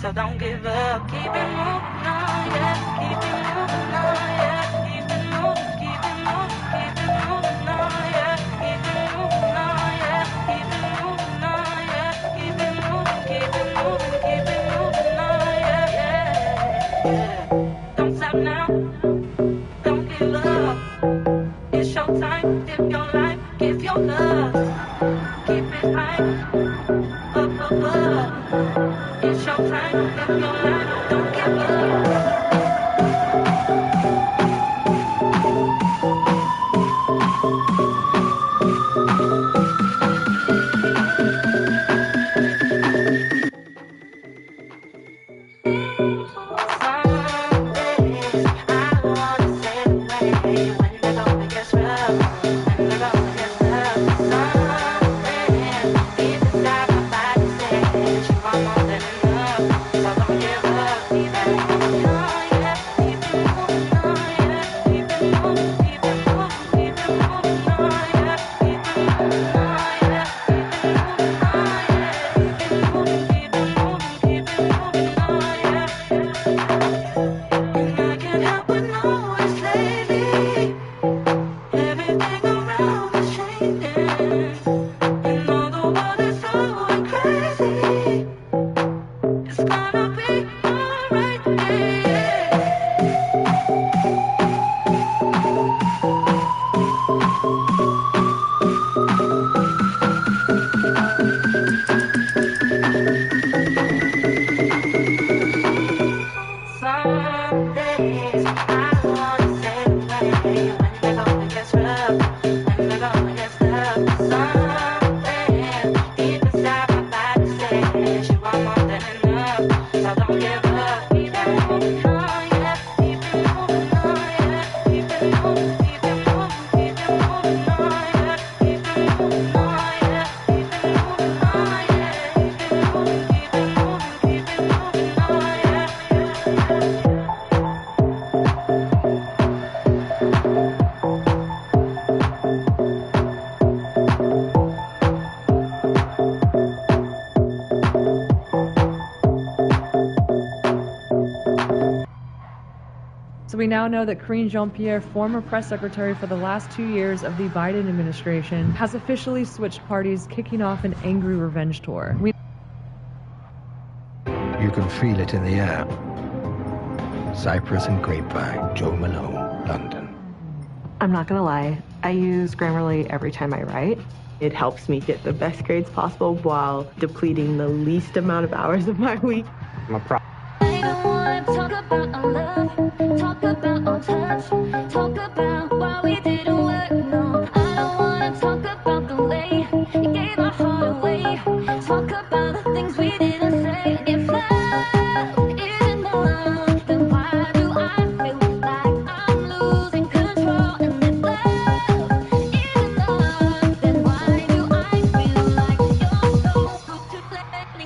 So don't give up, even if you're young. we now know that Karine Jean-Pierre, former press secretary for the last 2 years of the Biden administration, has officially switched parties, kicking off an angry revenge tour. You can feel it in the air. Cypress and Grapevine, Joe Malone, London. I'm not gonna lie, I use Grammarly every time I write. It helps me get the best grades possible while depleting the least amount of hours of my week. I'm a pro. I don't wanna talk about our love, talk about our touch, talk about why we didn't work, no. I don't wanna talk about the way you gave our heart away, talk about the things we didn't say. If love isn't love, then why do I feel like I'm losing control? And if love isn't love, then why do I feel like you're so quick to let me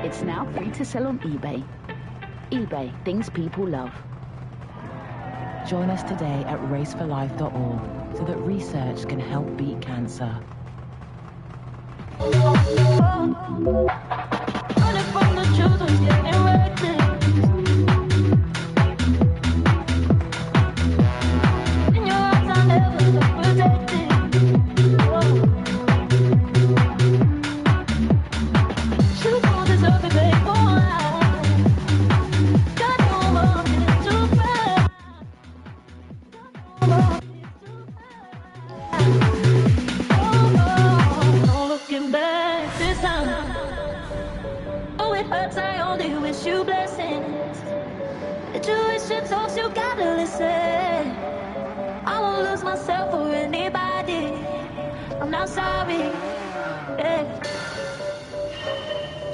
It's now free to sell on eBay. eBay, things people love. Join us today at raceforlife.org so that research can help beat cancer.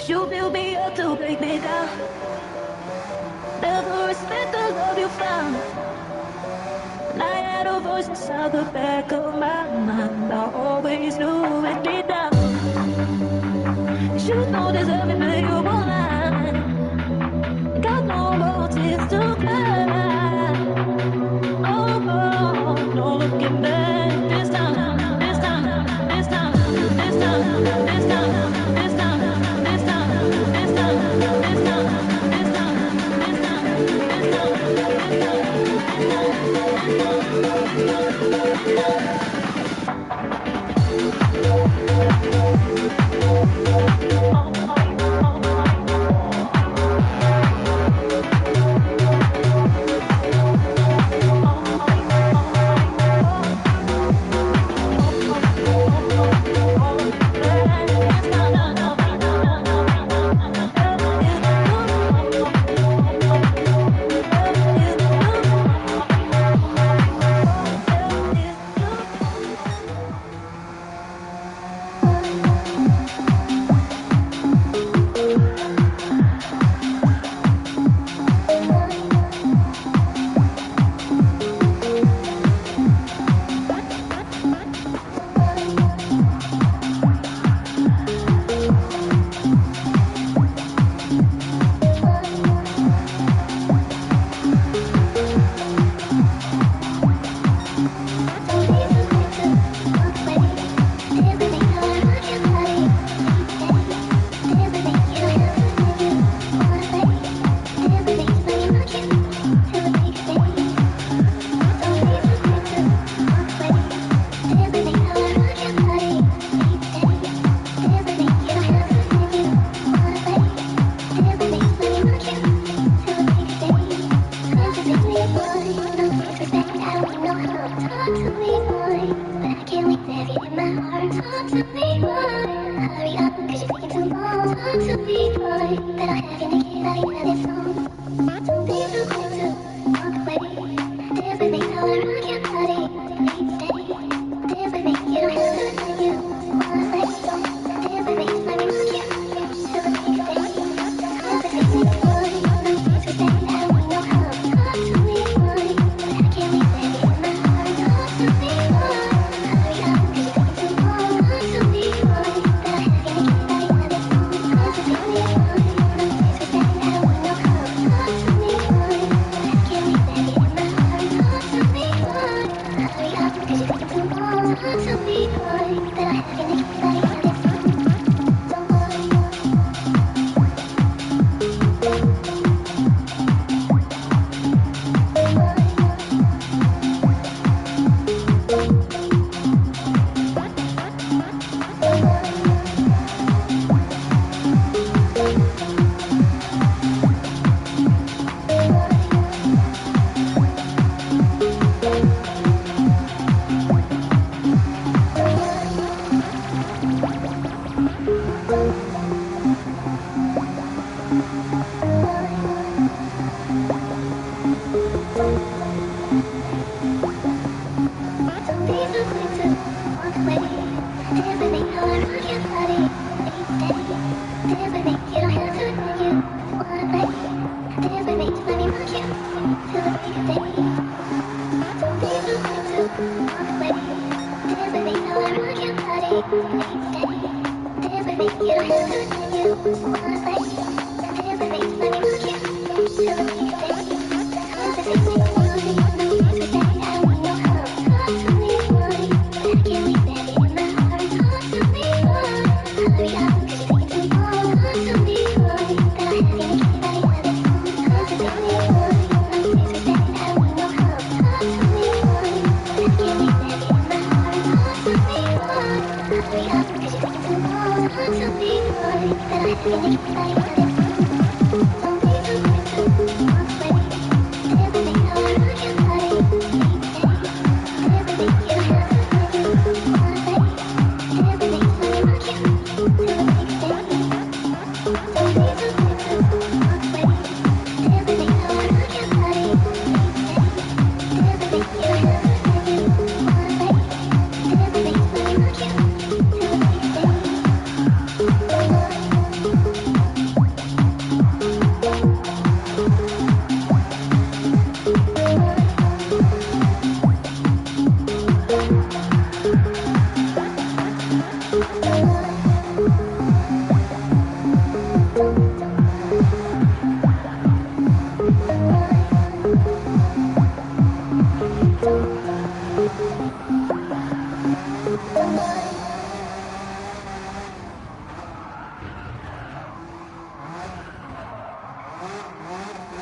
You build me up to break me down. Never respect the love you found. And I had a voice inside the back of my mind. I always knew it deep down. You don't deserve it, but you won't lie. Got no more tears to cry. Oh, no looking back. This time, this time, this time, this time, this time, this time.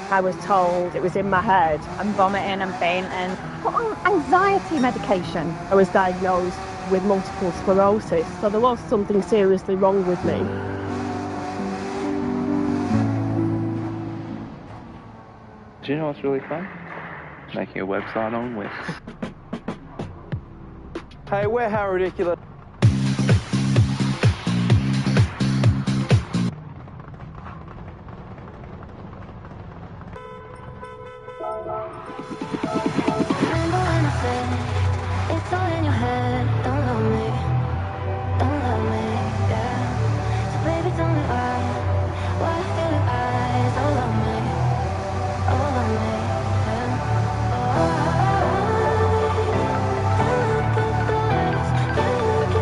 I was told it was in my head. I'm vomiting and fainting. Put on anxiety medication. I was diagnosed with multiple sclerosis, so there was something seriously wrong with me. Do you know what's really fun? Making a website on with. Hey, we're how ridiculous. Remember when I said it's all in your head? Don't love me, yeah. So baby, tell me why I feel your eyes all on me, yeah. Oh, and look at those, you look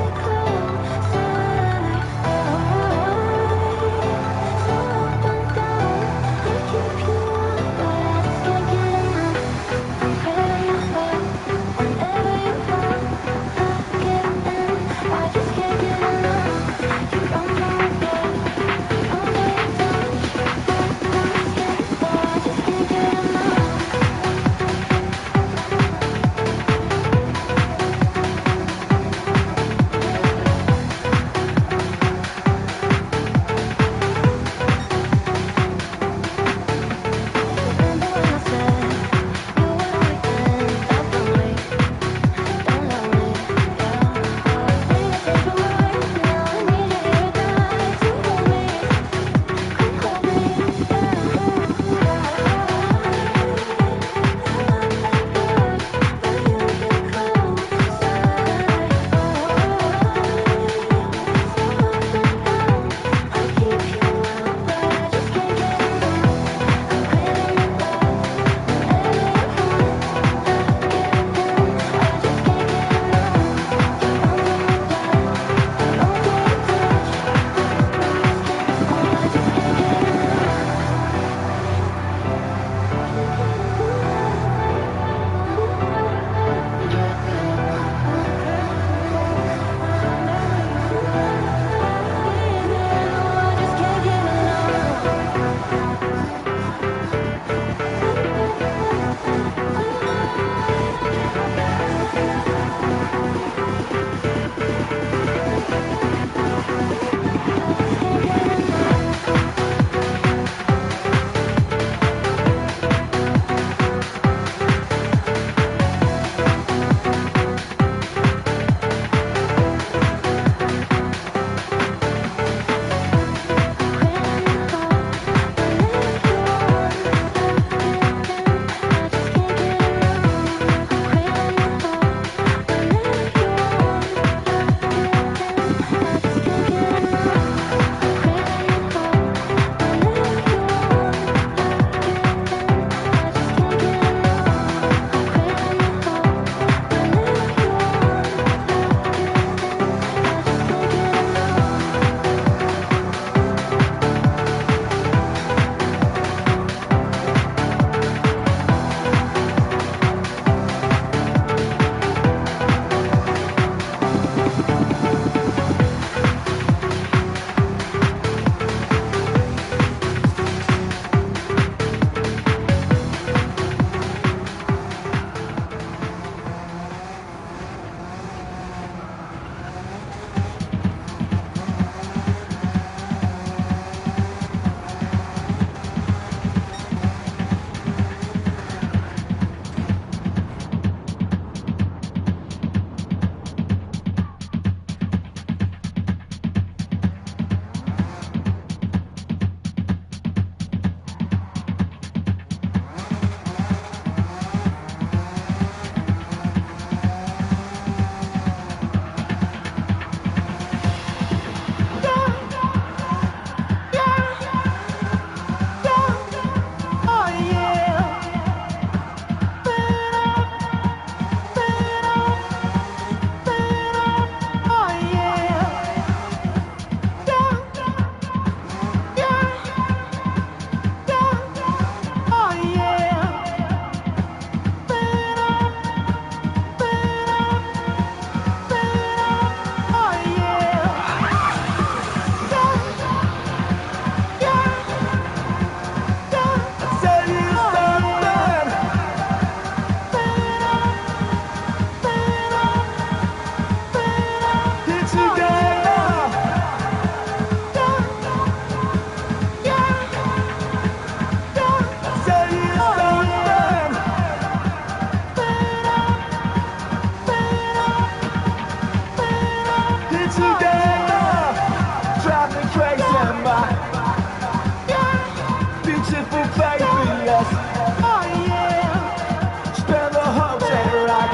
fearless. Oh yeah. Spend the whole day right.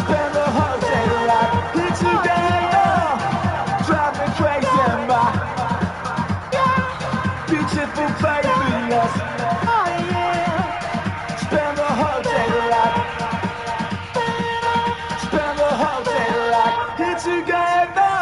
Spend the whole day right. Here together. Drive me crazy, my beautiful faithfulness. Oh yeah. Spend the whole day right. Spend the whole day right. Here together.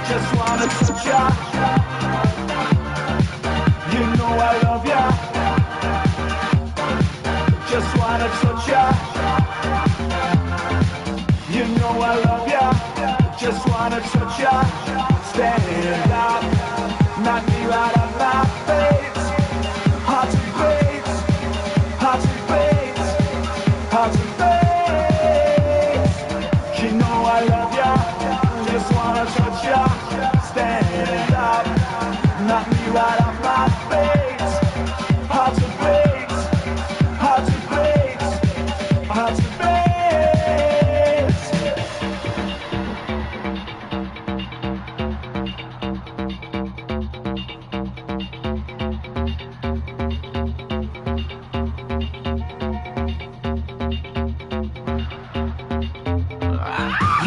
Just wanna touch ya. You know I love ya. Just wanna touch ya. You know I love ya. Just wanna touch ya. Stand up, knock me right on my face. Hard to face, hard to face, hard to face. You know I love ya. Just wanna touch ya. Stand up, knock me right on my face. Hard to face, hard to face, hard to face.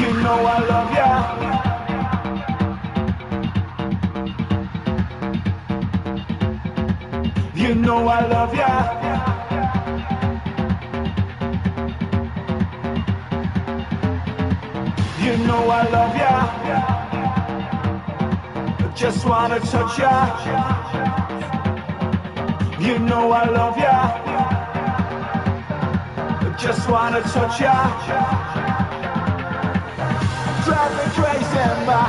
You know I love ya. You know I love ya. You know I love ya. Just wanna touch ya. You know I love ya. Just wanna touch ya. Drive me crazy, my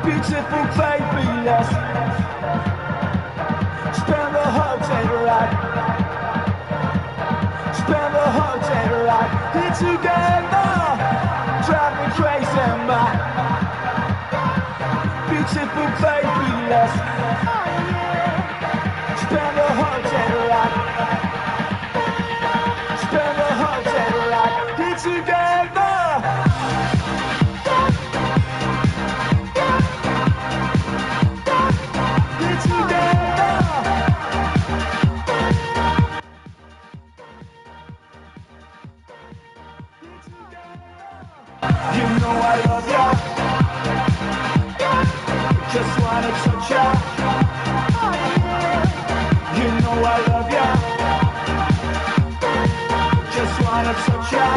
beautiful faithfulness. Spend the whole day right. Spend the whole day right. Here together. Drive me crazy, my beautiful faithfulness. Spend the whole day right. Spend the whole day right. Here together. Here together. You know I love ya. Just wanna touch ya. You know I love ya. Just wanna touch ya.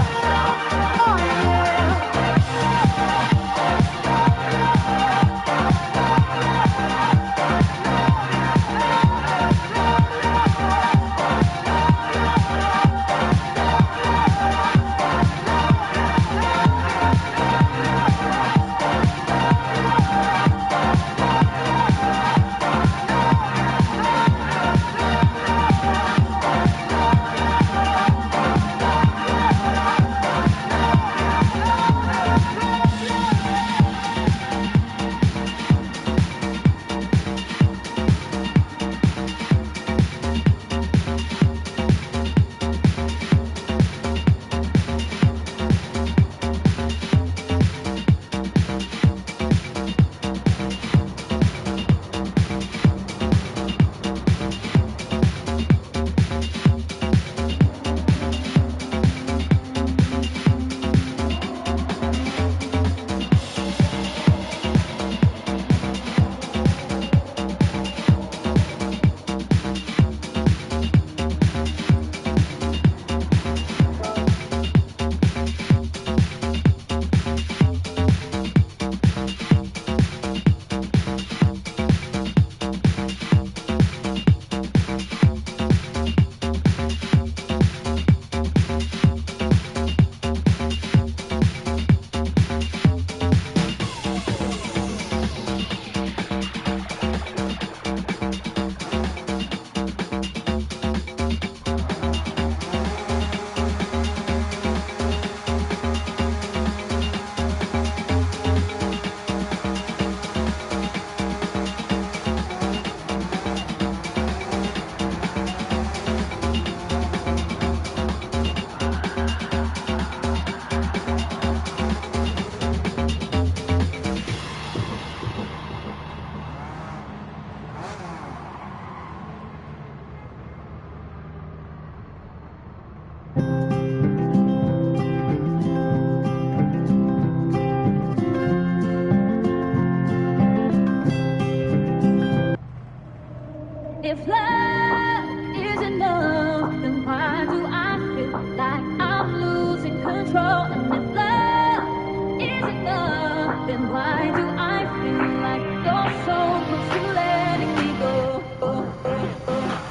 If love is enough, then why do I feel like I'm losing control? And if love is enough, then why do I feel like you're so close to letting me go?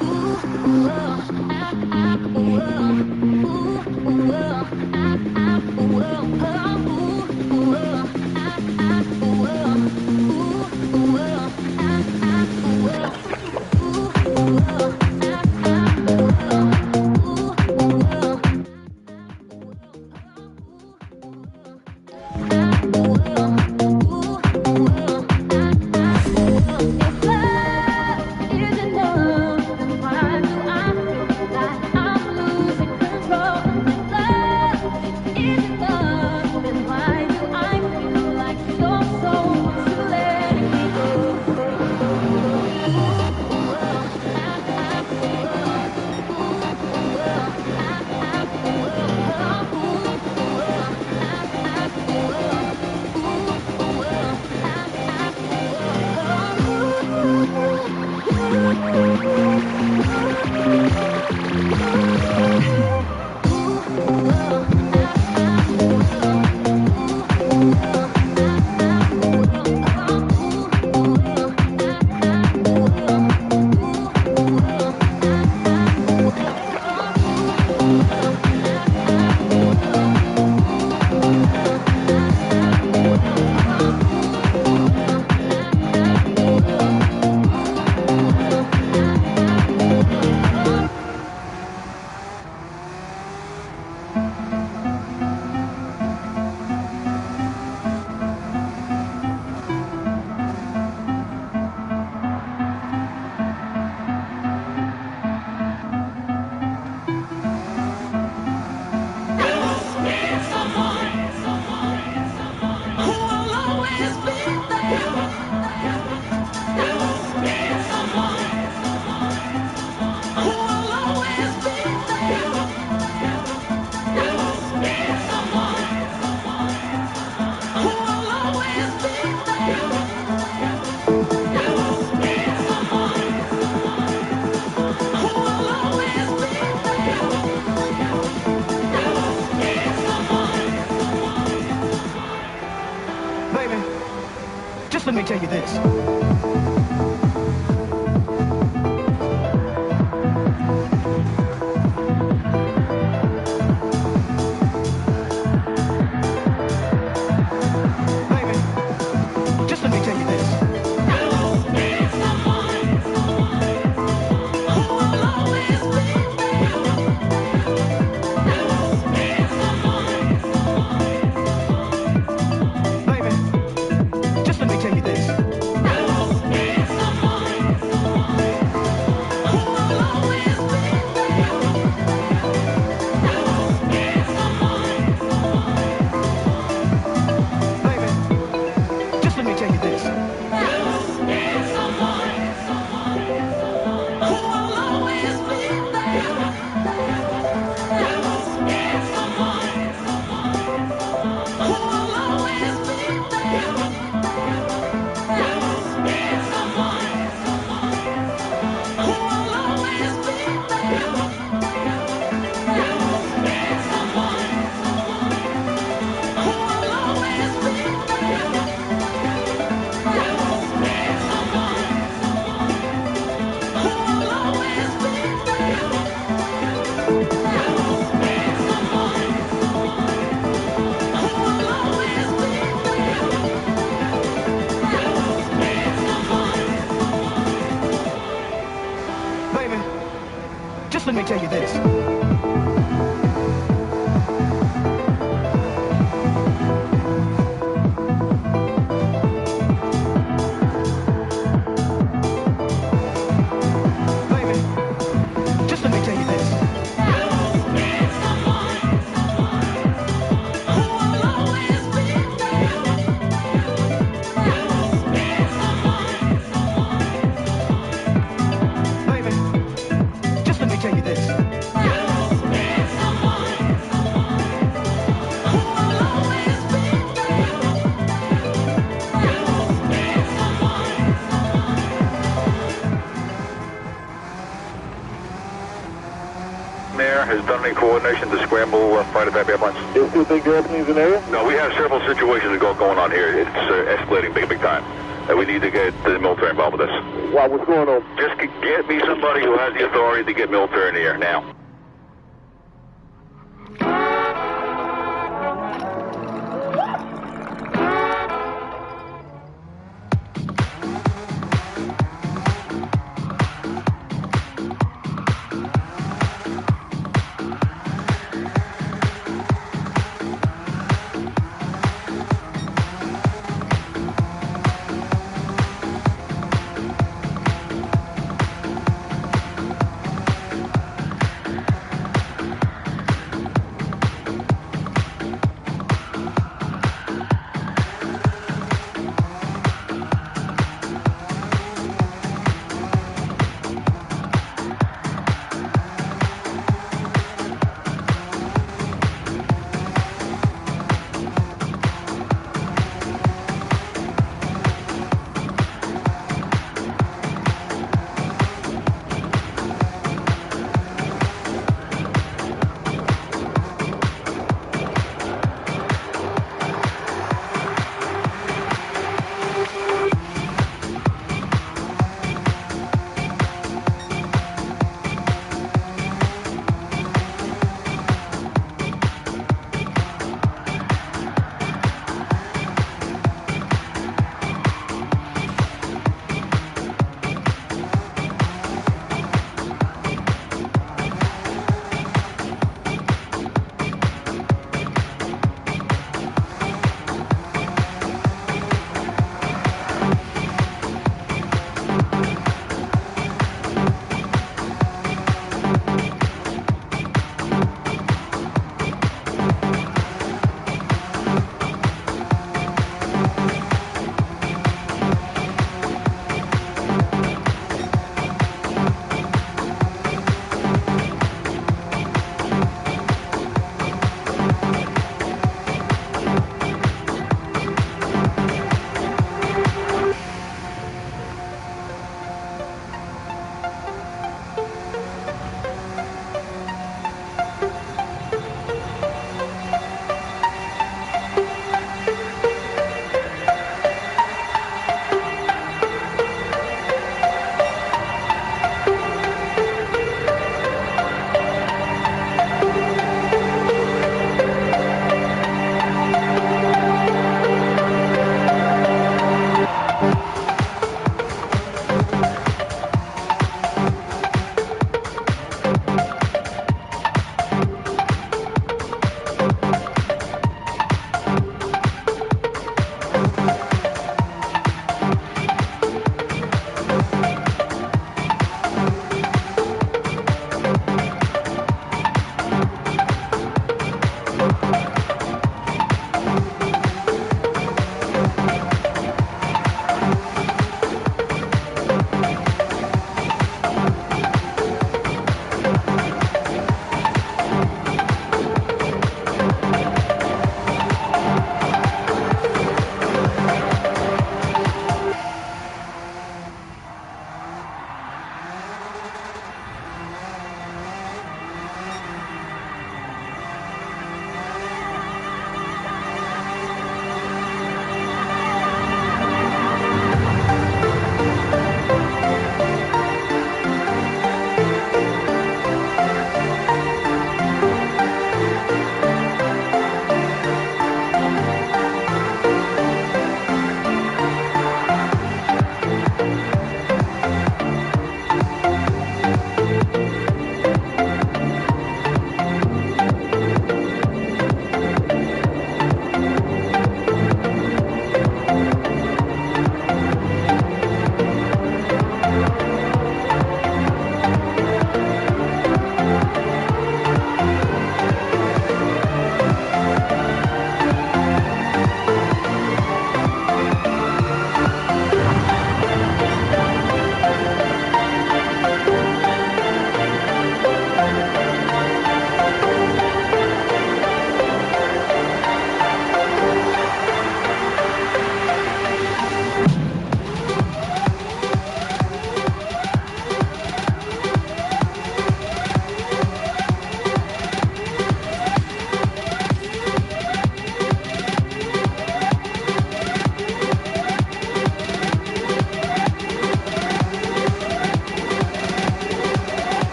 Ooh, ooh, oh, ooh, oh, ooh, ooh, oh, ooh, oh, ooh, oh, Just let me tell you this. Baby, just let me tell you this. Just let me tell you this. Just let me tell you this. Baby, just let me tell you this. Baby, just let me tell you this. Baby, just let me tell you this. there has done any coordination to scramble fighter type airplanes? Is there big airplanes in the area? No, we have several situations going on here. It's escalating big time. We need to get the military involved with this. Wow, what's going on? Just get me somebody who has the authority to get military in the air now.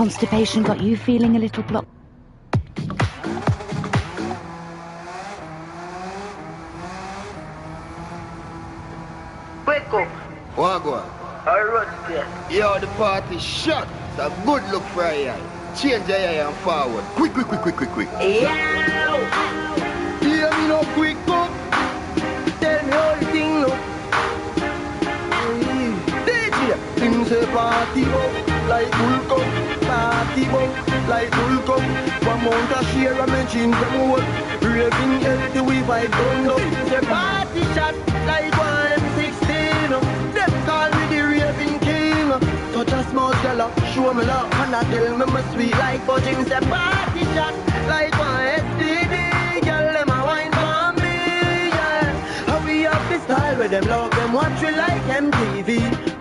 constipation got you feeling a little blocked? Wake up. Wagwan. Alright, yeah. Yo, the party shot. It's a good look for a eye. Change your eye and forward. Quick. Yeah. Hear me no quick up. Tell me how the thing look. DJ, things say party up. Like Hulk up. Party up. Like Hulk up. One mount a share and mention them all. Raving healthy we vibe down low. Things say party shot. Like 116. Them call me the raving king. Touch a small girl, show me love. And I tell me my sweet like But things say party shot. Like 1 STD. Girl, them a wine for me, yeah. How we have this style where them love them watch we like MTV.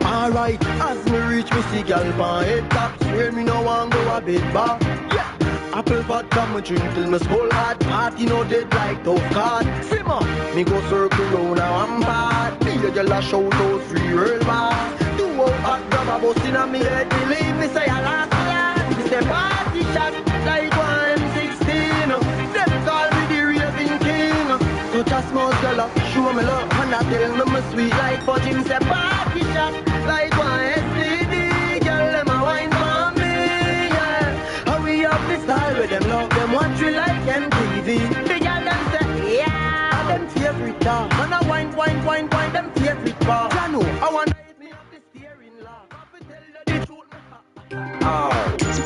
Alright, as me reach me see gal pan head top. Swear me no want go a bit bar. Yeah, apple vodka me drink till me skull hard. Party no dead like tough card. Simmer, me go circle round now I'm bad. Me a gal a shout out free world bar. Do out hot grab a bus inna me head. Believe me say I last lad. Me say party shot like 116. Them call me the raving king. Touch a small girl, show me love. And I tell me my sweet like fudge. Me say party shot like 1 STD. Girl, them a wine for me, yeah. How we have this style with them love them watch we like MTV. The girl them say yeah. And them favorite car. And I wine them favorite bar. You know, I wonder if me have the steering lock. I fi tell you the truth.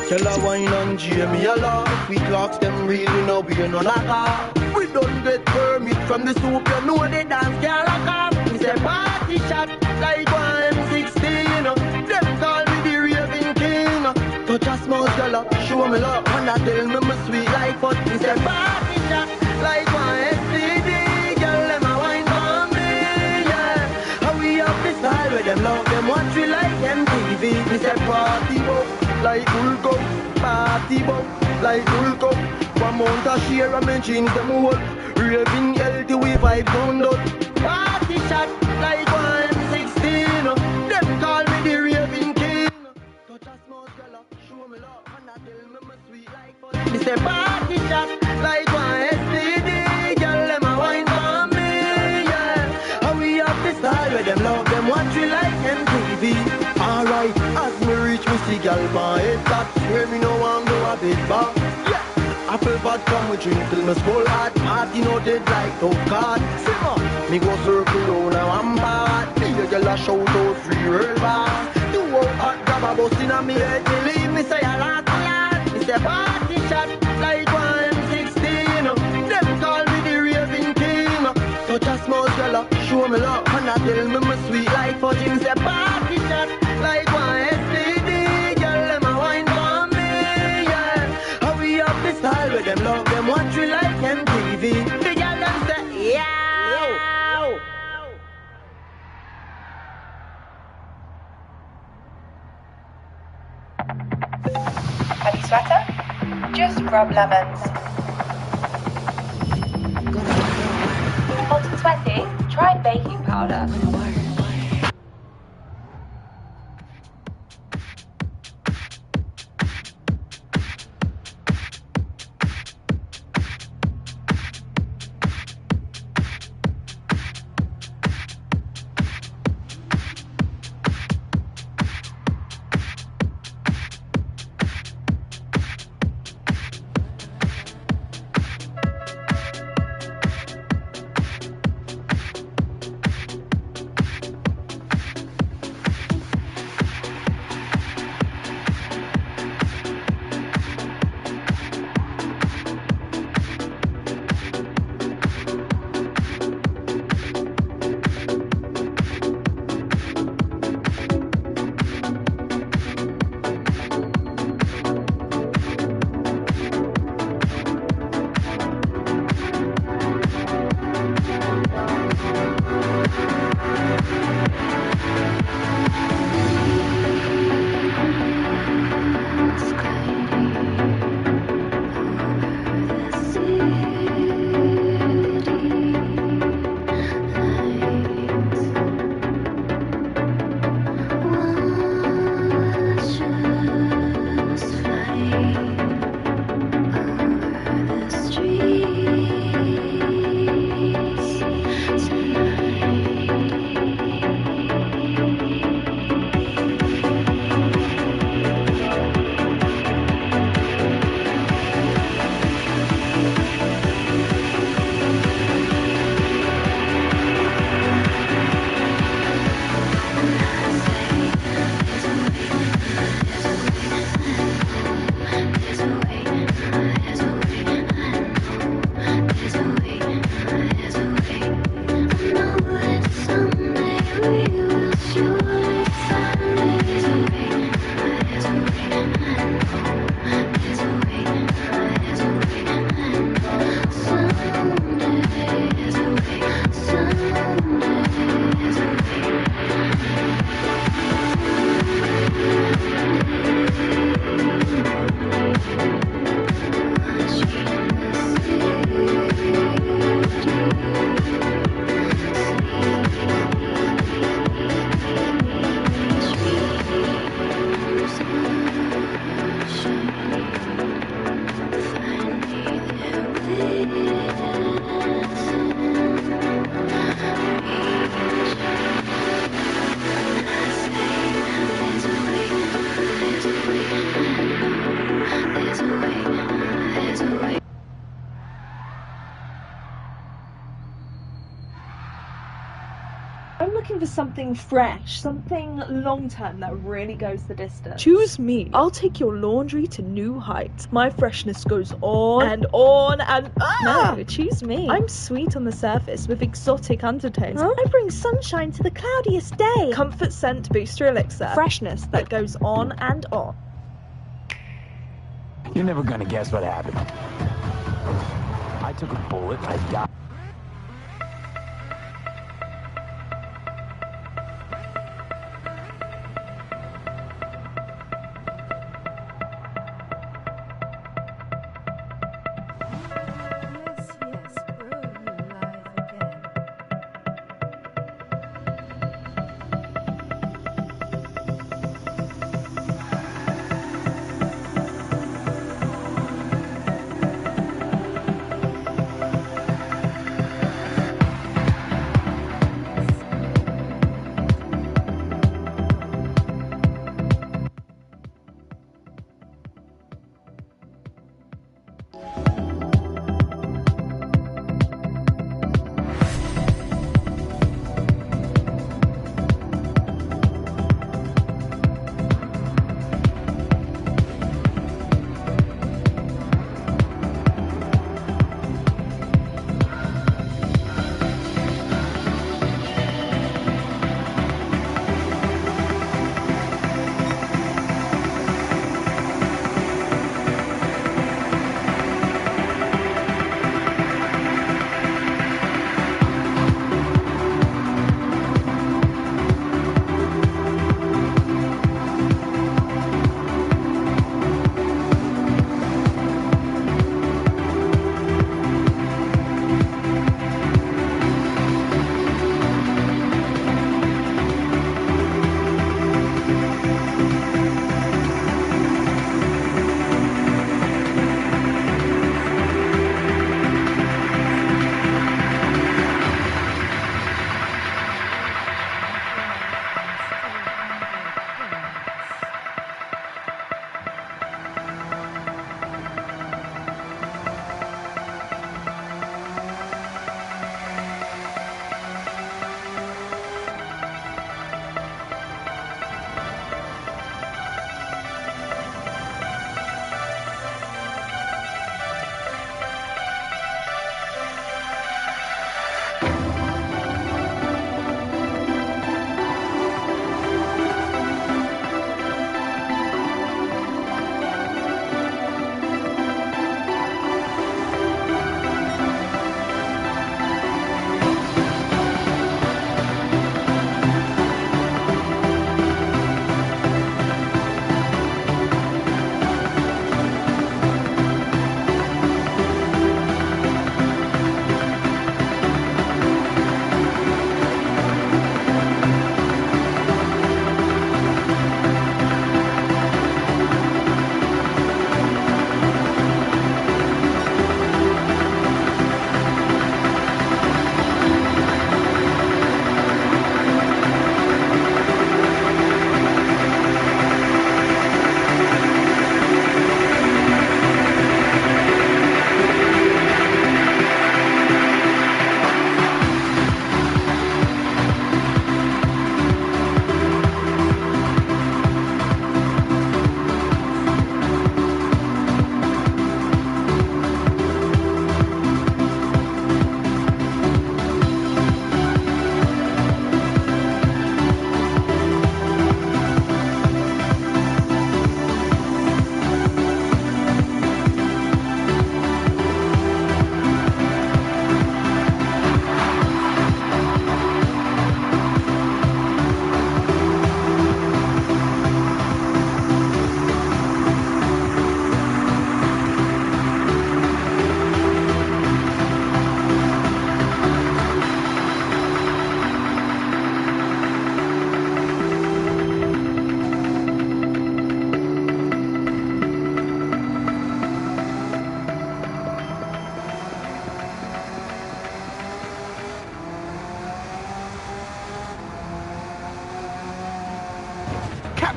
Tell a wine and Jamie a laugh. We clocks them real, we know we no knock. We don't get permit from the soup, you know they dance can't lock up. We say party shot like 116. Them call me the raving king. Touch a small girl, show me love. And I tell me my sweet like fudge. We say party shot like 1 STD. Girl, them a wine for me, yeah. How we have this style where them love them watch we like MTV. We say party up like Hulk up. Party up like Hulk up. One mount a share and mention them all. Raving healthy we vibe down low. Party shot like 116. Them call me the raving king. Touch a small girl, show me love. And I tell me my sweet like fudge. Me say party shot like 1 STD. Girl, them a wine for me, yeah. How we have this style where them love them watch we like MTV. Alright, as me reach me see gal pan head top. Swear me no want go a bit bar. Yeah, apple vodka me drink till me skull hard. Party no dead like tough card. Simmer, me go circle round now I'm bad. Me a gal a shout out free world bar. Do out hot grab a bus inna me head. Believe me say I last lad. Me say party shot like 116. Them call me the raving king. Touch a small girl, show me love. And I tell me my sweet like fudge. Me say party shot like 1 STD. Girl, them a wine for me, yeah. How we have this style with them love them watch we like MTV. The girl them say yeah. Heavy sweater? Just rub lemons. Hot and sweaty? Try baking powder. looking for something fresh, something long-term that really goes the distance. Choose me. I'll take your laundry to new heights. My freshness goes on and on and No, choose me. I'm sweet on the surface with exotic undertones. Huh? I bring sunshine to the cloudiest day. Comfort scent booster elixir. Freshness that goes on and on. You're never gonna guess what happened. I took a bullet, I died.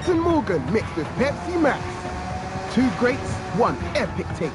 Captain Morgan mixed with Pepsi Max. Two greats, one epic taste.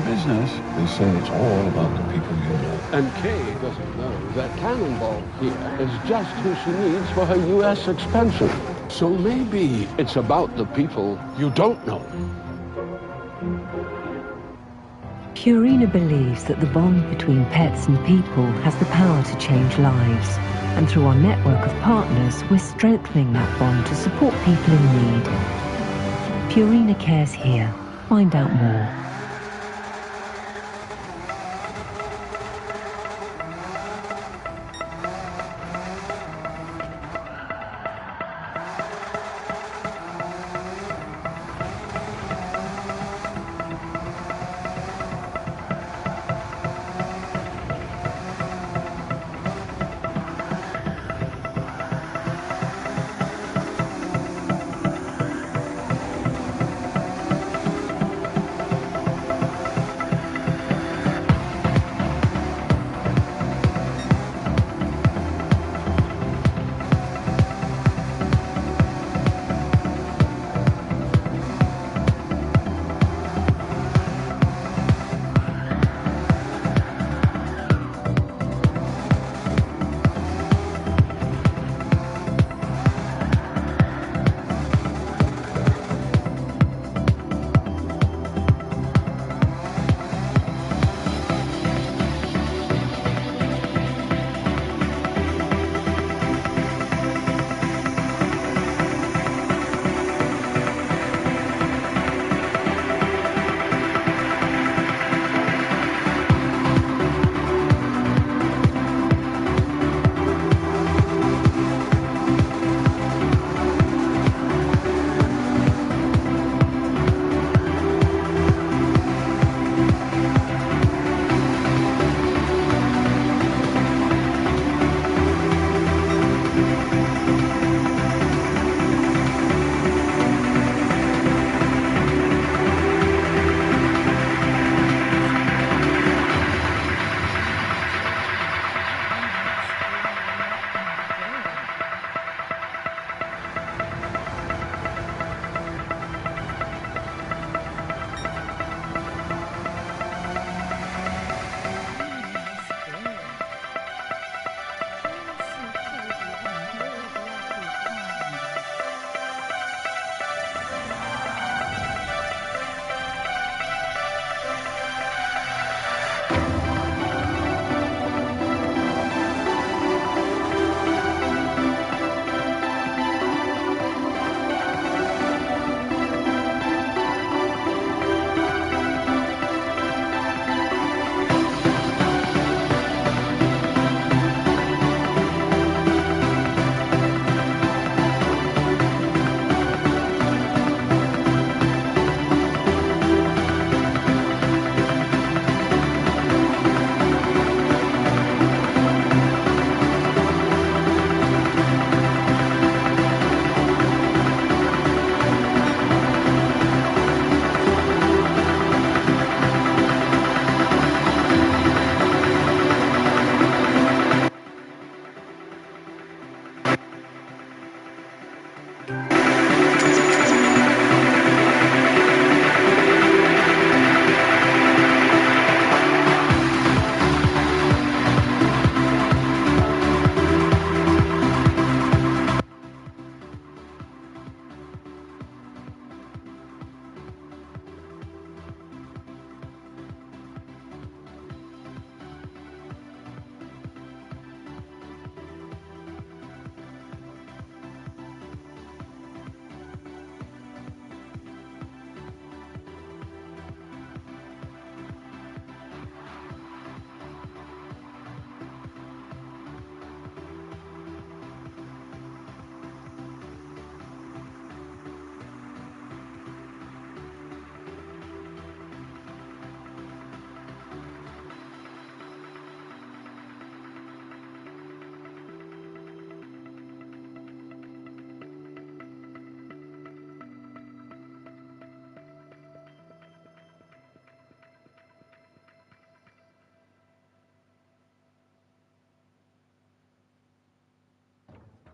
business, they say it's all about the people you know. And Kay doesn't know that Cannonball here is just who she needs for her U.S. expansion. So maybe it's about the people you don't know. Purina believes that the bond between pets and people has the power to change lives. And through our network of partners, we're strengthening that bond to support people in need. Purina cares here. Find out more.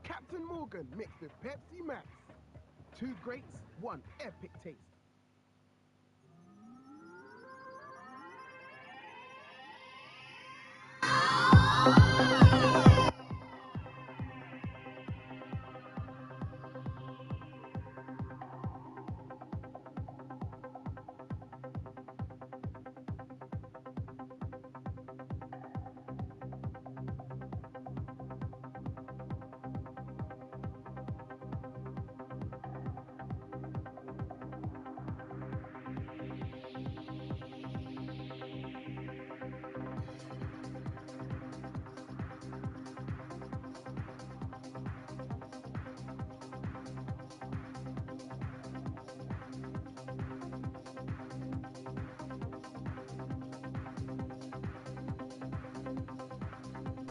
Captain Morgan mixed with Pepsi Max. Two greats, one epic taste.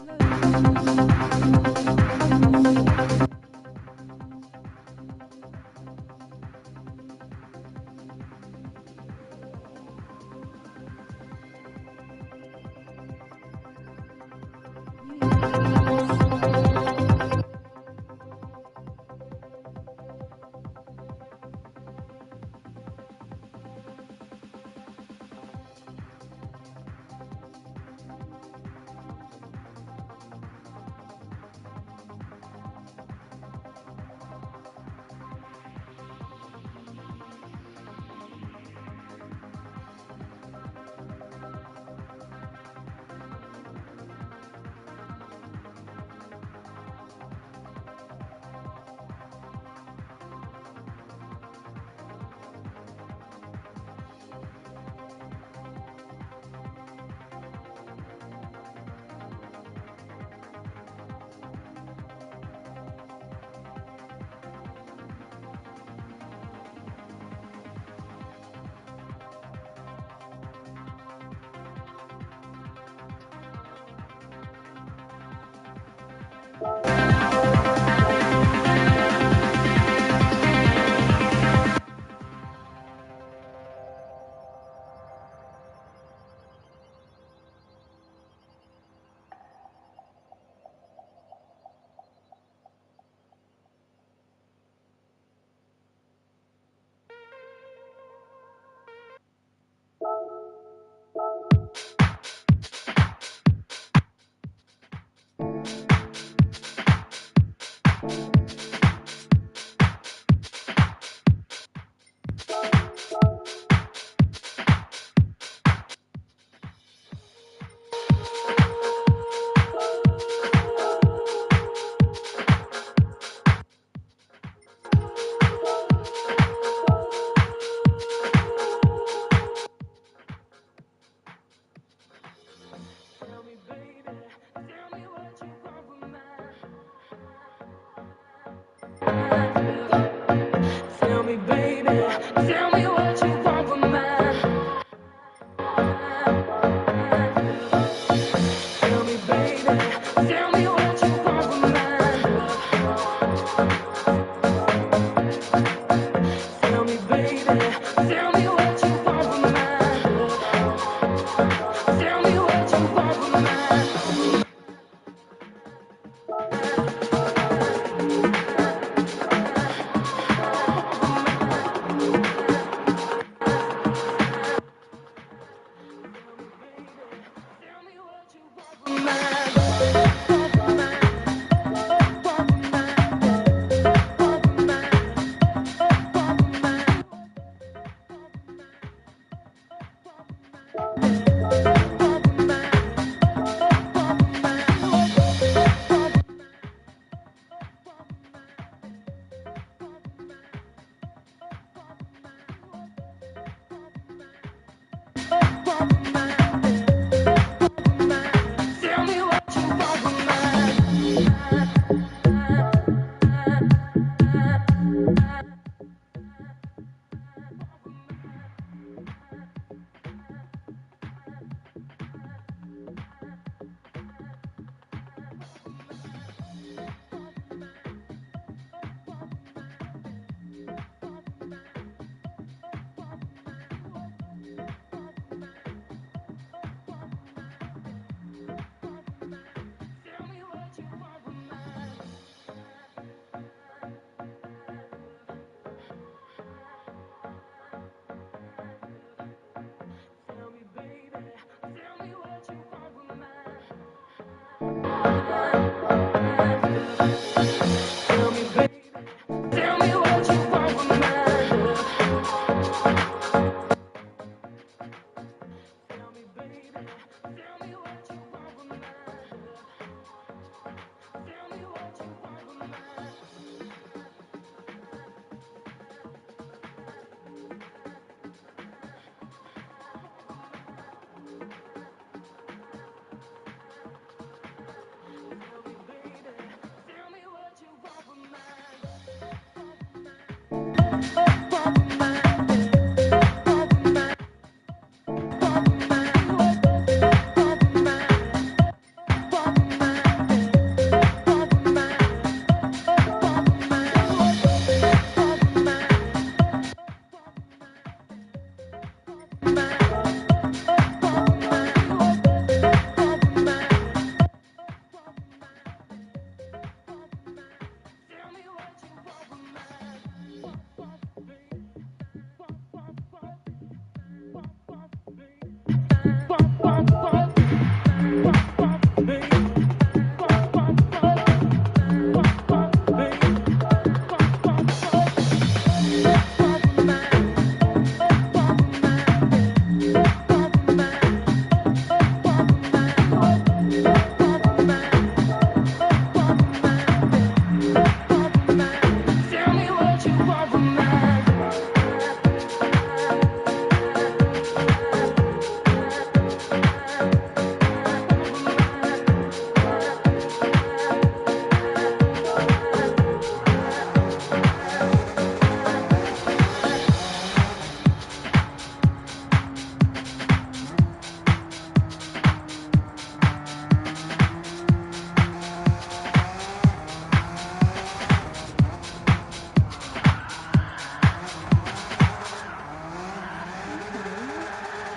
Tell me, baby, tell me what you want from me. Tell me, baby, tell me what you want from me. Tell me, baby, tell me what you want from me. Tell me what you want from me.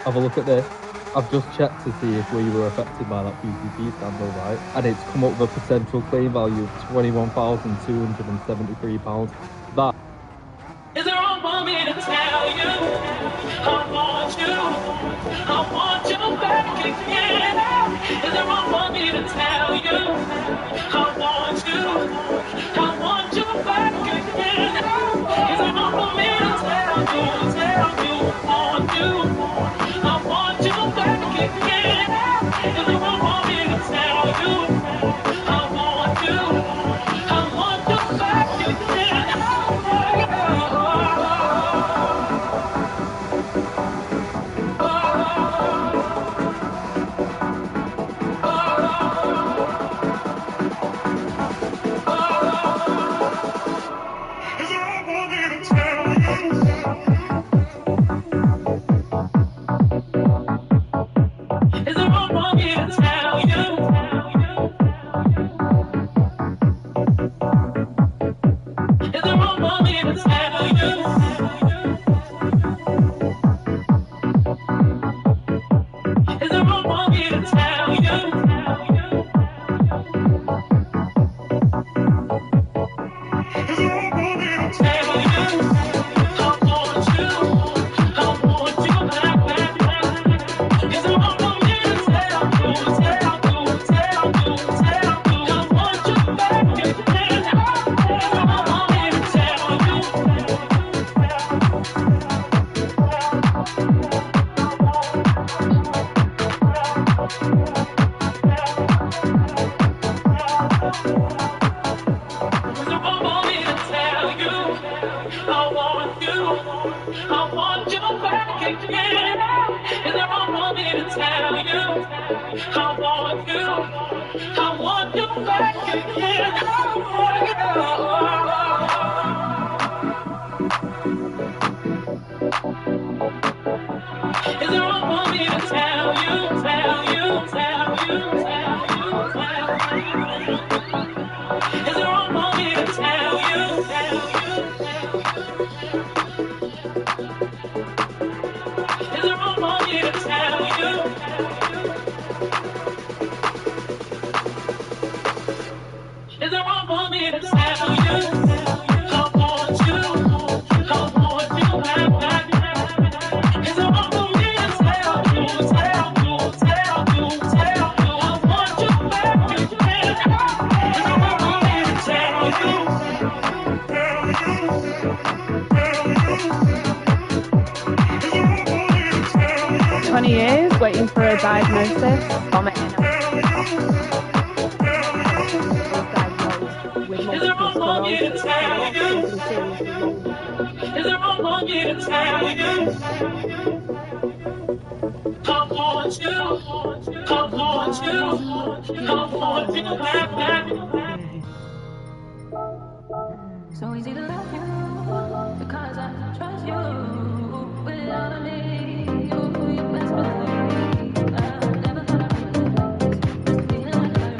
have a look at this. I've just checked to see if we were affected by that PCP scandal, right? And it's come up with a potential claim value of £21,273. That Is it wrong for me to tell you I want you back again? Is it wrong for me to tell you I want you back again? Is it wrong for me to tell you I want you back again? Is it wrong for me to tell you I want you back again? Waiting for a diagnosis, vomiting. With multiple sclerosis. Is it wrong for me to tell you I want you back. So easy to love you because I trust you with all of me. You best believe I've never thought I'd be feeling like a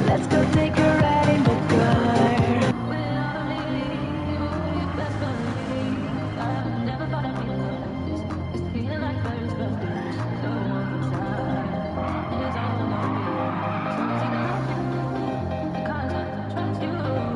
let's go take a ride in the car. With all of me, you best believe I've never thought I'd be just feeling like first bird. So one time is all I know. So easy to love you because I trust you.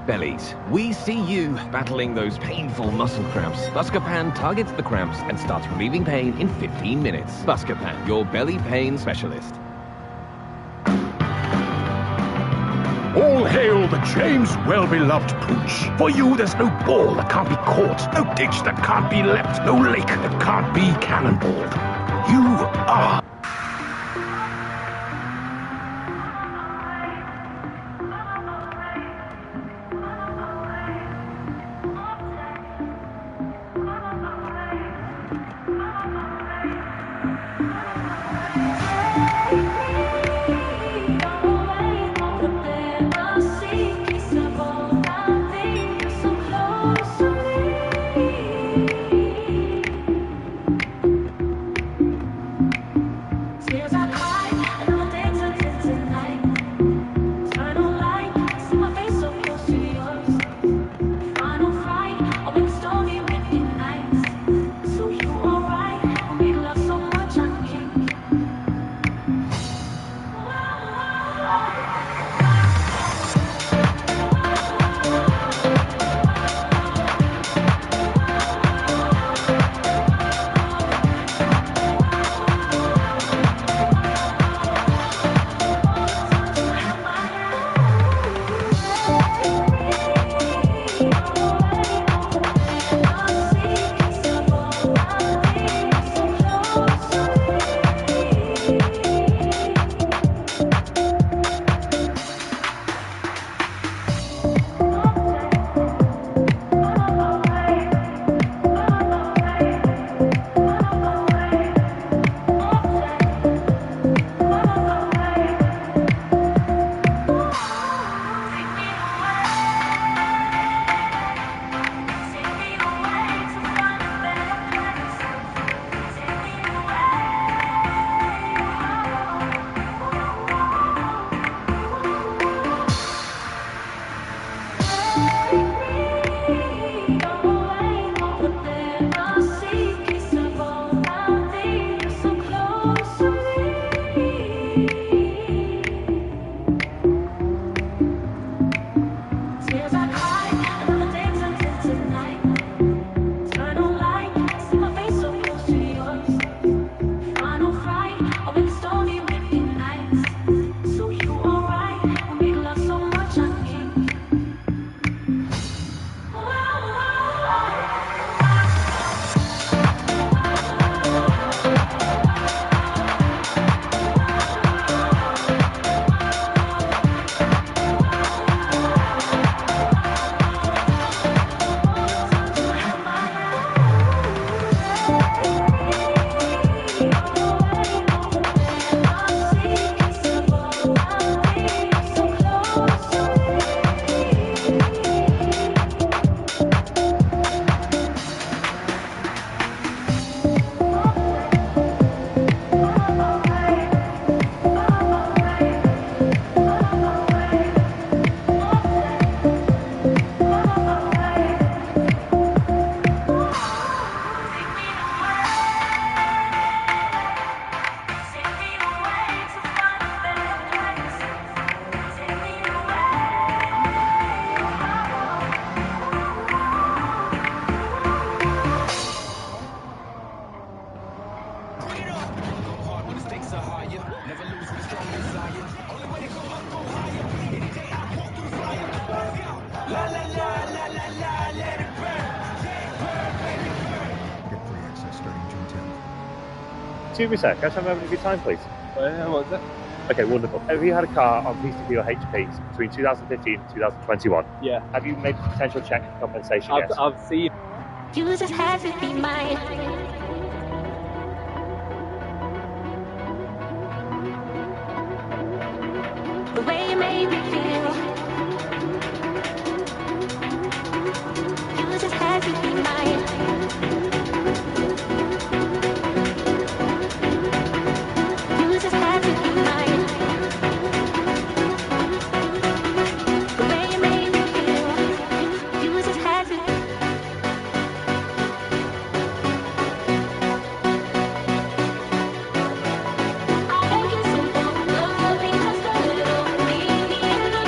bellies. We see you battling those painful muscle cramps. Buscopan targets the cramps and starts relieving pain in 15 minutes. Buscopan, your belly pain specialist. All hail the James well-beloved Pooch. For you, there's no ball that can't be caught, no ditch that can't be leapt, no lake that can't be cannonballed. You are... Excuse me, sir. Can I have a moment of your time, please? What's that? Okay, wonderful. Have you had a car on PCP or HP between 2015 and 2021? Yeah. Have you made a potential check for compensation yet? I've seen. You just had to be mine. The way you made me feel. You just had to be mine. You just had to be mine. The way you made me feel. You just had to. I know you're so dumb, love me just a little. Leave me in the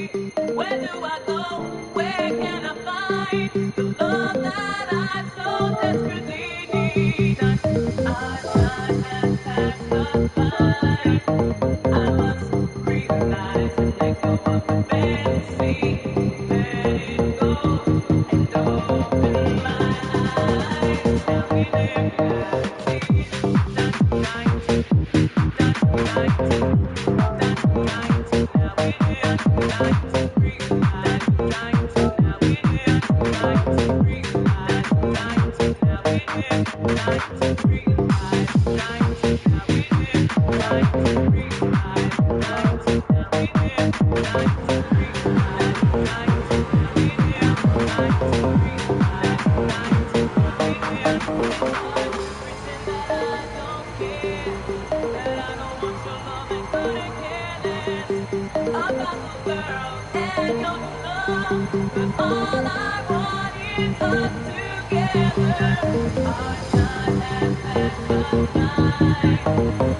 Where do I go? Where can I find the love that I so desperately need? I have passed the line. I must realize and let go of the fantasy. Let it go and open my eyes. Now we live reality. Not night, not night, not night. Now we live night. Realize night. Now we live night. Realize night. Now we live night. Realize night. Now we live night. Realize night. Now we live night. All I want is us together. Our time has passed the line.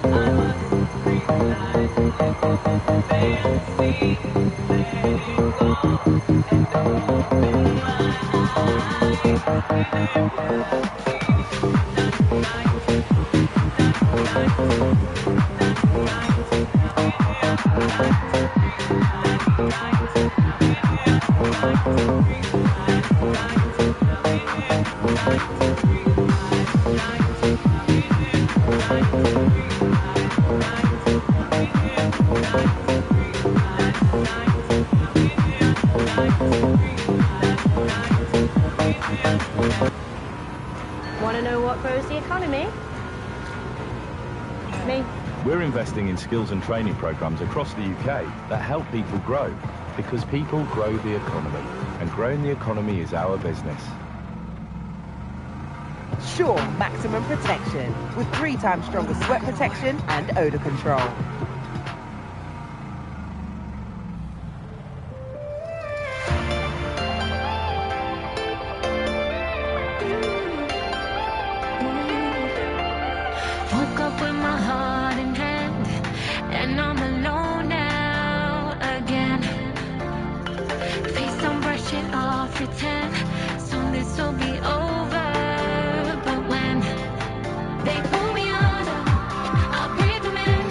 I must realize and let go of the fantasy. Let it go and open my eyes. We live reality. Not night, not night, not night. Now we live night. Realize night. Want to know what grows the economy? Me. We're investing in skills and training programs across the UK that help people grow, because people grow the economy, and growing the economy is our business. Sure maximum protection with 3 times stronger sweat protection and odor control. Woke up with my heart in hand, and I'm alone now again. Please don't brush it off, pretend soon this will be over. But when they pull me under, I'll breathe them in.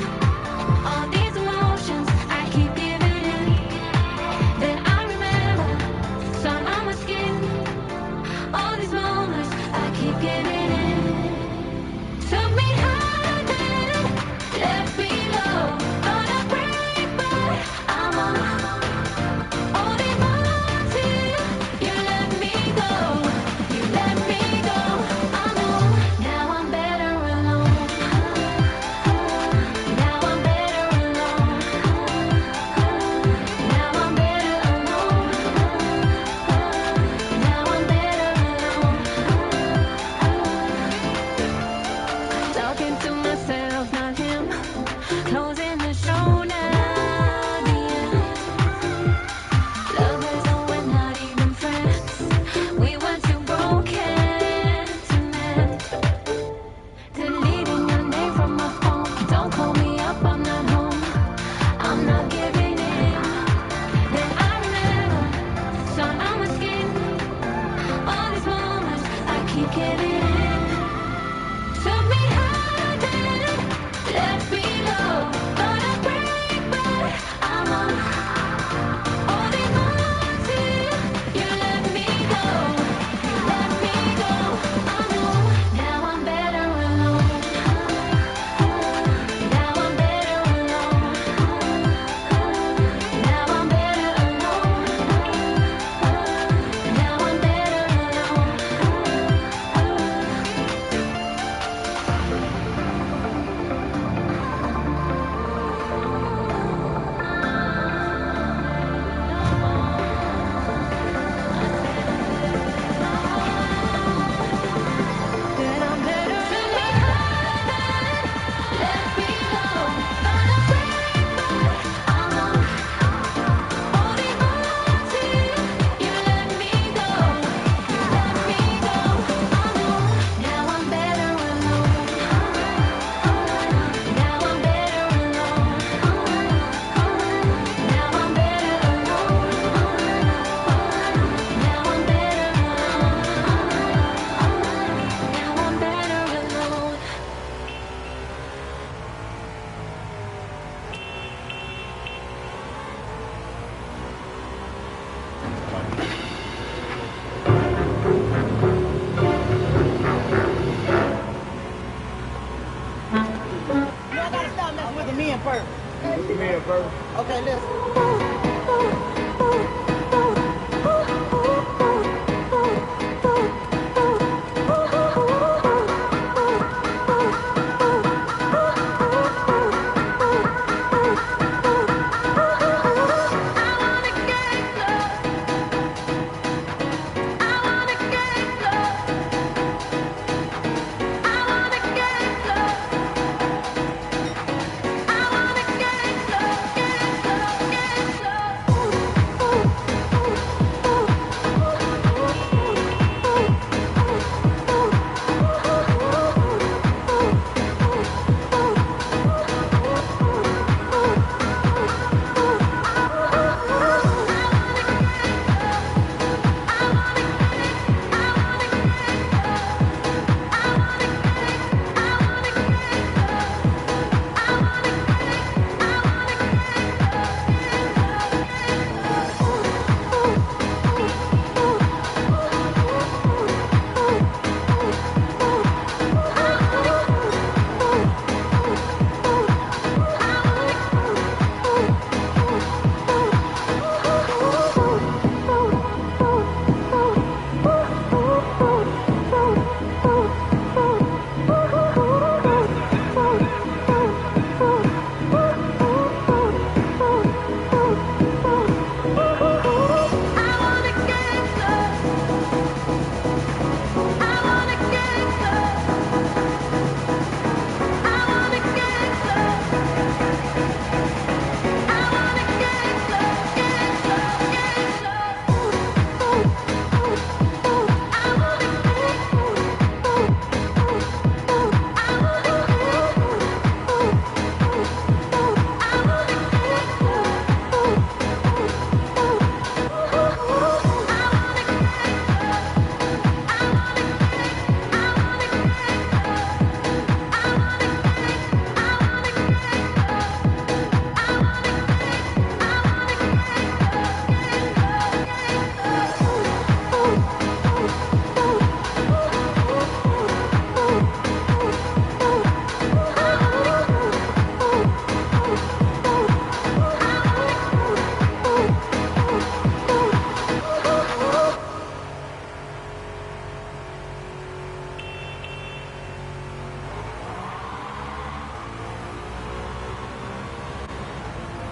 Okay, listen.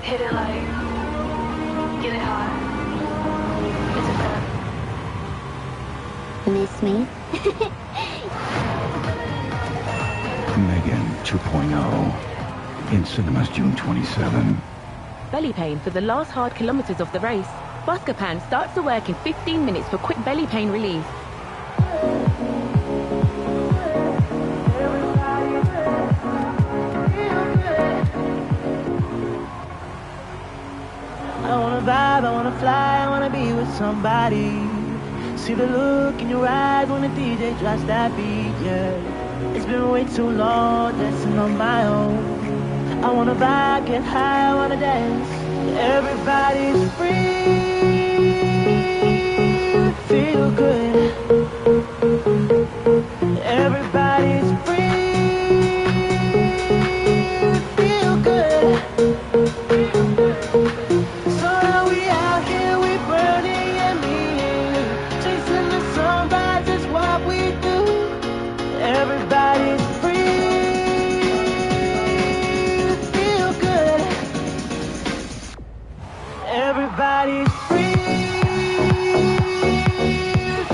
Hit it low. Get it high. It's a fair. Miss me? Megan 2.0 in cinemas June 27. Belly pain for the last hard kilometers of the race. Buscopan starts to work in 15 minutes for quick belly pain relief. I wanna vibe, I wanna fly, I wanna be with somebody. See the look in your eyes when the DJ drops that beat, yeah. It's been way too long dancing on my own. I wanna vibe, get high, I wanna dance. Everybody's free, feel good. Everybody's free, feel good. So now we out here, we burning and meaning, chasing the sunrise is what we do. Everybody's free, feel good. Everybody's free,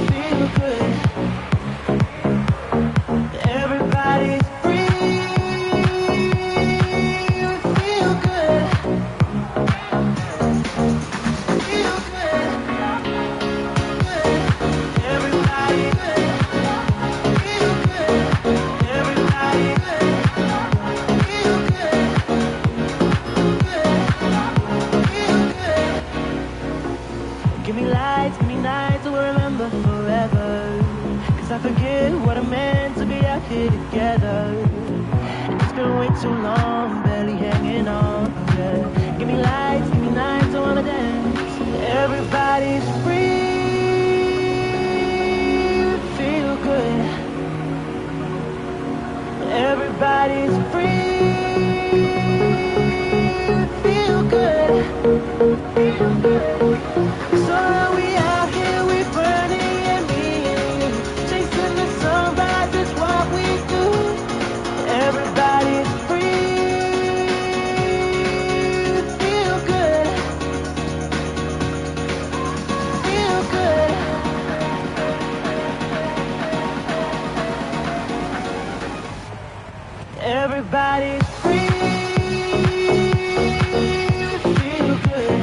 feel good. Everybody's free, feel good. Feel good. Everybody good. Feel good. Everybody good. Feel good. Feel good. Give me lights, give me nights to remember forever. 'Cause I forget what it meant to be out here together. It's been way too long, barely hanging on, yeah. Give me lights, give me nights, I wanna dance. Everybody's free, feel good. Everybody's free, feel good. So now we out here, we burning and being, chasing the sunrise is what we do. Everybody's free, feel good, feel good. Everybody's free, feel good.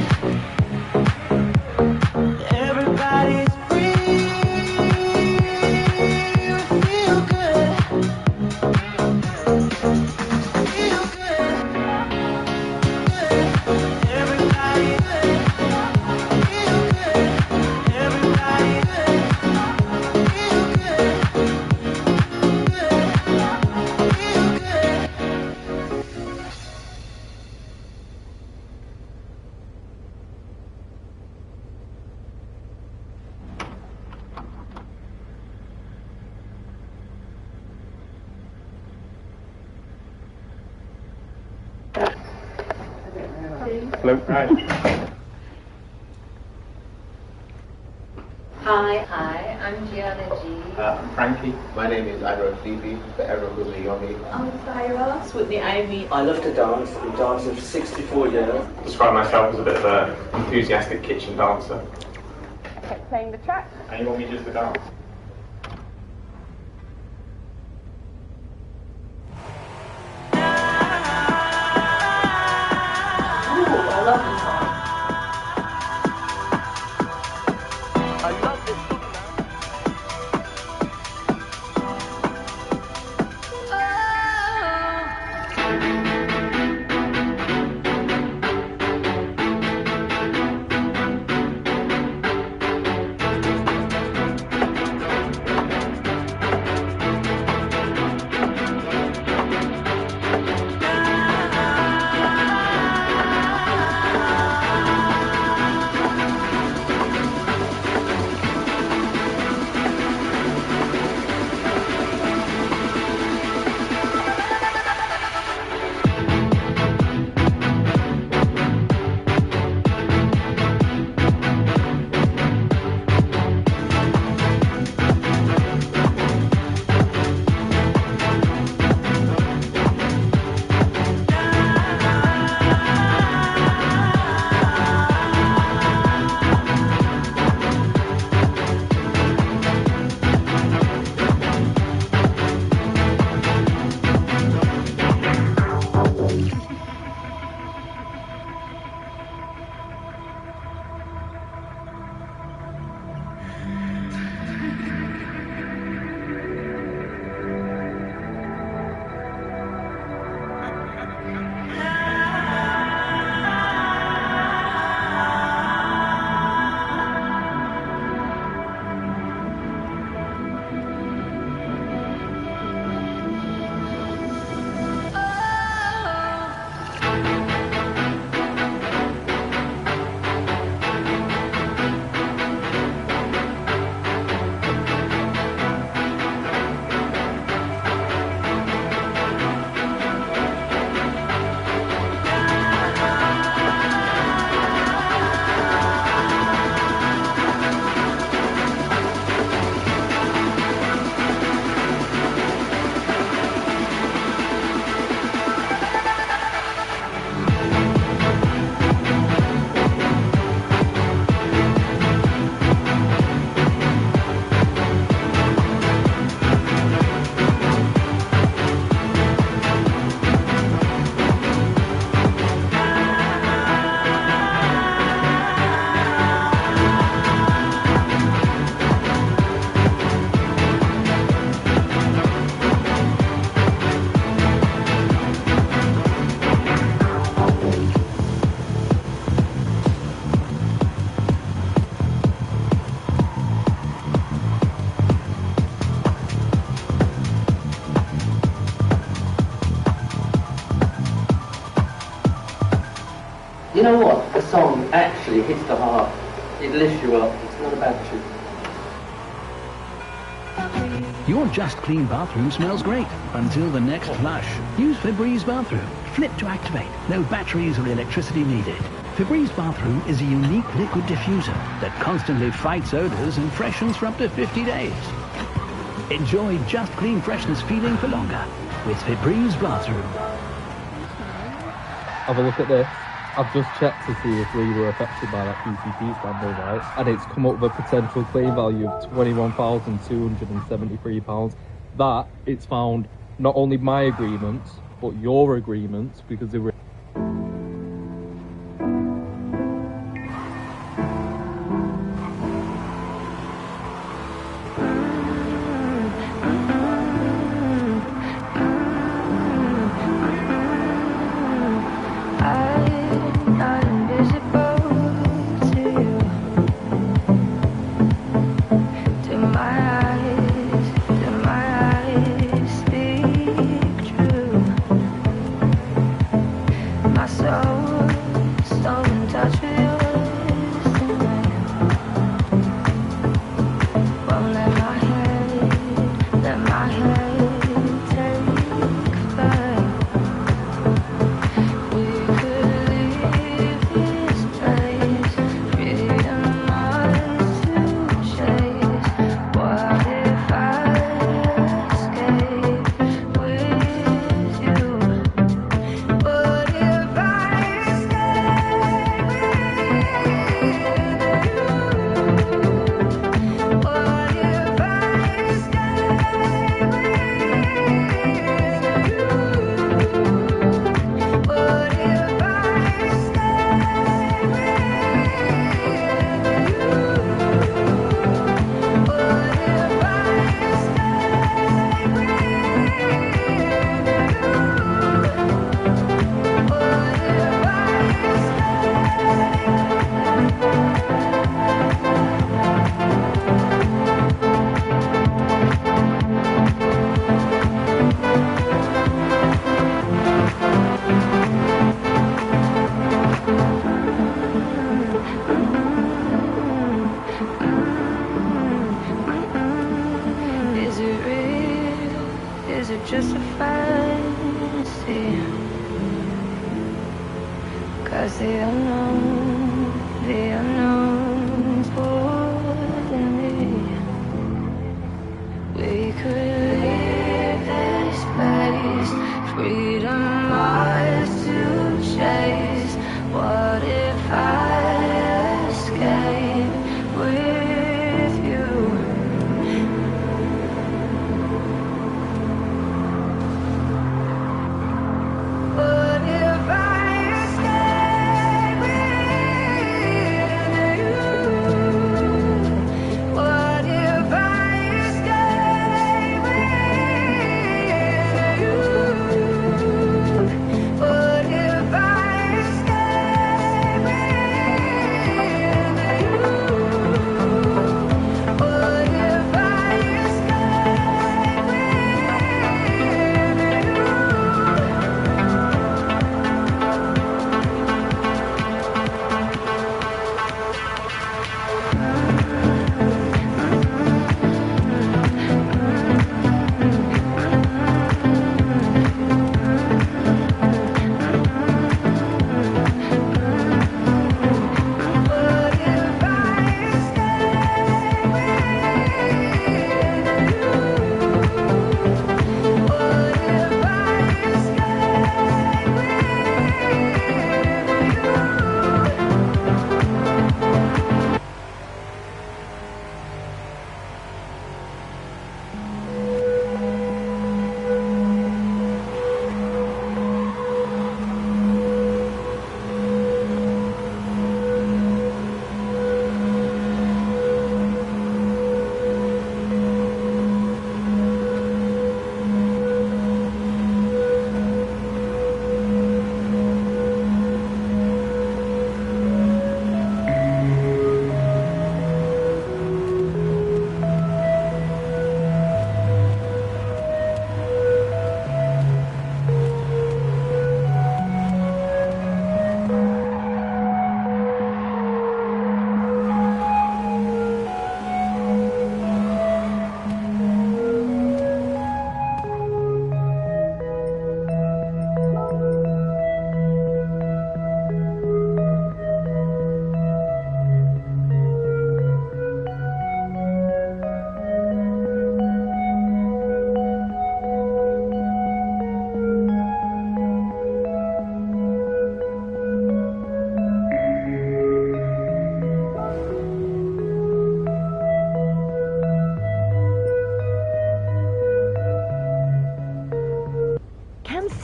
Everybody's free, feel good, feel good. Everybody good, feel good. Everybody good, feel good, feel good. Hello. Hi. Hi, I'm Gianna G. I'm Frankie. My name is Adro Phoebe, but everyone calls me Yomi. I'm Syra. Whitney Amy. I love to dance. I've been dancing for 64 years. Describe myself as a bit of an enthusiastic kitchen dancer. Kept playing the track. And you want me just to dance? Ooh, I love this song. I love this song. You know what? The song actually hits the heart. It lifts you up. It's not about you. Your Just Clean bathroom smells great until the next flush. Use Febreze bathroom. Flip to activate. No batteries or electricity needed. Febreze Bathroom is a unique liquid diffuser that constantly fights odors and freshens for up to 50 days. Enjoy just clean freshness feeling for longer with Febreze Bathroom. Have a look at this. I've just checked to see if we were affected by that PCP scandal, right? And it's come up with a potential claim value of £21,273. That it's found not only my agreements, but your agreements, because they were...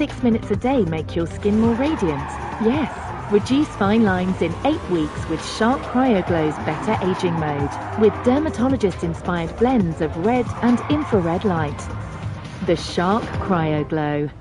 6 minutes a day make your skin more radiant? Yes. Reduce fine lines in 8 weeks with Shark CryoGlow's Better Aging Mode, with dermatologist-inspired blends of red and infrared light. The Shark CryoGlow.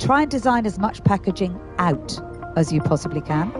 try and design as much packaging out as you possibly can.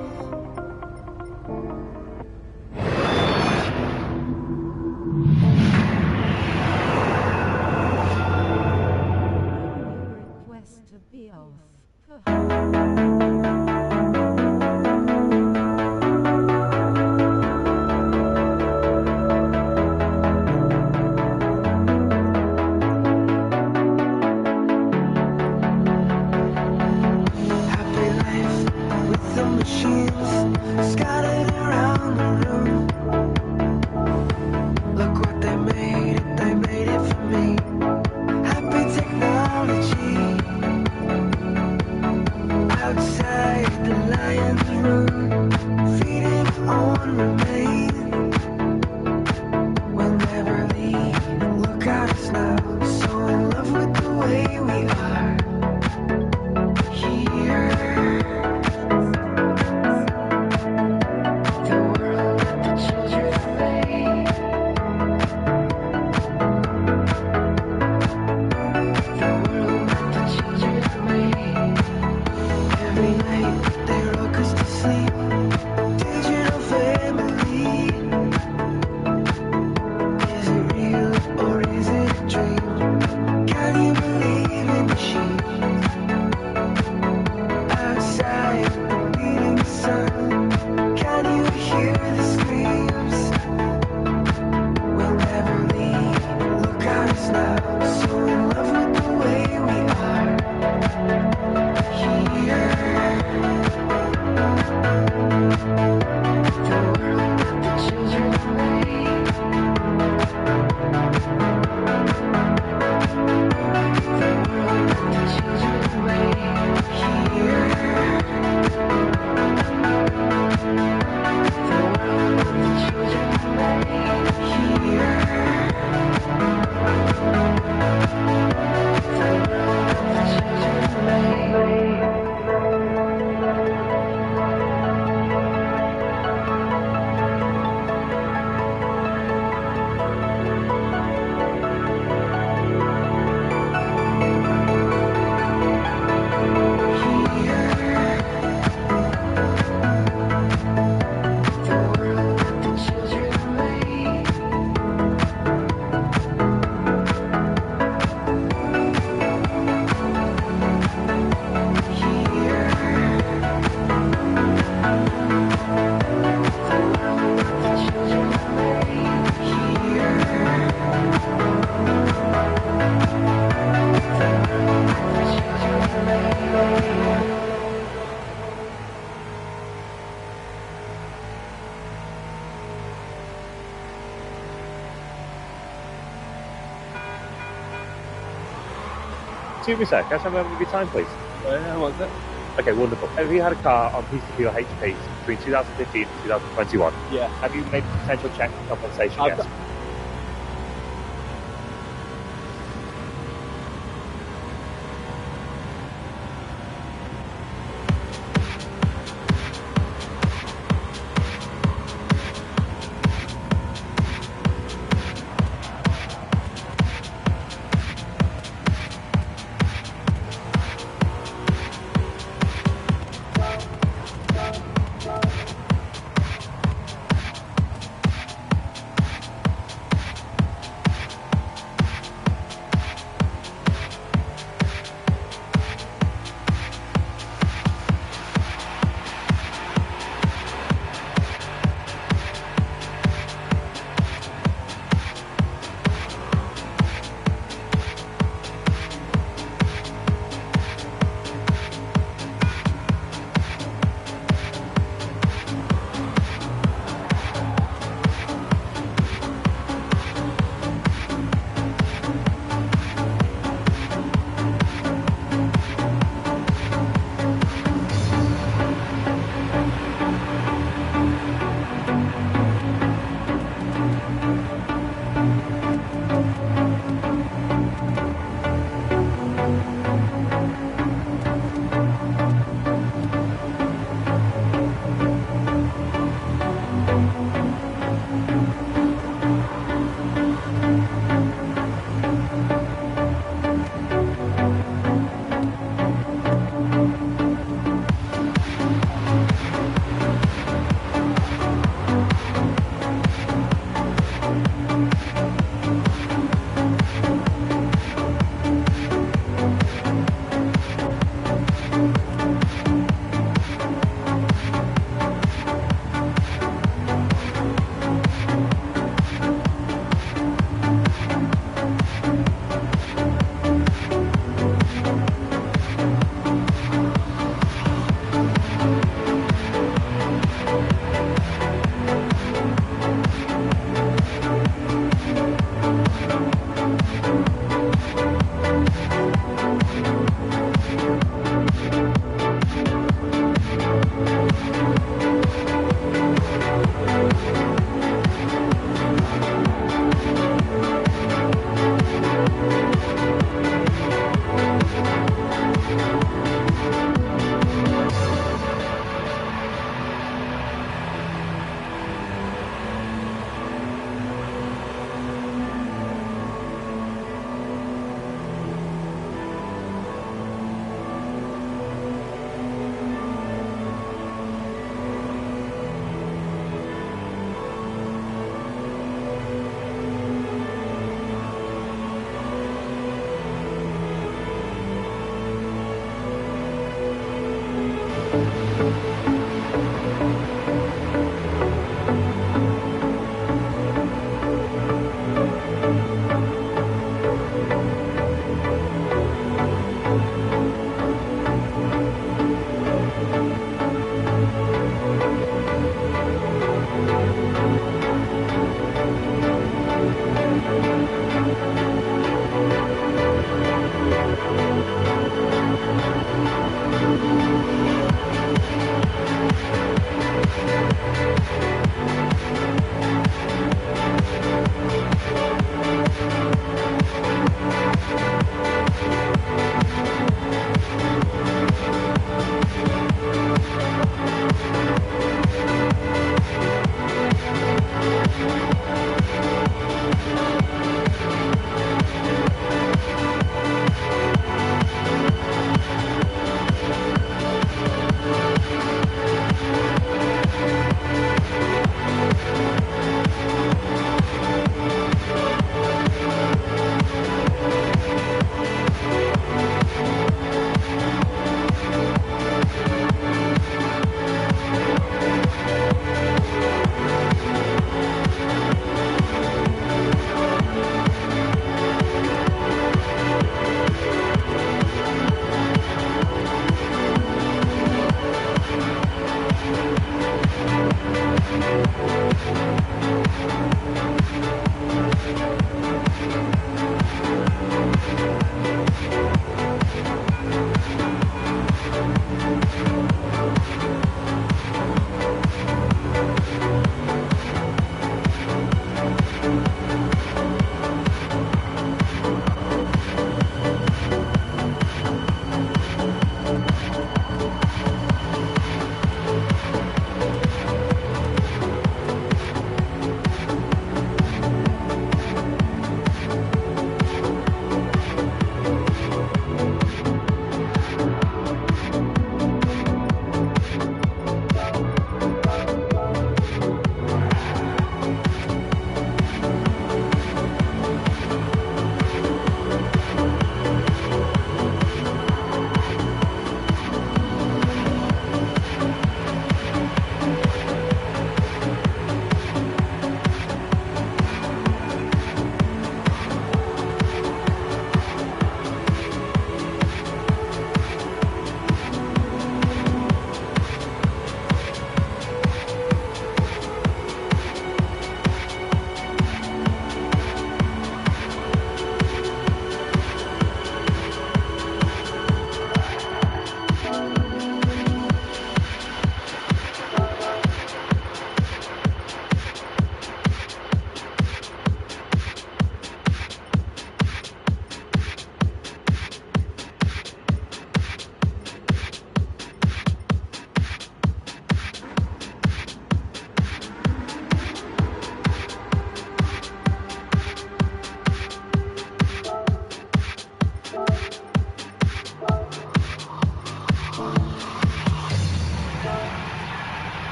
Excuse me, sir. Can I have a moment of your time, please? What's it? Okay, wonderful. Have you had a car on PCP or HP between 2015 and 2021? Yeah. Have you made a potential check for compensation yet?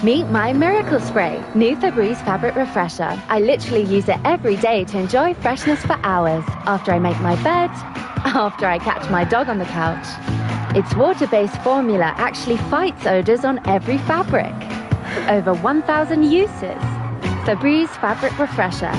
Meet my Miracle Spray, new Febreze fabric refresher. I literally use it every day to enjoy freshness for hours. After I make my bed, after I catch my dog on the couch. Its water-based formula actually fights odors on every fabric. Over 1,000 uses. Febreze fabric refresher.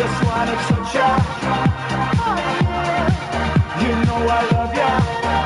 Just wanna touch ya. You know I love ya.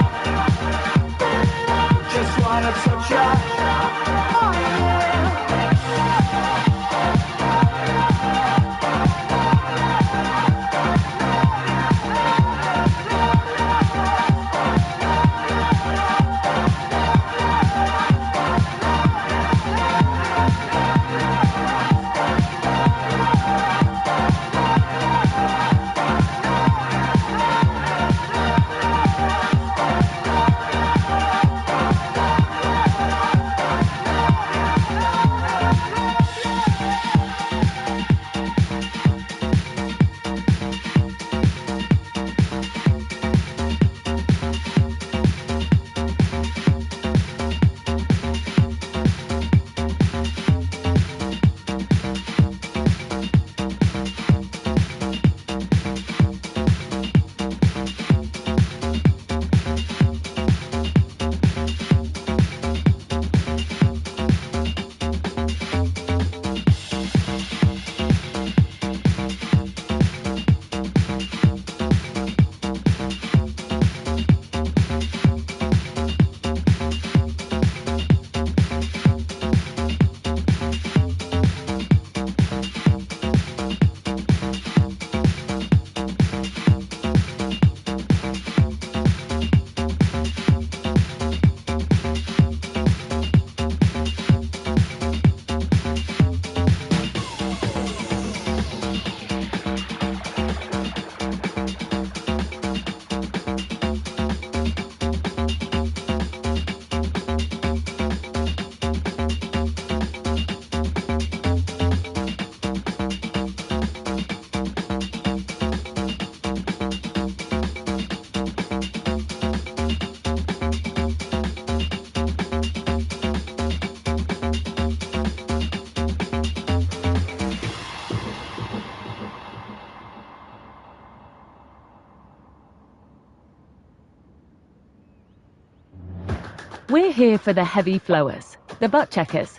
We're here for the heavy flowers, the butt checkers,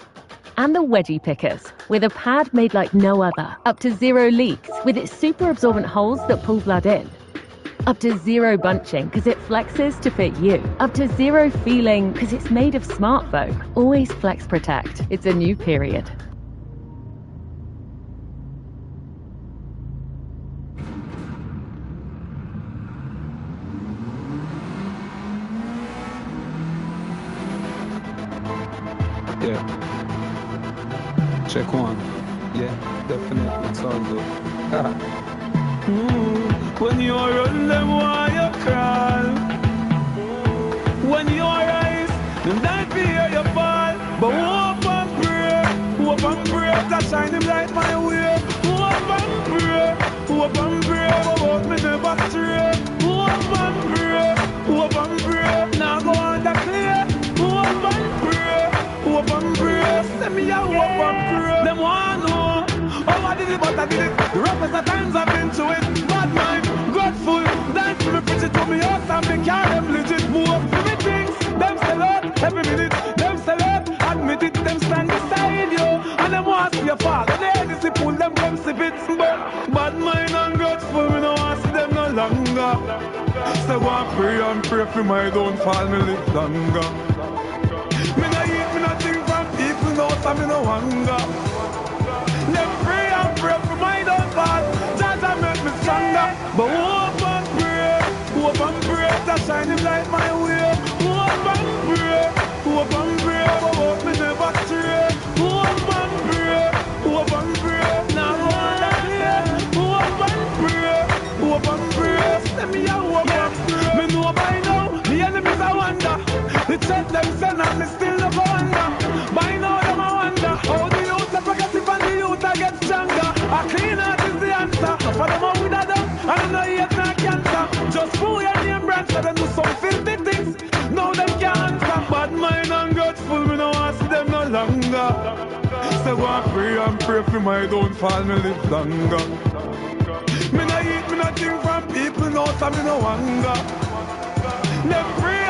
and the wedgie pickers, with a pad made like no other. Up to 0 leaks, with its super absorbent holes that pull blood in. Up to 0 bunching, because it flexes to fit you. Up to 0 feeling, because it's made of smart foam. Always Flex Protect. It's a new period. Yeah. Check one. Yeah, definitely. It's all good. When you run them, why you crawl? When you rise, them not fear you fall. But hope and pray, that shine them light my way. Hope and pray, but me never stray. Hope and pray, now go on the clear. Hope and pray, send me a hope and pray. Them want know how I did it, but I did it. The roughest of times I've been to it. Bad mind, grateful, dance me, preach it to me house and me carry them legit. Move up to me things, them sell out every minute. Them sell out, admit it, them stand beside you. And them want to see you fall, and they just pull them, come sip it. But bad mind and grateful, me no want to see them no longer. So go and pray for my downfall, me live longer. Me no eat, me no think from people, no time, me no hunger. Them pray for my downfall. Jaja make me stronger. But hope and pray, that shine him light my way. Hope and pray, but hope me never stray. Hope and pray, now go on the clear. Hope and pray, send me a hope and pray. Me know by now, the enemies I wonder. They check them send and me still no go under. By now them I wonder how the youth are progressive and the youth are get stronger. A clean heart is the answer. For them out with a dust and no hate no cancer. Just pull your name branch so them do some filthy things. Now them can't answer. Bad mind and grateful, me no want to see them no longer. So go and pray for my downfall, me live longer. Me no eat, me no think from people, no so me no hunger. Them pray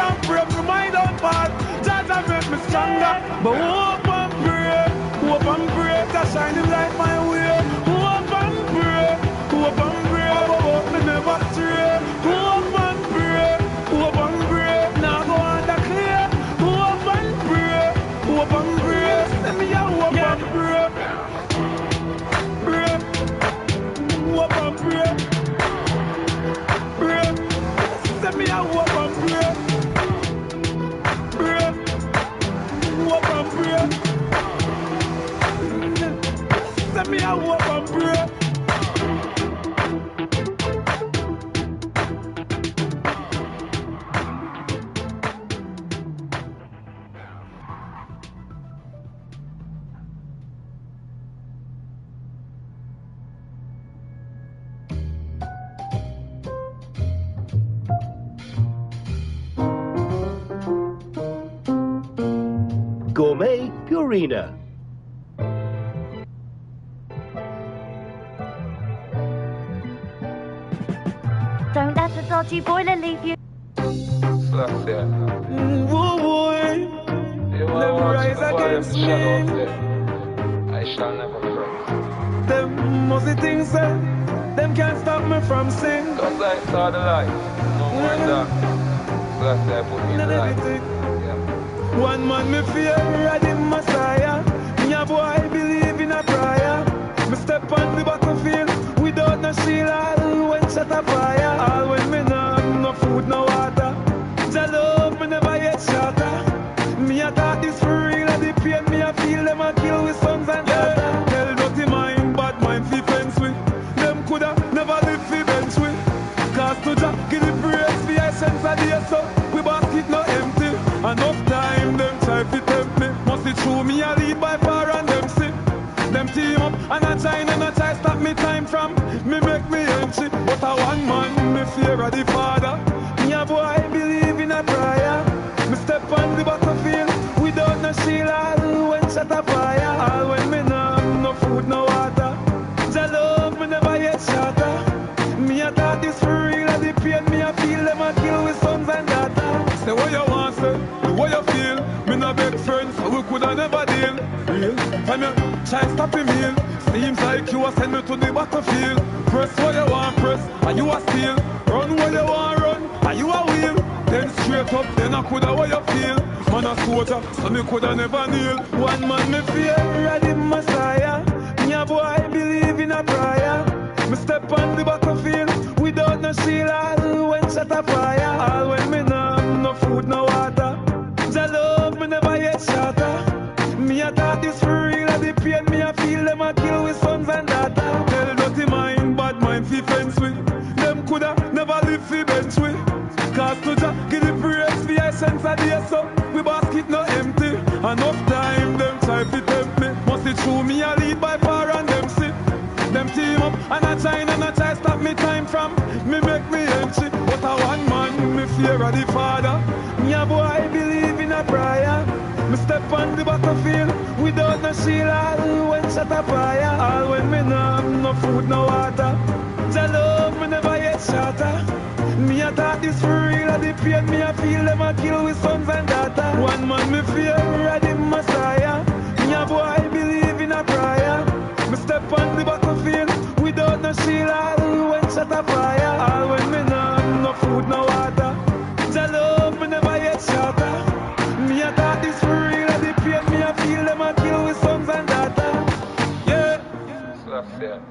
for my downfall. Jaja make me stronger. But hope and pray, that shine him light my way. Hope and pray, but hope me never stray. Hope and pray, now go on the clear. Hope and pray, send me a hope and pray. Hope and pray, send me a hope and pray. Hope and pray, send me a hope and pray. Gourmet Purina. Don't let the dodgy boiler leave you. Woo boy, them rise against me. I shall never fret. Them must things them can't stop me from sing. Cause I saw the light, no more dark. That's why I put me in the light. One man me fear, I the Messiah. Me a boy believe in a prayer. Me step on the battlefield without no shield. All when shut a fire. All when me no food, no water. Jah love me never yet shatter. Me a thought this for real. And the pain me a feel them a kill with sons and daughters. Tell dirty mind, bad mind fi fence with. Them coulda never live fi bench with. Cause to Jah give the praise fi essence of the so we basket no empty. Enough time them try fi tempt me. Must it true me a lead by far and them see. Them team up and a try stop me time from me make me entry. But a one man me fear of the father. Me a boy believe in a prayer. Me step on the battlefield without no shield. All when shut a fire. All when me no food, no water. Jah love me never yet shatter. Me a thought this for real. And the pain me a feel them a kill with sons and daughters. Say what you want, say what you feel. time you try stopping me. Seems like you are send me to the battlefield. Press what you want press, and you are steal. Run what you want run, and you are wheel. Then straight up, then I coulda what you feel. Man a soldier, so me coulda never kneel. One man me fear, ready Messiah. Me a boy believe in a prayer. Me step on the battlefield without no shield. All when shot a fire, all when me no food, no water. Jah love me never yet shatter. Me a thought this for real, and the pain me a feel. Them a kill with sons and daughters. Tell dirty mind, bad mind fi fence with. Them coulda never live fi bench with. Cause to Jah give the praise fi essence of the so we basket no empty. Enough time them try fi tempt me. Must it true me a lead by far and them see. Them team up and I try stop me time from me make me entry. But a one man me fear of the father. Me a boy believe in a prayer. Me step on the battlefield without no shield. All when shot a fire, all when me no food, no water. Jah love me never yet shatter. Me a thought this for real, and the pain me a feel. Them a kill with sons and daughters. One man me fear, ready Messiah. Me a boy believe in a prayer. Me step on the battlefield without no shield. All when shot a fire, all when me no food, no water. Jah love me never yet shatter. Me a thought this for real, and the pain me a feel. Them a kill with sons and daughters. Yeah. So that's it.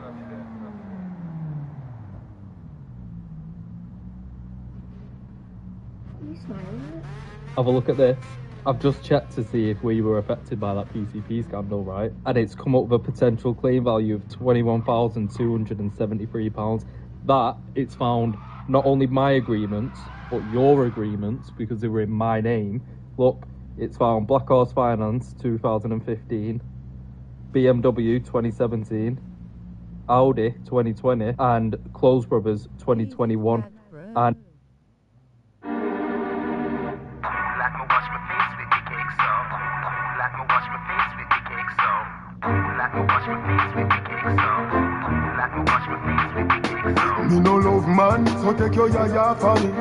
Have a look at this. I've just checked to see if we were affected by that PCP scandal, right? And it's come up with a potential claim value of £21,273. That it's found not only my agreements, but your agreements, because they were in my name. Look, it's found Black Horse Finance 2015, BMW 2017, Audi 2020, and Close Brothers 2021. And me no love man, so take your yaya for me.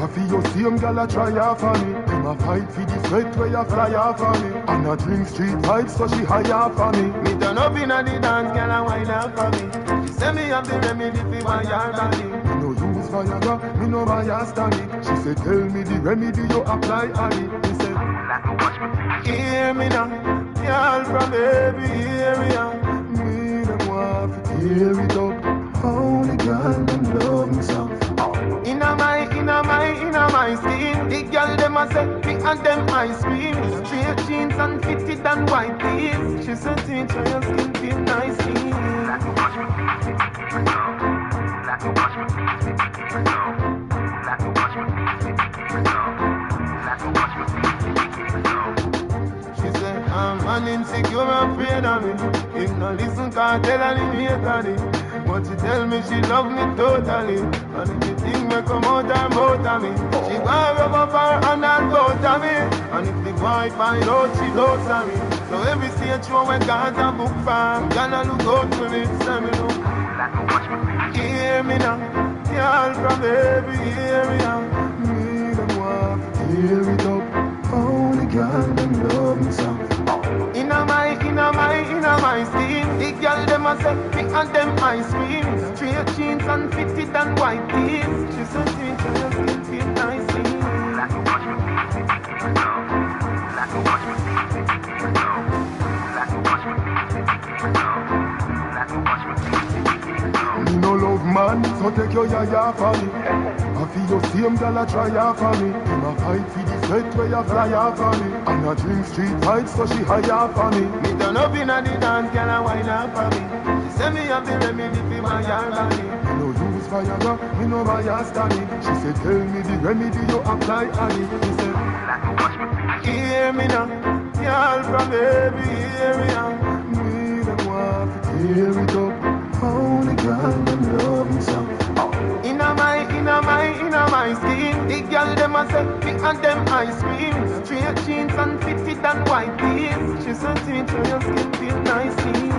I feel your same gal a try for me. Them a fight for the sweat where you fly for me. And a drink street vibes so she higher for me. Me turn up in a the dance, gal a wine up for me. She say me have the remedy for my yard body. Me no use Viagra, me no buy a stanny. She say tell me the remedy you apply on it. Me say, hear me now, girl from baby, hear me now. Me don't want to tear it up. Only girl them love me so. Inna my skin. The girl them a say me and them ice cream. Straight jeans and fitted and white tees. She said teacher your skin feel nice clean. She said I'm an insecure afraid of me. If no listen can't tell her the hate of it. But she tell me she love me totally. And if you think me come out her mouth of me, she gonna rub up her hand and both of me. And if the boy find out she loves of me, so every stage show we got a book farm. Gonna look out for me, say me look. Hear me now, girl from baby, hear me now. Me don't want to tear it up. Only girl them love me so. Inna my skin. The girl them a say me and them ice cream. Straight jeans and fitted and white tees. She said teacher your skin feel nice clean. Me no love man, so take your yaya for me. I feel your same gal a try for me. Them a fight for the sweat where you fly for me. And a drink street vibes so she higher for me. Me turn up in a the dance, gal a wine up for me. She say me have the remedy for my yard body. Me no use Viagra, me no buy a stanny. She say tell me the remedy you apply on it. She say, hear me now, girl from baby, hear me now. Me don't want to tear it up. Only girl them love me so. Inna my skin. The girl them a say me and them ice cream. Straight jeans and fitted and white tees. She said teacher your skin feel nice clean.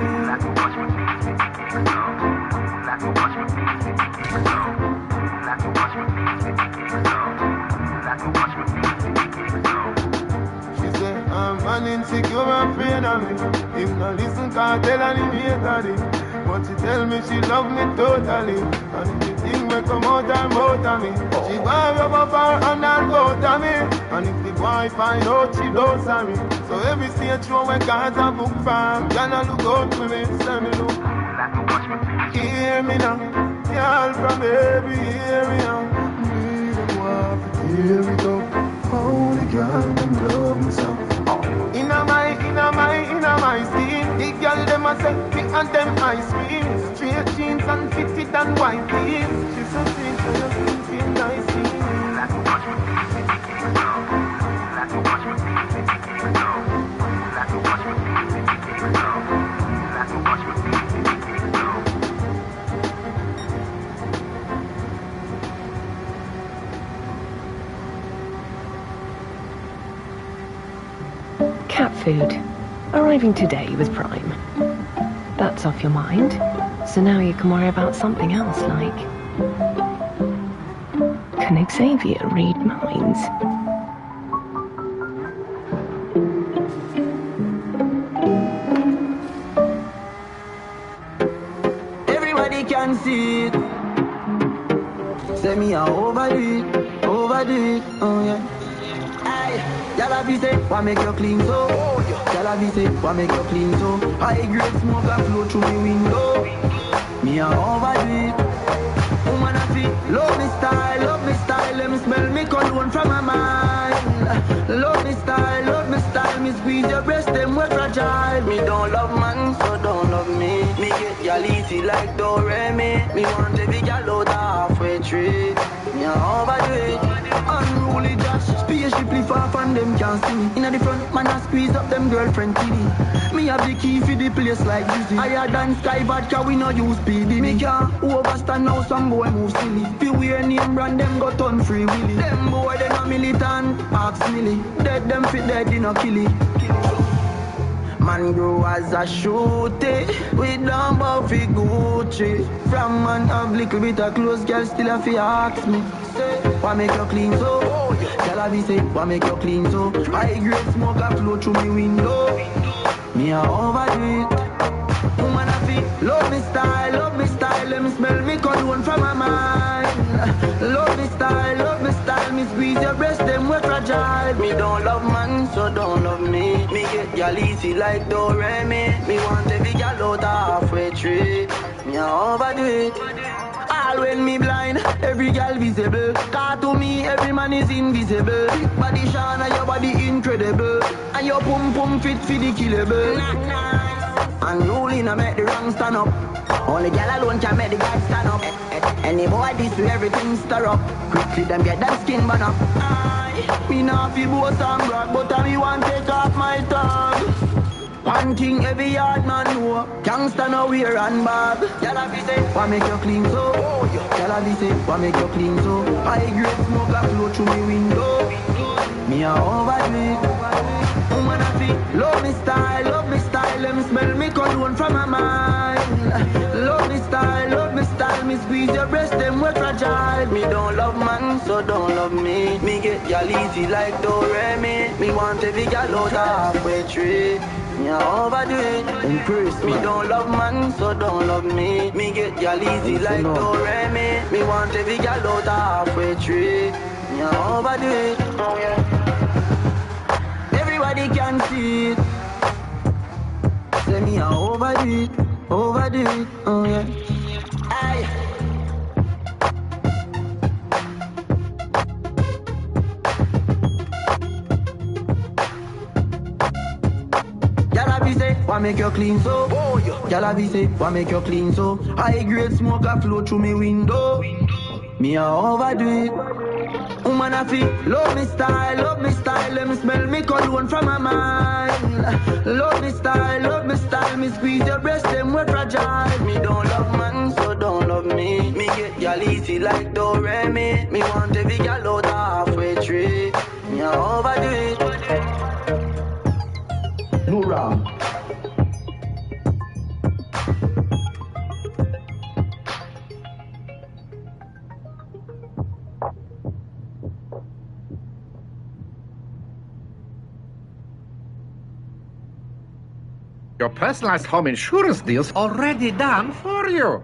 She said I'm an insecure afraid of me. If not listen, can't tell her the hate. But she tell me she love me totally. And if the thing may come out of me, she want rub up her hand and both of me. And if the boy find out, she don't sorry. So every stage show when God's a book farm, gonna look out for me, send me look. Hear me now, y'all from every area. Me them want to tear it up. How the girl them love me so. Inna my skin. The girl them a say me and them ice cream. Straight jeans and fitted and white tees. She so think so you feel nice skin. Cat food. Arriving today with Prime. That's off your mind. So now you can worry about something else like... Can Xavier read minds? Everybody can see it. Say me a overdo it, oh yeah. Aye, y'all be say, why make you clean so? Y'all be say, why make you clean so? High grade smoke a flow through me window. Me a overdo it. Woman a feel, love me style, let me smell me cologne from my mind. Love me style, me squeeze your breast, them we fragile. Me don't love man, so don't love me. Me get y'all easy like Doremi. Me want every y'all out halfway tree. Me a overdo it. Unruly Josh, spaceshiply far from them can't see me. Inna the front, man I squeeze up them girlfriend kitty. Me have the key for the place like Dizzy. Higher than Sky Vodka, we no use PD. Me can't overstand now some boy move silly. Fi wear name brand, them go turn free willy. Them boy they no militant, ask Millie. Dead them fit dead, they no kill it. Man grow as a shooty. We don't bow fi Gucci. From man have little bit of clothes, girl still a fi ask me. Say, why make you clean so? Girl a be say, why make you clean so? High grade smoke a flow through me window. Me a overdo it. Woman a feel, love me style, let me smell me cologne from my mind. Love me style, me squeeze your breast, them we fragile. Me don't love man, so don't love me. Me get y'all easy like Doremi. Me want every y'all out halfway tree. Me a overdo it. All when me blind, every girl visible. Car to me, every man is invisible. Big body Shana, your body incredible. And your pum pum fit for the killable. And rolling, I make the wrong stand up. Only girl alone can make the guy stand up. Any boy this way, everything stir up. Quickly them get them skin burn up. Aye, me not fi boast and brag, but I me want take off my tongue. One thing every yard man know, gangsta no wear and bag. Y'all be say, why make you clean so? Y'all be say, why make you clean so? High grade smoke a flow through me window. Me a overdo it. Woman a feel, love me style, let me smell me cologne from my mind. Love me style, me squeeze your breast, them we fragile. Me don't love man, so don't love me. Me get y'all easy like Doremi. Me want every y'all out halfway tree. Me a overdo it. Me don't love man, so don't love me. Me get y'all easy like Doremi. Me want every y'all out halfway tree. Me a overdo it. Oh yeah. Everybody can see it. Say me a overdo it, oh yeah. Aye. Y'all be say, why make you clean so? Y'all be say, why make you clean so? High grade smoke a flow through me window. Me a overdo it. Woman a feel, love me style, let me smell me cologne from my mind. Love me style, me squeeze your breast, them we fragile. Me don't love man, so don't love me. Me get y'all easy like Doremi. Me want every y'all out halfway tree. Me a overdo it. No wrong. Your personalized home insurance deal's already done for you.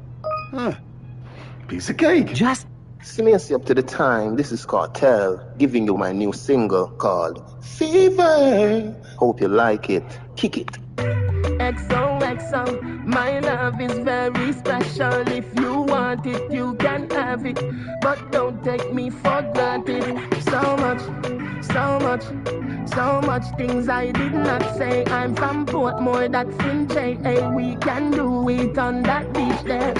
Piece of cake. Just Sneeze up to the time. This is Cartel, giving you my new single called Fever. Hope you like it. Kick it. XOXO, my love is very special. If you want it, you can have it. But don't take me for granted. So much, so much, so much things I did not say. I'm from Portmore, that's in J.A. We can do it on that beach there.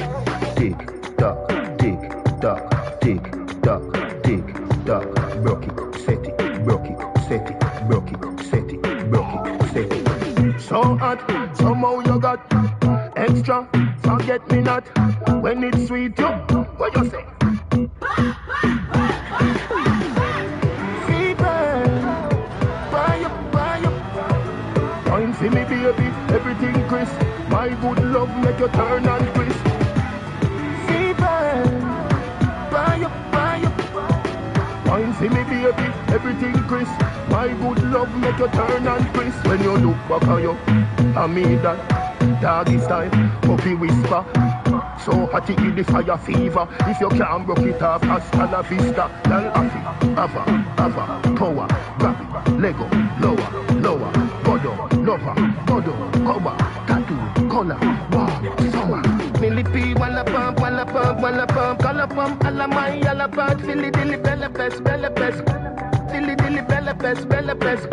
Tick tock, tick tock, tick tock, tick tock. Broke it, set it, broke it, set it, broke it, set it, broke it, set it. So hot, somehow you got extra. Forget me not when it's sweet. You, what you say? Fever, buy up. Wine for me, baby, everything crisp. My good love make you turn and crisp. Fever, buy up. Wine for me, baby, everything crisp. My good love make you turn and crisp. When you look back on you, I mean that doggy style, puppy whisper. So hot it give the fire fever. If you can't broke it off, hasta la vista. Girl, happy, ava, power, grab it, Lego, lower, godo, lover, cover, tattoo, color, wow, summer. Millipede, wanna pump, color pump, alla my, alla part, silly dilly, bella best, silly dilly, bella best.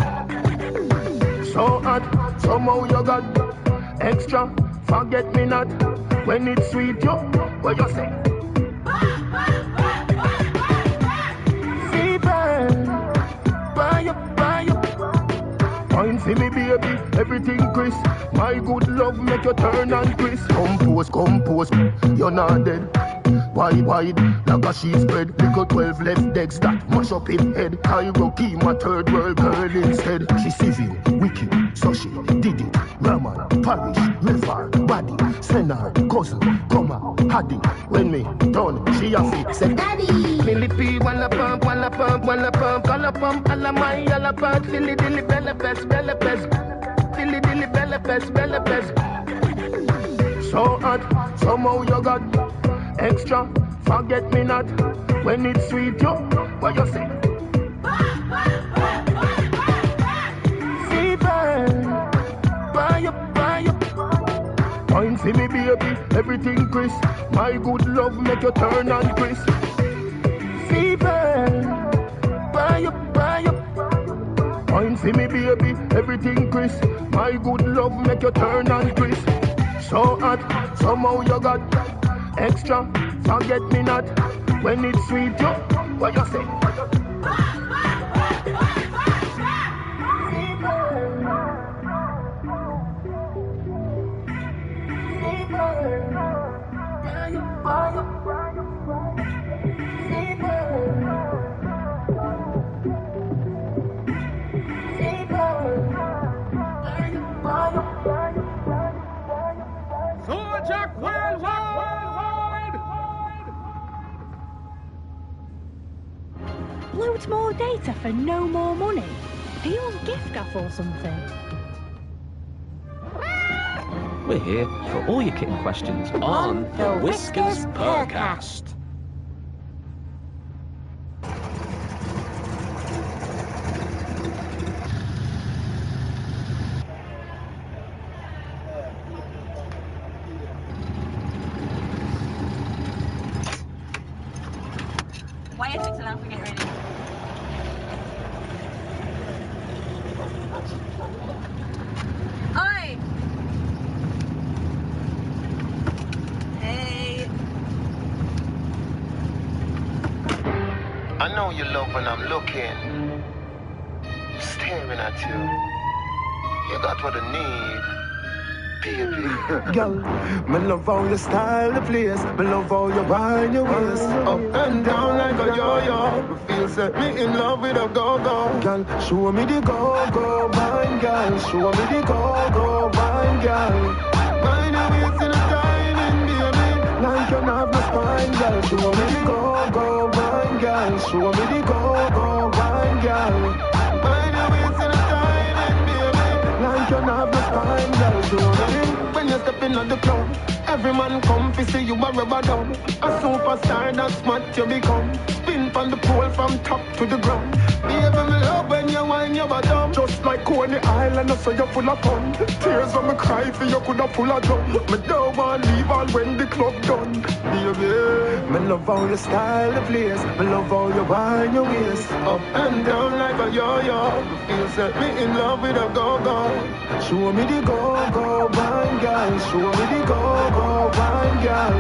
So hot, somehow you got extra. Forget me not when it's sweet. You, what you say? Fever, buy up. Wine for me, baby, everything crisp. My good love make you turn and crisp. Compose, you're not dead. Wide, like a sheep spread. Little 12 left legs that mash up in head. I rocky my third world girl instead. She civil, wicked, so she did it. Raman, parish, river, body, senar, cousin, comma, haddy. When me done, she a fit, said daddy. Millipede, wanna pump, color pump, alla my, alla part, silly dilly, bella best, silly dilly, bella best. So hot, somehow you got extra. Forget me not when it's sweet. You, what you say? Fever, buy up. Wine for me, baby, everything crisp. My good love make you turn and crisp. Fever, buy up. Wine for me, baby, everything crisp. My good love make you turn and crisp. So hot, somehow you got extra. Forget me not when it's sweet. You, what you say? Jack worldwide! Loads more data for no more money. Do you want gift gaff or something? We're here for all your kitten questions on the Whiskers Podcast. Why is it so long for get ready? Oi! Hey! I know you love when I'm looking, staring at you. You got what I need, baby. Girl, me love how you style the place. Me love how you wind your waist up and down like a yo-yo. Me feel set me in love with a go-go. Girl, show me the go-go wine, girl. Show me the go-go wine, girl. Mind your waist in a diamond, baby. Like you have no spine, girl. Show me the go-go wine, girl. Show me the go-go wine, girl. Mind your waist in a diamond, baby. Like you have no spine, girl. Show me at the club. Every man come to see you a rubber dub. A superstar, that's what you become. Spin from the pole from top to the ground. Baby, me love when you whine your bottom. Just like Coney Island, so you're full of fun. Tears when me cry for you coulda full of drum. Me don't want leave all when the club done. Baby, me love how you style the place. Me love how you whine your waist. Up and down like a yo-yo. Feel set me in love with a go-go. Show me the go-go wine girl. Show me the go-go wine girl.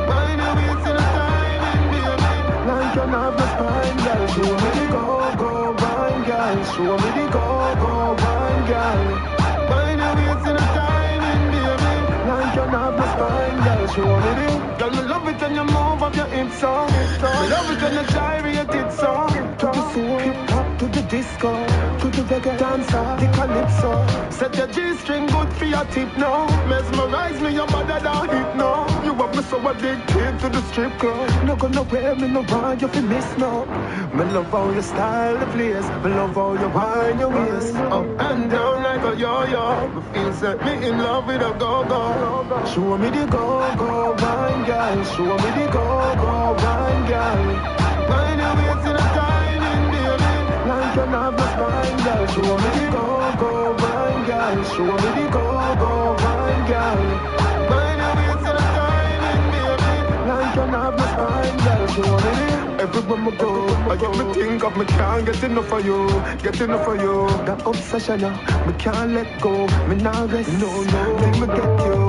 Wine your waist in a time, baby. Like you have the spine, girl. Show me the go-go wine girl. Show me the go-go wine girl. Wine your waist in a time, baby. Like you have the spine, girl. Show me the. Girl, me love it when you move up your hips on. Me love it when you gyrate it so. To the soul, hip hop to the disco, to the reggae dancer, the calypso. Set your G-string good for your tip now. Mesmerize me, your mother down hit now. You have me so addicted to the strip club. No gonna wear me, no want you fi miss now. Me love how you style the place. Me love how you wind your waist. Up and down like a yo-yo. Me feel set me in love with a go-go. Show me the go-go wine girl. Show me the go-go wine girl. Wind your waist in a timing, baby. Like you have the spine, girl. Show me the go-go wine girl. Show me the go-go wine girl. Wind your waist in a timing, baby. Like you have the spine, girl. Show me the. Everywhere me go, I get me think of me can't get enough of you, get enough of you. That obsession, me can't let go, me not rest. No, let me get you.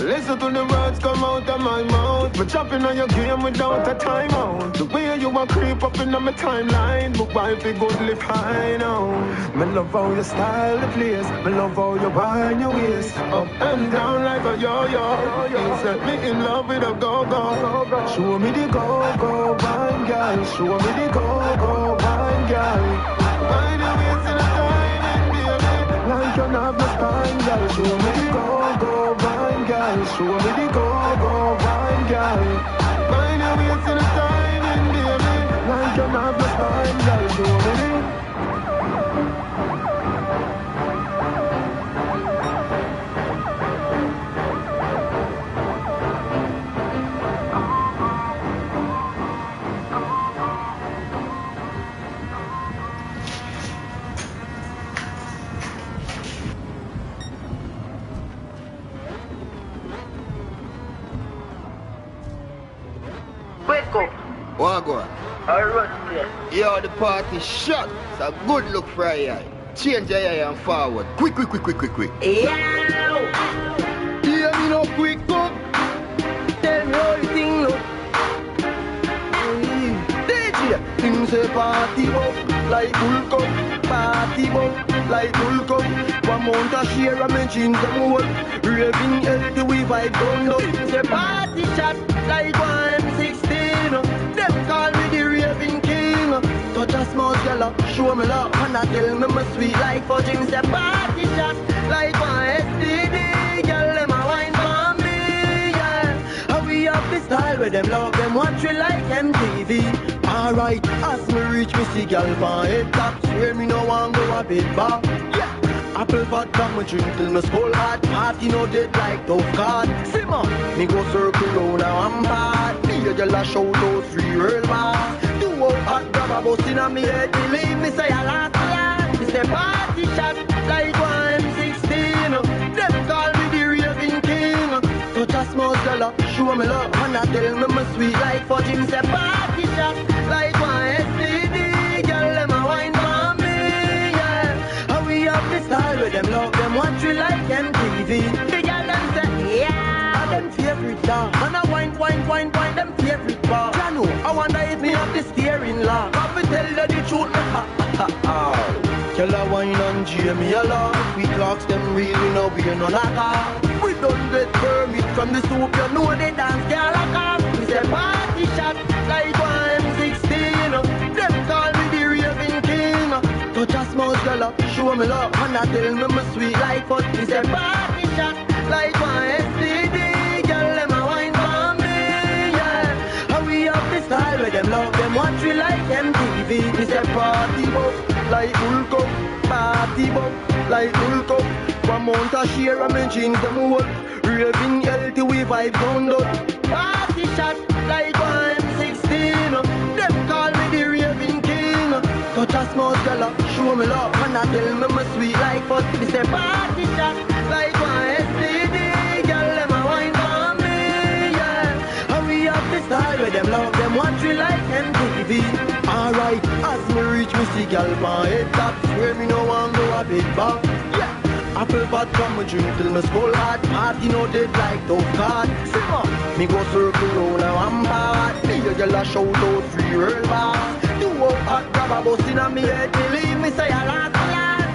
Listen to the words come out of my mouth. Me chopping on your game without a timeout. The way you a creep up in my timeline, but why if you good live high now? Me love how you style the place. Me love how you wind your waist. Up and down like a yo-yo. You set me in love with a go-go. Show me the go-go wine girl. Show me the go-go wine girl. Wind your waist in a timing, baby. Like you have the spine, girl. Show me the go-go wine girl. Show me the go-go wine girl. Wind your waist in a timing, baby. Like you have the spine, girl. Show me the. Wake up. What go on? I run there. Yo, the party shut. It's a good look for a eye. Change your eye and forward. Quick. Yeah. Hear me no quick up. Tell me how you think look. DJ, things say party up like Hulk up. Party up like Hulk up. One month a share of my jeans and wool. Raving healthy we vibe down low. Things say party chat like 116. Them call me the raving king. Touch a small girl, show me love. And I tell me my sweet like fudging. Say party chat like 1STD. Girl, them a wine for me, yeah. How we have the style where them love them watch we like MTV. Alright, as me reach me see girl for head top. Swear me no one go a bit back. Yeah. Apple vodka, me drink till my skull hot. Party no dead like tough card. Simmer, me go circle round now I'm bad. Me a girl a show those free world bars. Do out hot grab a bus inna me head. Believe me say I last. Me say party shot like 116. Them call me the raving king. Touch a small girl, show me love. And I tell me my sweet like fudge. Me say party shot like 1STD. Girl, them a wine for me, yeah. How we have the style with them love them watch we like MTV. The girl them say yeah. Them favorite dog. And I wine them favorite bar. I know, I wonder if me have the steering law. But me tell you the truth, Girl a wine and Jamie a laugh. We clocks them real, we know we no knock off. We don't get permit from the soup, you know they dance girl like off. We say party shot like 116. Them call me the raving king. Touch a small girl, show me love. And I tell me my sweet like fudge. We say party shot like 1STD. Girl, them a wine for me, yeah. How we have the style where them love them watch we like MTV. We say party bop like Hulk up. Party bop like Hulk up. One month a share of my jeans them wool. raving healthy, we vibe down out. Party shot like one M16. Them call me the raving king. Touch a small girl, show me love. And I tell me my sweet like fuck. Me say party shot like one STD. Girl, them a wine for me, yeah. Hurry up the style where them love them watch we like MTV. Alright, as me reach me see girl my head top. Swear me no one go a bit back. Yeah. Apple vodka, me drink till me skull hot. Party no dead like tough card. Simmer, me go circle round a rampart. Me a girl a shout out free world boss. Do up hot grab a bus inna me head. Believe me say a lot.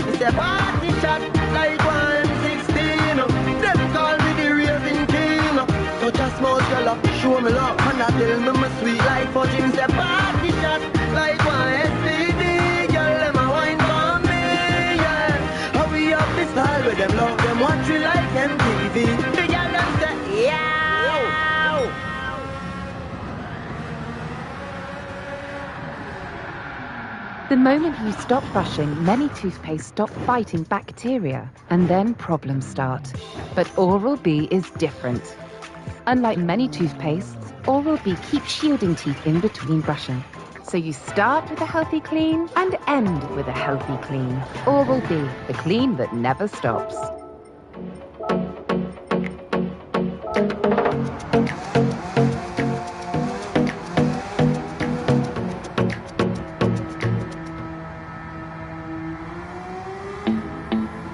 Me say party shot like one M16. Them call me the raving king. Touch a small girl up, show me love. And I tell me my sweet like fudge. Me say party shot like one STD. Girl them a wine for me, yeah. Hurry up the style where them love them watch we like MTV. The girl them say yeah. The moment you stop brushing, many toothpaste stop fighting bacteria, and then problems start. But Oral-B is different. Unlike many toothpastes, Oral-B keeps shielding teeth in between brushing. So you start with a healthy clean and end with a healthy clean. Oral-B, the clean that never stops.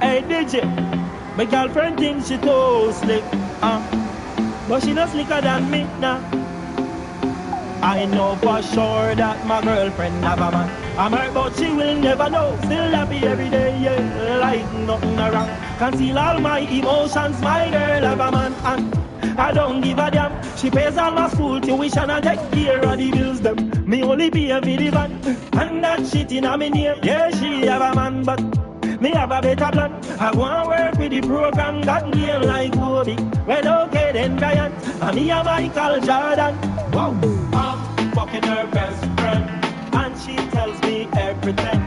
Hey DJ, my girlfriend thinks she too slick, but she not slicker than me now. I know for sure that my girlfriend have a man. I'm hurt but she will never know. Still happy every day, yeah, like nothing wrong. Conceal all my emotions, my girl have a man. And I don't give a damn. She pays all my school tuition and take care of the bills them. Me only pay for the van. And that shit in a me name. Yeah, she have a man, but me have a better plan. I want to work with the program that game like Kobe. Well, okay then, Bryant. And me and Michael Jordan. Wow. I'm fucking her best friend, and she tells me everything.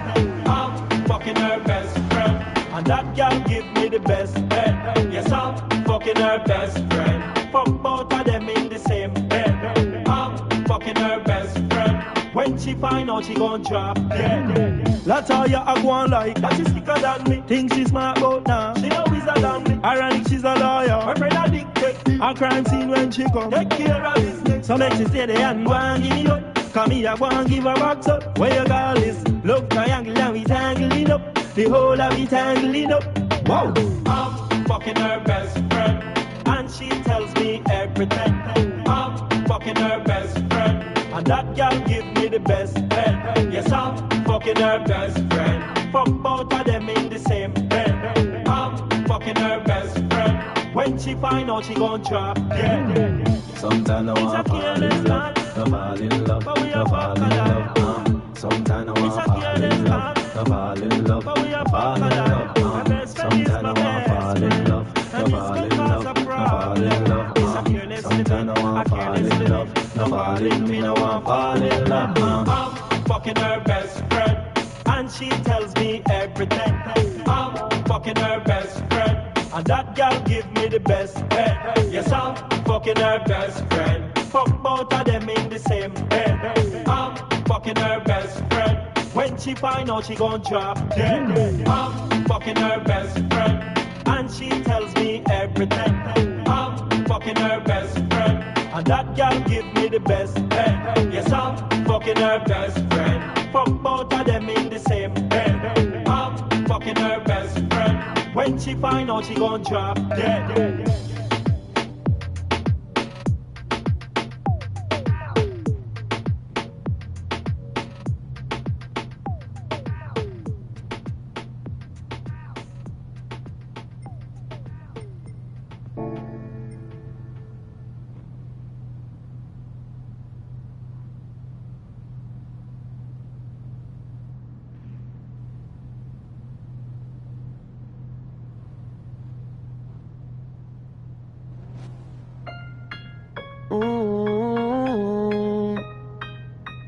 I'm fucking her best friend, and that girl give me the best bed. Yes, I'm fucking her best friend. Fuck both of them in the same bed. I'm fucking her best friend. When she find out she gon' drop dead. That's how you are going like. That she slicker than me. Think she's smart about now. She no wizard than me. Ironic she's a lawyer. Her friend a dictate. A crime scene when she come. Take care of business. So make she stay there and go and give me up. Come here, go and give her box up. Where your girl is. Love triangle and we tangling up. The whole of we tangling up. Wow. I'm fucking her best friend, and she tells me everything. I'm fucking her best friend, and that girl give me the best bed. Yes, I'm fucking her best friend. Fuck both of them in the same bed. I'm fucking her best friend. When she find out she gon' drop dead. Sometimes I want to fall in love, to fall in love, to fall in love. Sometimes I want to fall in love, to fall in love, to fall in love. Sometimes I want to fall in love, to fall in love, to fall in love. Sometimes I want to fall in love, to fall in me, I want to fall in love. I'm fucking her best friend, and she tells me everything. I'm fucking her best friend, and that girl give me the best bed. Yes, I'm fucking her best friend. Fuck both of them in the same bed. I'm fucking her best friend. When she find out she gon' drop dead. I'm fucking her best friend, and she tells me everything. I'm fucking her best friend, and that girl give me the best bed. Yes, I'm fucking her best friend. Fuck both of them in the same bed. I'm fucking her best friend. When she find out she gon' drop dead.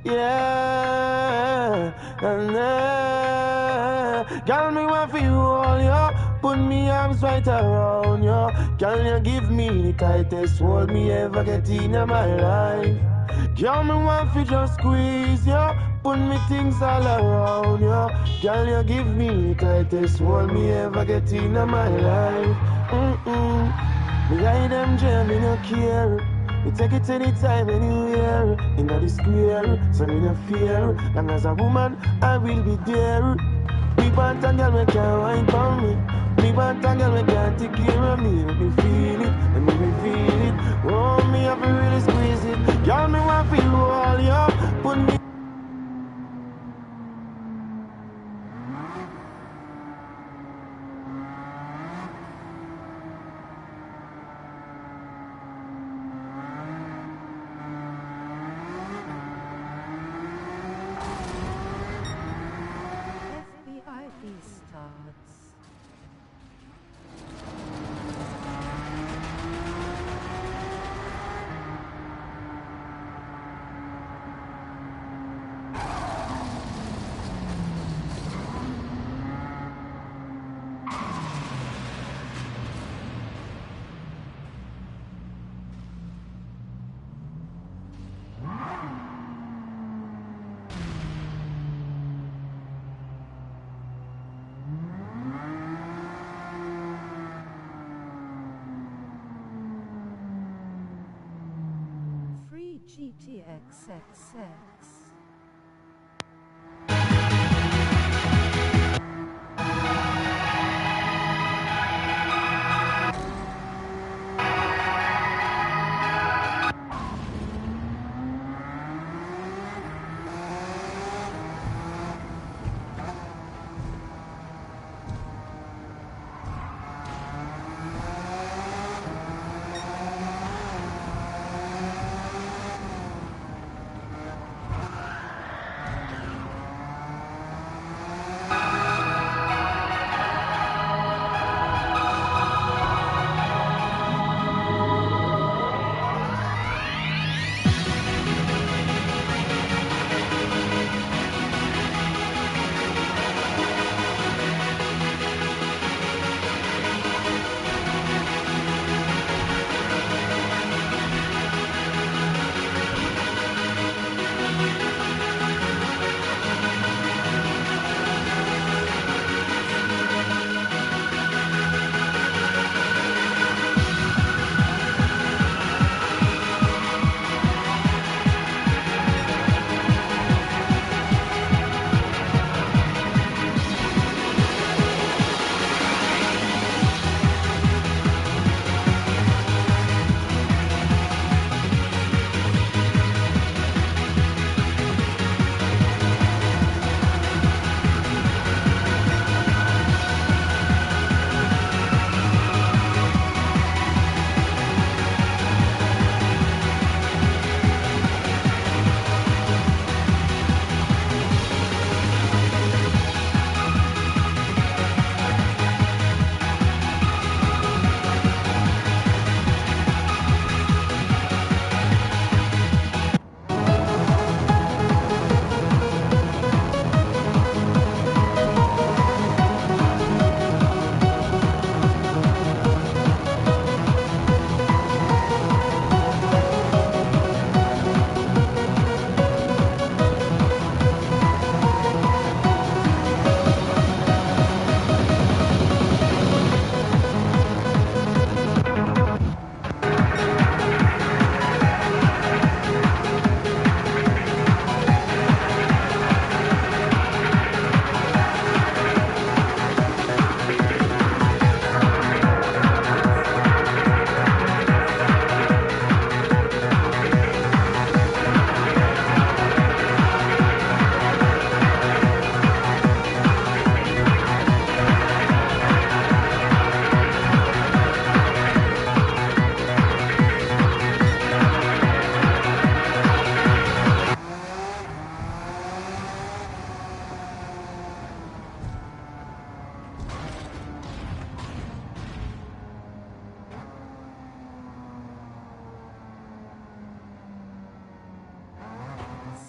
Yeah, and girl, me want for you all, yeah. Put me arms right around you. Can you give me the tightest hold me ever get in my life? Girl, me want to just squeeze you. Put me things all around you. Can you give me the tightest hold me ever get in my life? Me ride them jam, me no care. Me take it anytime, anywhere. In the square, so me no fear. And as a woman, I will be there. Me want a girl, me can't wine for me. Me want a girl, me can't take care of me. Let me feel it, let me feel it. Oh, me have to really squeeze it. Girl, me want to feel all you. Put me. FBI starts. Free GTXXX.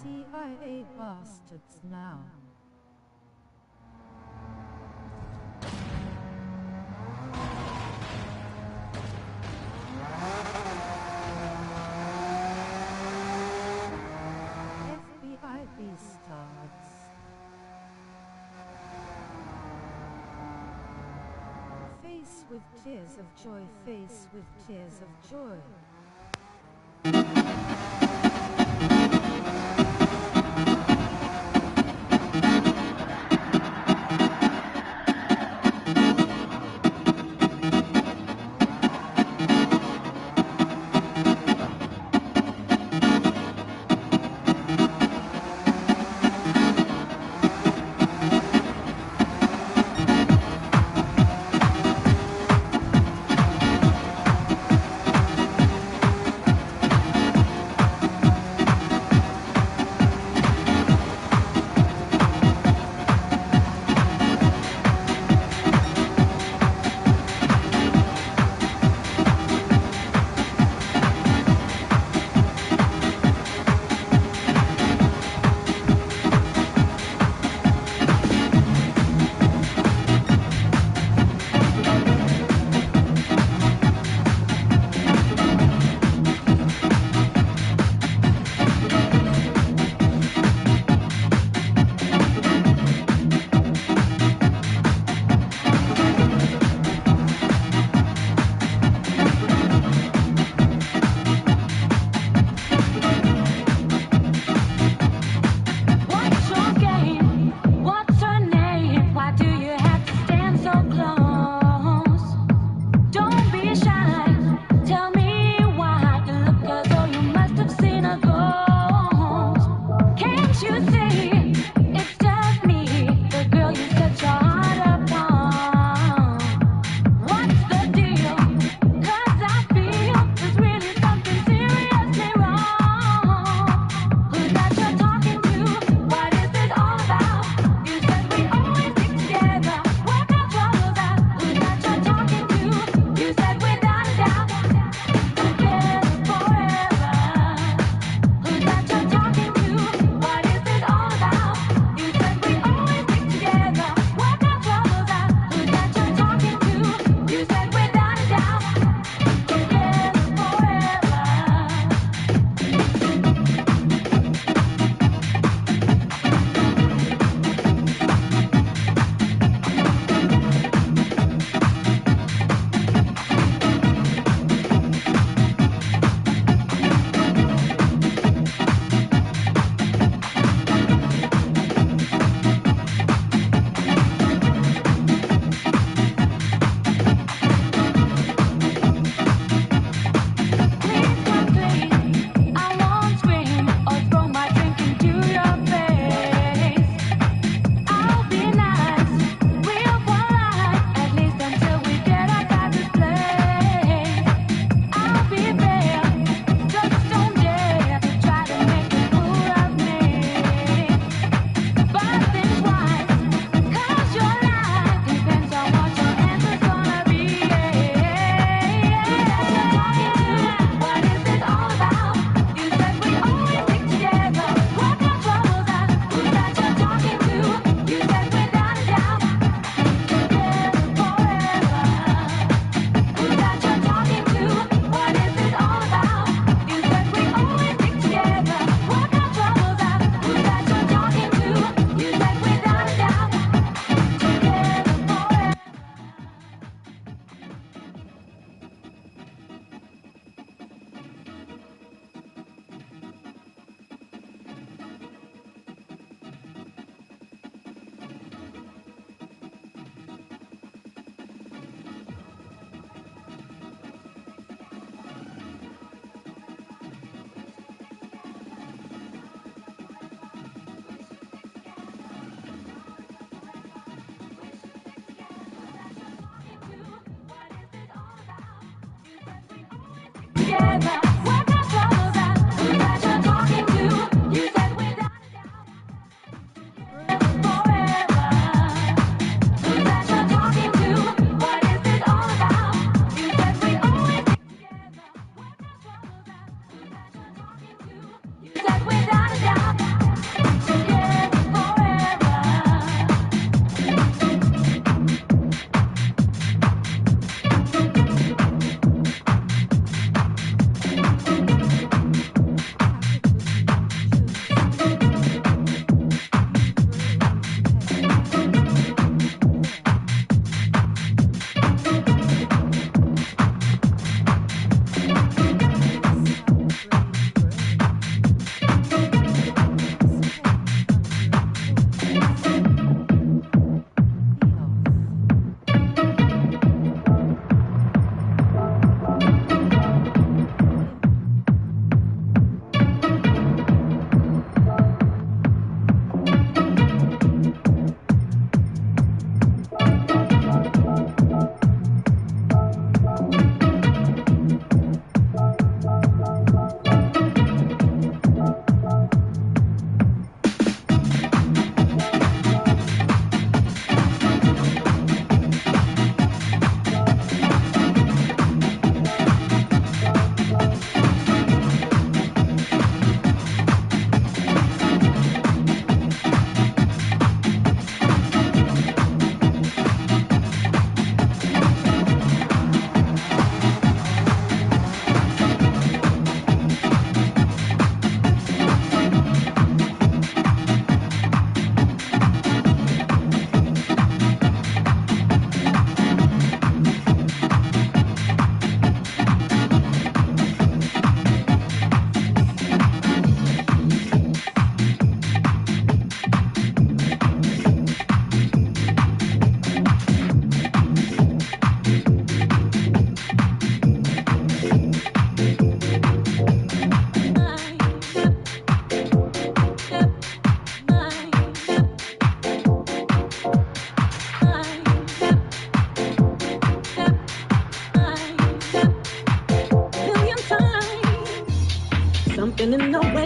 CIA bastards now. with tears of joy, face with tears of joy.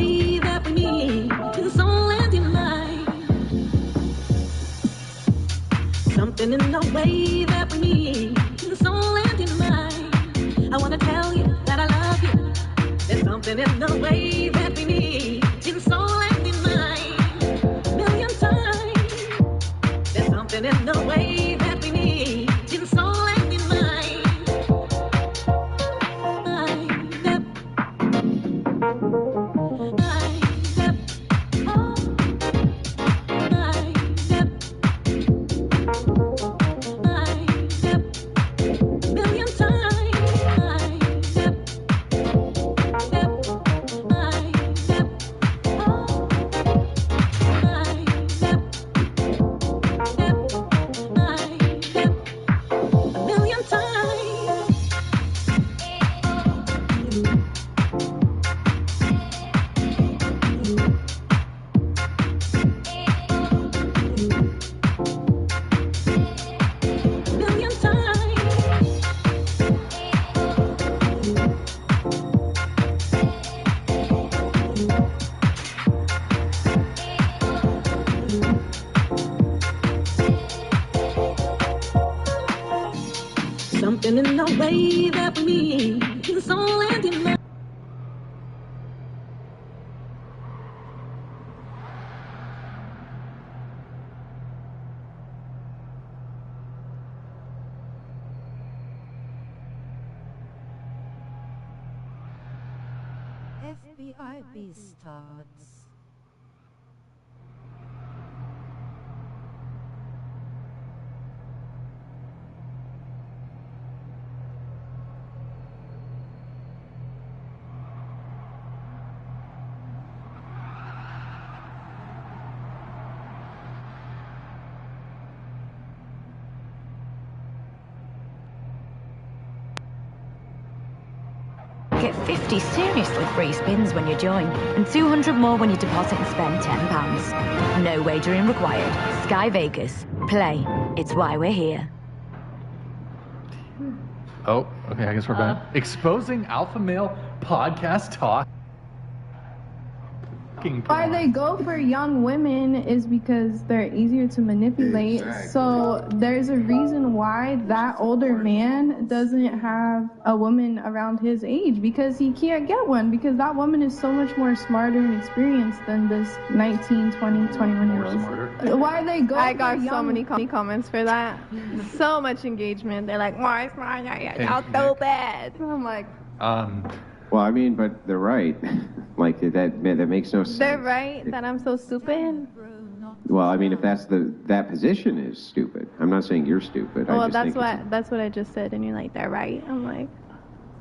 way that we meet, in soul and in mind. Something in the way that we meet, in soul and in mind. I wanna tell you that I love you. There's something in the way that we meet, in soul and in mind. A million times. There's something in the way that we meet, in soul and in mind. Something in the way that we meet, in soul and in mind. FBI Beastards. Get 50 seriously free spins when you join, and 200 more when you deposit and spend £10. No wagering required. Sky Vegas. Play. It's why we're here. Oh, okay, I guess we're back. Exposing alpha male podcast talk. Why they go for young women is because they're easier to manipulate. Exactly. So there's a reason why that older man doesn't have a woman around his age, because he can't get one, because that woman is so much more smarter and experienced than this 19, 20, 21-year-olds. Why they go I for got so young... many comments for that. So much engagement. They're like, why is mine y'all so bad? I'm like, Well, I mean, but they're right. Like, that makes no sense. they're right that I'm so stupid. Well, I mean, if that position is stupid. I'm not saying you're stupid. Well, I just that's what I just said, and you're like, they're right. I'm like,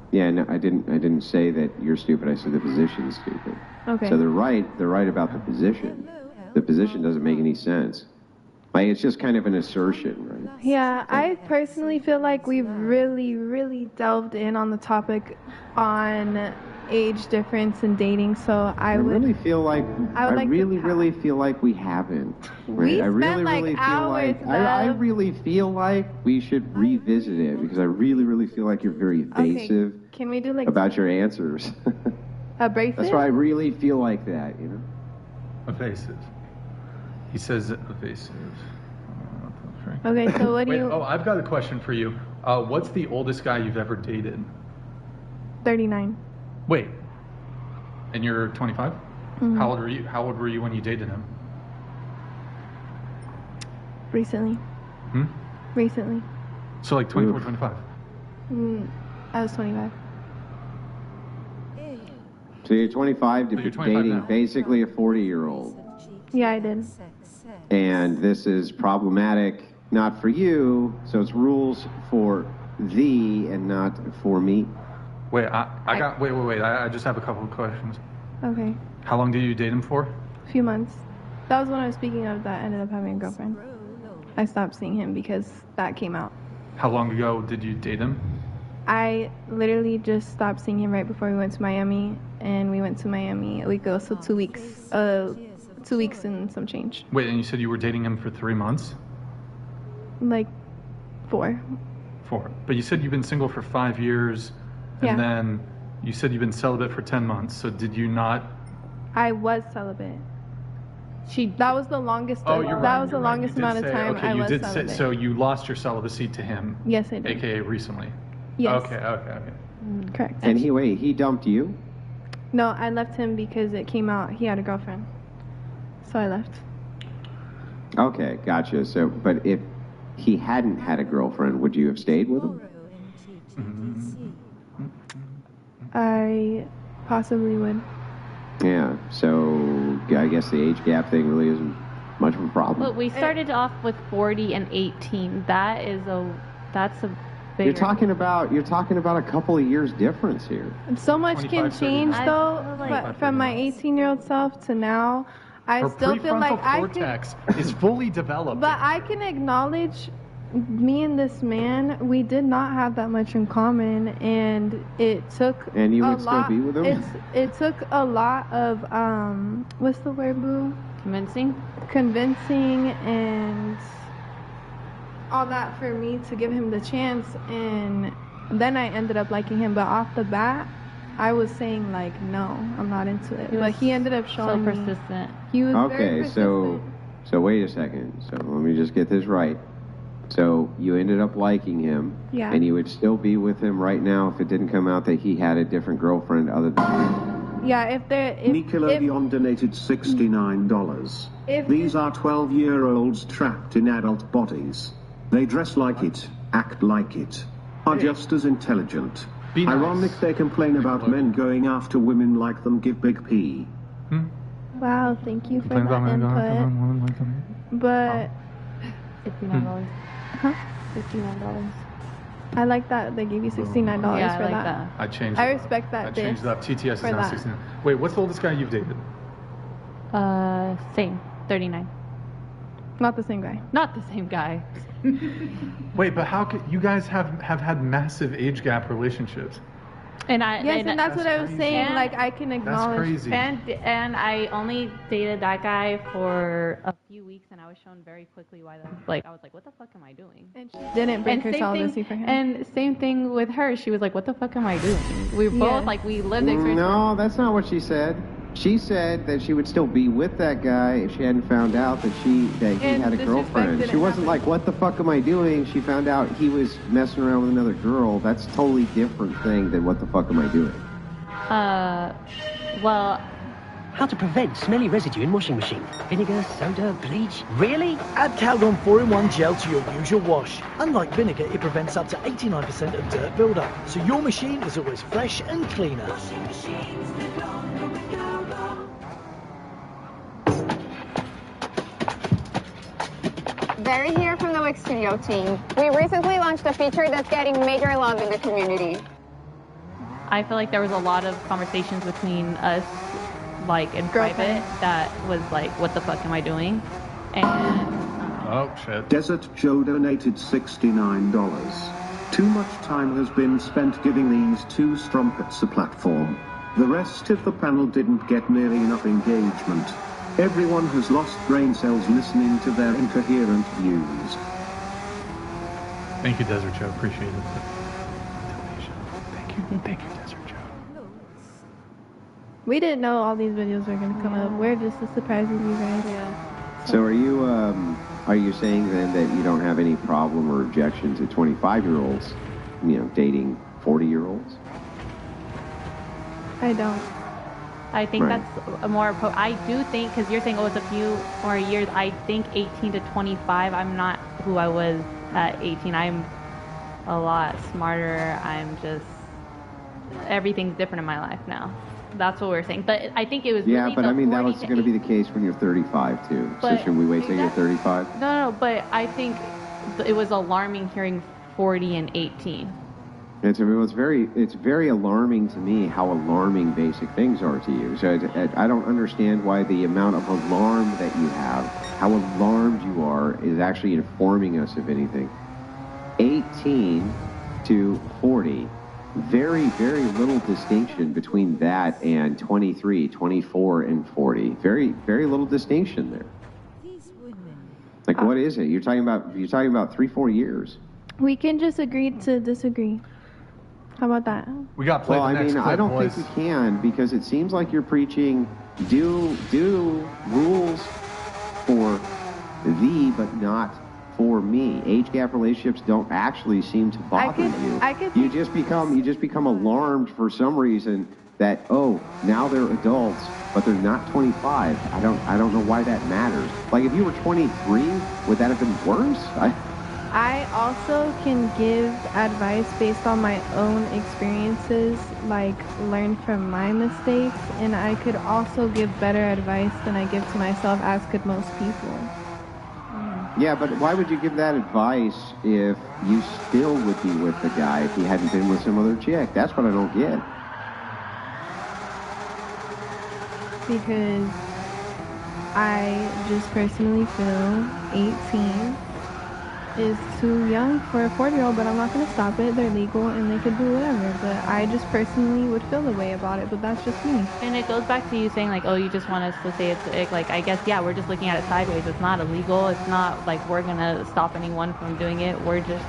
yeah, no, I didn't say that you're stupid. I said the position's stupid. okay. So they're right about the position. The position doesn't make any sense. Like, it's just kind of an assertion, right? Yeah, I personally feel like we've really, really delved in on the topic on age difference and dating. So I really feel like I would like to really feel like we haven't. Right? We I really, spent, like, really feel hours, like I really feel like we should revisit it, because I really feel like you're very evasive Can we do like about your answers. abrasive? That's why I really feel like that, you know. Evasive. He says evasive. Okay, so what do Wait, you? Oh, I've got a question for you. What's the oldest guy you've ever dated? 39. Wait. And you're 25? Mhm. How old were you? How old were you when you dated him? Recently. Recently. So like 24, 25. I was 25. So you're 25, you're 25 dating now. basically a 40-year-old. Yeah, I did. And this is problematic, not for you, so it's rules for thee and not for me. Wait, I just have a couple of questions. Okay. How long did you date him for? A few months. That was when I was speaking of that ended up having a girlfriend. I stopped seeing him because that came out. How long ago did you date him? I literally just stopped seeing him right before we went to Miami, and we went to Miami a week ago, so 2 weeks. 2 weeks and some change. Wait, and you said you were dating him for 3 months? Like 4. 4. But you said you've been single for 5 years, and Yeah. then you said you've been celibate for 10 months. So did you not I was celibate. That was the longest. Oh, you're right. That was the you're right. longest You did amount of say- time okay, I you was did celibate. Say, so you lost your celibacy to him. Yes, I did. AKA recently. Yes. Okay. Correct. And he dumped you? No, I left him because it came out he had a girlfriend. So I left. Okay, gotcha. So, but if he hadn't had a girlfriend, would you have stayed with him? I possibly would. Yeah, so I guess the age gap thing really isn't much of a problem. But we started off with 40 and 18. That's a bigger. You're talking about a couple of years difference here. So much can 25, change 30. though, but from my 18-year-old self to now, I Her still feel like prefrontal I can. cortex is fully developed. But I can acknowledge me and this man, we did not have that much in common, and it took And you a would still lot, be with him? It took a lot of what's the word, boo? Convincing and all that for me to give him the chance, and then I ended up liking him. But off the bat, I was saying like, no, I'm not into it. But he ended up showing so me. persistent. He was very Okay, persistent. so wait a second. So let me just get this right. So you ended up liking him, Yeah. and you would still be with him right now if it didn't come out that he had a different girlfriend other than you. Yeah, if Nickelodeon donated $69. If- These are 12-year-olds trapped in adult bodies. They dress like it, act like it, are just as intelligent. Be nice. Ironic they complain about men going after women like them give big P. Wow, thank you for that input. But $59. Huh? $59. I like that they gave you $69 Yeah, I for like that. that. I changed I it. respect that. I changed it up. TTS is for now that. 69. Wait, what's the oldest guy you've dated? Same. 39. Not the same guy. Not the same guy. Wait, but how could you guys have had massive age gap relationships? And I Yes, and that's what I was saying. And- like I can acknowledge. crazy. And I only dated that guy for a few weeks, and I was shown very quickly why. I was like, what the fuck am I doing? And she didn't break her same celibacy thing- for him. And same thing with her. She was like, what the fuck am I doing? We were both like, we lived the experience. No, that's not what she said. She said that she would still be with that guy if she hadn't found out that he And had a disrespect girlfriend. didn't She wasn't happen. like, what the fuck am I doing? She found out he was messing around with another girl. That's a totally different thing than what the fuck am I doing? Well, How to prevent smelly residue in washing machine. Vinegar, soda, bleach. Really? Add Calgon 4-in-1 gel to your usual wash. Unlike vinegar, it prevents up to 89% of dirt buildup, so your machine is always fresh and cleaner. Barry here from the Wix Studio team. We recently launched a feature that's getting major love in the community. I feel like there was a lot of conversations between us, like in private, that was like, what the fuck am I doing? And Oh, shit. Desert Joe donated $69. Too much time has been spent giving these two strumpets a platform. The rest of the panel didn't get nearly enough engagement. Everyone has lost brain cells listening to their incoherent views. Thank you, Desert Joe. Appreciate it. Thank you, Desert Joe. We didn't know all these videos were gonna come up. We're just as surprised as you guys. Yeah. So are you saying then that you don't have any problem or objection to 25-year-olds, dating 40-year-olds? I don't. I think Right. that's a more. I do think, because you're saying, oh, it's a few more years. I think 18 to 25. I'm not who I was at 18. I'm a lot smarter. I'm just everything's different in my life now. That's what we're saying. But I think it was. Yeah, really but the I mean, that 40 was to going to be the case when you're 35, too. So But should we wait till you're 35? No, but I think it was alarming hearing 40 and 18. It's very alarming to me how alarming basic things are to you. So I don't understand why the amount of alarm that you have, how alarmed you are, is actually informing us of anything. 18 to 40, very, very little distinction between that and 23, 24, and 40. Very, very little distinction there. Like, what is it? You're talking about 3-4 years. We can just agree to disagree. How about that? We got to play Well, the I next mean, clip, I don't boys. think we can, because it seems like you're preaching do rules for thee, but not for me. Age gap relationships don't actually seem to bother you. You just become alarmed for some reason that, oh, now they're adults, but they're not 25. I don't know why that matters. Like, if you were 23, would that have been worse? I also can give advice based on my own experiences, like learn from my mistakes, and I could also give better advice than I give to myself, as could most people. Yeah, but why would you give that advice if you still would be with the guy if he hadn't been with some other chick? That's what I don't get. Because I just personally feel 18 is too young for a 40-year-old, but I'm not going to stop it. They're legal and they could do whatever. But I just personally would feel the way about it, but that's just me. And it goes back to you saying, like, oh, you just want us to say it's ick. Like, I guess, yeah, we're just looking at it sideways. It's not illegal. It's not like we're going to stop anyone from doing it. We're just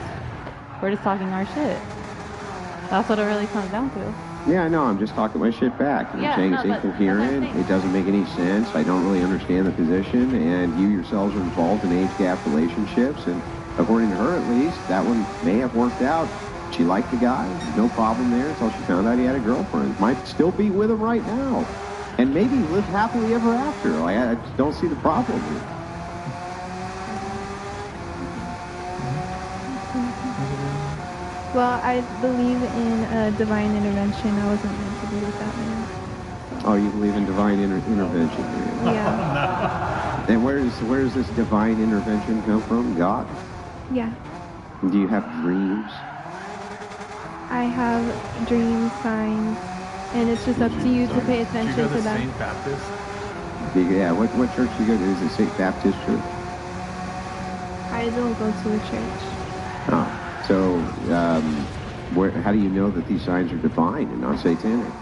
talking our shit. That's what it really comes down to. Yeah, no, I'm just talking my shit back. And I'm saying it's incoherent. It doesn't make any sense. I don't really understand the position. And you yourselves are involved in age gap relationships. And according to her, at least, that one may have worked out. She liked the guy. No problem there until she found out he had a girlfriend. Might still be with him right now. And maybe live happily ever after. Like, I just don't see the problem here. Well, I believe in divine intervention. I wasn't meant to be with that man. Oh, you believe in divine intervention? Yeah. And where does this divine intervention come from? God? Yeah. Do you have dreams? I have dream signs, and it's just up to you to pay attention to that. St. Baptist? Yeah, what church do you go to? Is it St. Baptist Church? I don't go to a church. Oh. So, how do you know that these signs are divine and not satanic?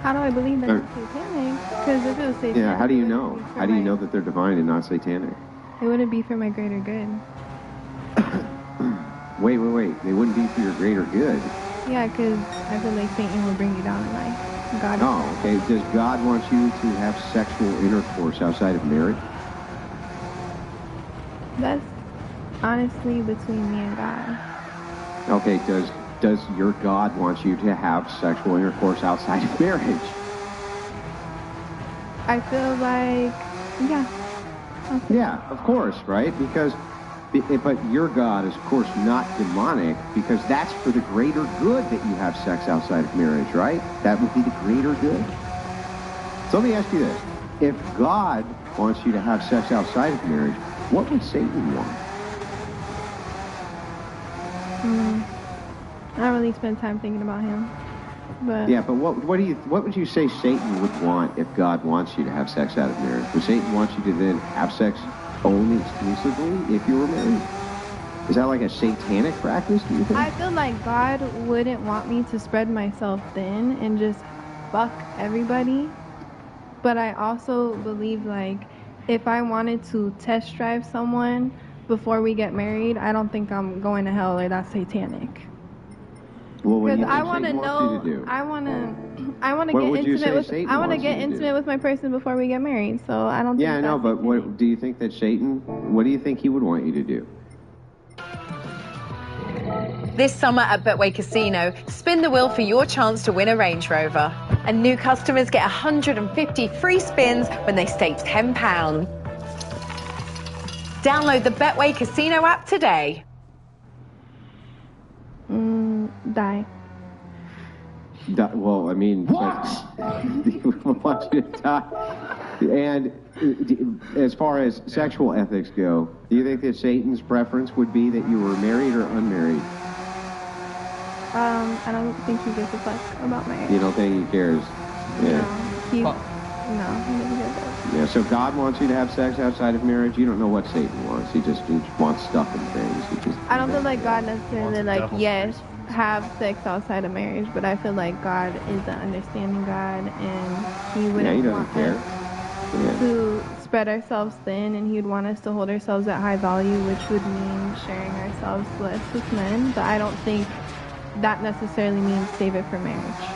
How do I believe that it's satanic? Because if it was satanic... Yeah, how do you know? How do you know that they're divine and not satanic? It wouldn't be for my greater good. Wait. They wouldn't be for your greater good. Yeah, because I feel like Satan will bring you down in life. God. Oh, okay. Does God want you to have sexual intercourse outside of marriage? That's honestly between me and God. Okay, does your God want you to have sexual intercourse outside of marriage? I feel like, yeah. Okay. Yeah, of course, right? But your God is, of course, not demonic, because that's for the greater good that you have sex outside of marriage, right? That would be the greater good. So let me ask you this. If God wants you to have sex outside of marriage, what would Satan want? I don't really spend time thinking about him. But yeah, but what would you say Satan would want if God wants you to have sex out of marriage? Would Satan want you to then have sex only exclusively if you were married? Is that like a satanic practice, do you think? I feel like God wouldn't want me to spread myself thin and just fuck everybody. But I also believe, like, if I wanted to test drive someone before we get married, I don't think I'm going to hell, or that's satanic. Well, what do you Because think Satan wants you to do? I want to get intimate with my person before we get married. So I don't. Yeah, I know, but what do you think that Satan? What do you think he would want you to do? This summer at Betway Casino, spin the wheel for your chance to win a Range Rover. And new customers get 150 free spins when they stake £10. Download the Betway Casino app today. Die. Well, I mean, we want you to die. And as far as sexual ethics go, do you think that Satan's preference would be that you were married or unmarried? I don't think he gives a fuck about my age. You don't think he cares? Yeah. No, he doesn't give a fuck. Yeah, so God wants you to have sex outside of marriage. You don't know what Satan wants. He just wants stuff and things. I don't feel like God necessarily, like, yes, have sex outside of marriage, but I feel like God is an understanding God, and he wouldn't want us to spread ourselves thin, and he would want us to hold ourselves at high value, which would mean sharing ourselves less with men. But I don't think that necessarily means save it for marriage.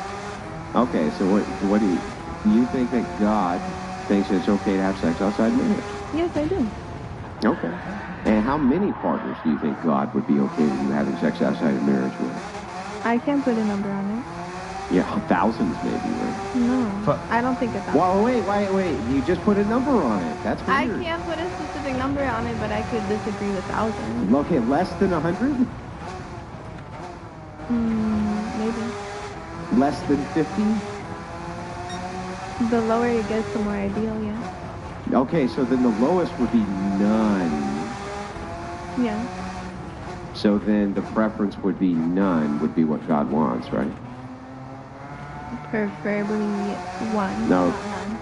Okay, so what do you think that God thinks it's okay to have sex outside marriage? Yes, I do. Okay. And how many partners do you think God would be okay with you having sex outside of marriage with? I can't put a number on it. Yeah, thousands maybe, right? No, I don't think it's Well, wait. You just put a number on it. That's I weird. can't put a specific number on it, but I could disagree with thousands. Okay, less than 100? Maybe. Less than 50? The lower it gets, the more ideal, yeah. Okay, so then the lowest would be none. Yeah. So then the preference would be none, would be what God wants, right? Preferably one. No. Not none.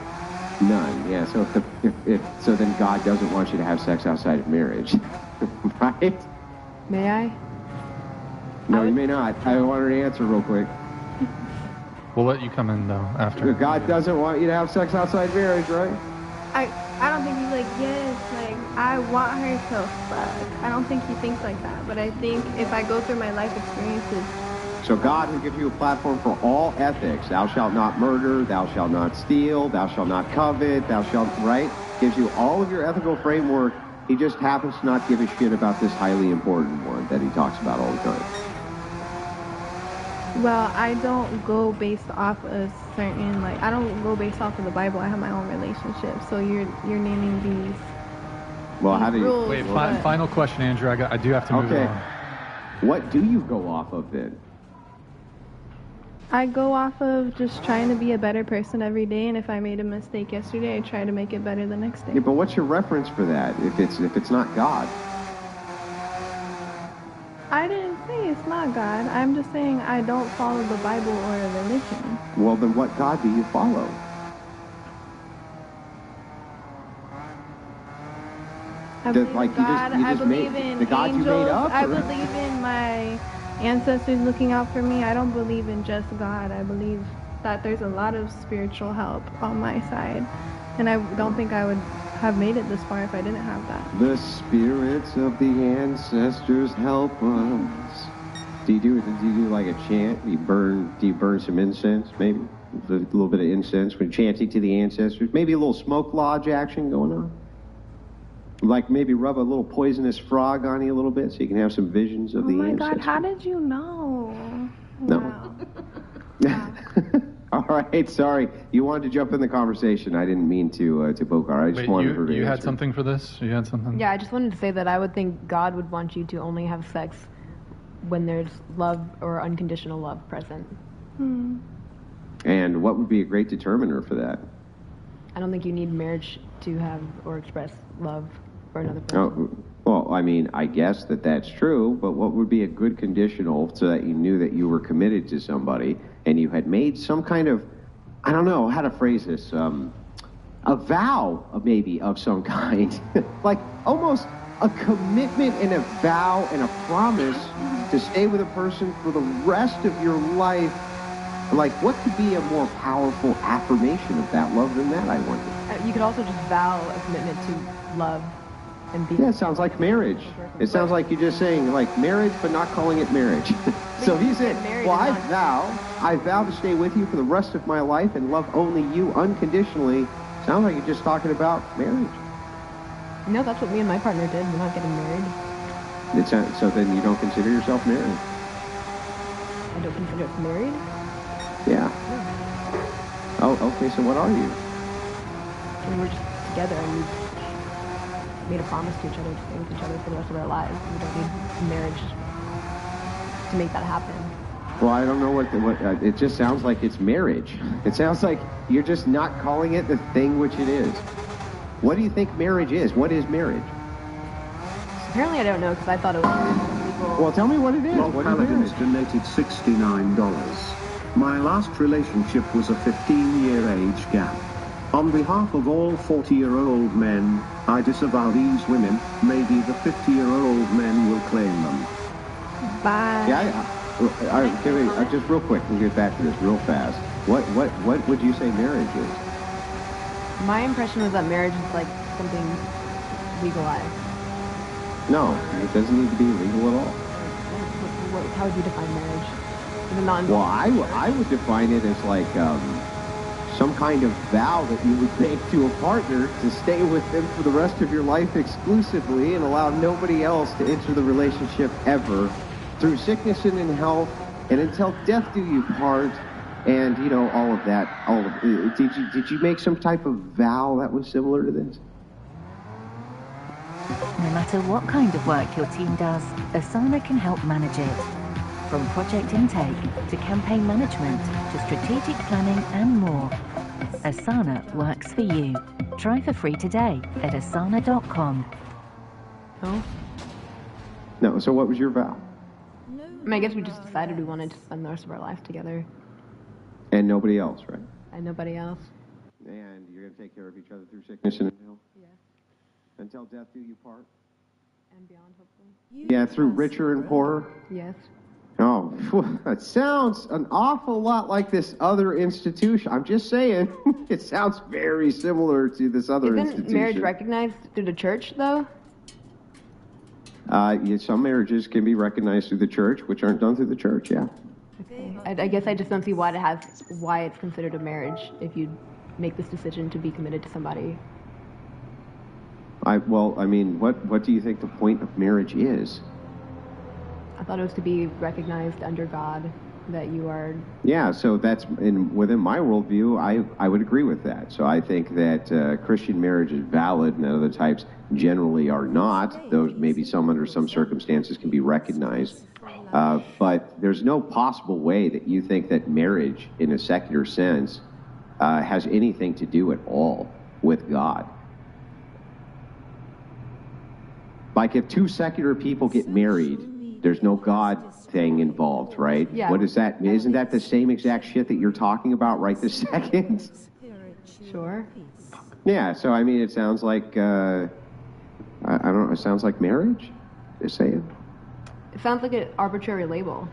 None, yeah. So so then God doesn't want you to have sex outside of marriage, right? May I? No, you may not. I want her to answer real quick. We'll let you come in though after. God doesn't want you to have sex outside marriage, right? I don't think he's like, yes, like, I want her to fuck. I don't think he thinks like that. But I think if I go through my life experiences. So God will give you a platform for all ethics. Thou shalt not murder, thou shalt not steal, thou shalt not covet, thou shalt, right? Gives you all of your ethical framework. He just happens to not give a shit about this highly important one that he talks about all the time. Well, I don't go based off a certain, like, I don't go based off of the Bible. I have my own relationship. So you're naming these. Well, how do you... Wait, final question, Andrew. I do have to move on. What do you go off of then? I go off of just trying to be a better person every day, and if I made a mistake yesterday, I try to make it better the next day. Yeah, but what's your reference for that if it's not God? I didn't say it's not God. I'm just saying I don't follow the Bible or a religion. Well, then what God do you follow? I believe in God. I believe in the God angels. you made up? I believe in my ancestors looking out for me. I don't believe in just God. I believe that there's a lot of spiritual help on my side. And I don't think I would have made it this far if I didn't have that. The spirits of the ancestors help us. Do you do like a chant? Do you burn some incense, maybe? A little bit of incense when chanting to the ancestors? Maybe a little smoke lodge action going on? Like maybe rub a little poisonous frog on you a little bit so you can have some visions of the ancestors. Oh my God, how did you know? No. Wow. All right, sorry. You wanted to jump in the conversation. I didn't mean to Bokar. I just wanted her to you answer. had something for this? You had something? Yeah, I just wanted to say that I would think God would want you to only have sex when there's love or unconditional love present. And what would be a great determiner for that? I don't think you need marriage to have or express love for another person. Oh, well, I mean, I guess that's true, but what would be a good conditional so that you knew that you were committed to somebody and you had made some kind of, I don't know how to phrase this, a vow maybe of some kind, like almost a commitment and a vow and a promise to stay with a person for the rest of your life. Like, what could be a more powerful affirmation of that love than that, I wonder? You could also just vow a commitment to love and be... Yeah, it sounds like marriage. It sounds like you're just saying, like, marriage, but not calling it marriage. So he said, well, I vow to stay with you for the rest of my life and love only you unconditionally. Sounds like you're just talking about marriage. No, that's what me and my partner did. We're not getting married. So then you don't consider yourself married? I don't consider us married? Yeah. Oh, okay, so what are you? We were just together and we made a promise to each other to stay with each other for the rest of our lives. We don't need marriage to make that happen. Well, I don't know what it just sounds like it's marriage. It sounds like you're just not calling it the thing which it is. What do you think marriage is? What is marriage? Apparently I don't know because I thought it was legal. Well, tell me what it is. Rob Paladin's donated $69. My last relationship was a 15-year age gap. On behalf of all 40-year-old men, I disavow these women. Maybe the 50-year-old men will claim them. Bye. Yeah, just real quick, we'll get back to this real fast. What would you say marriage is? My impression was that marriage is like something legalized. No, it doesn't need to be legal at all. How would you define marriage? Well, I would define it as like some kind of vow that you would make to a partner to stay with them for the rest of your life exclusively and allow nobody else to enter the relationship ever through sickness and in health and until death do you part, and you know all of that. Did you make some type of vow that was similar to this? No matter what kind of work your team does, Asana can help manage it. From project intake to campaign management to strategic planning and more. Asana works for you. Try for free today at asana.com. Oh? No, so what was your vow? I mean, I guess we just decided we wanted to spend the rest of our life together. And nobody else, right? And nobody else. And you're going to take care of each other through sickness and health? Yeah. Until death do you part? And beyond, hopefully. Yeah, through richer and poorer? Yes. Oh, phew, that sounds an awful lot like this other institution. I'm just saying, it sounds very similar to this other institution. Isn't marriage recognized through the church, though? Yeah, some marriages can be recognized through the church, which aren't done through the church, yeah. Okay. I guess I just don't see why it's considered a marriage if you make this decision to be committed to somebody. I mean, what do you think the point of marriage is? I thought it was to be recognized under God, that you are... Yeah, so that's, within my worldview, I would agree with that. So I think that Christian marriage is valid and other types generally are not. Those maybe some under some circumstances can be recognized. But there's no possible way that you think that marriage, in a secular sense, has anything to do at all with God. Like if two secular people get married, there's no God thing involved, right? Yeah. What is that? Isn't that the same exact shit that you're talking about right this second? Sure. Yeah, so I mean, it sounds like, I don't know, it sounds like marriage? Just saying. It sounds like an arbitrary label.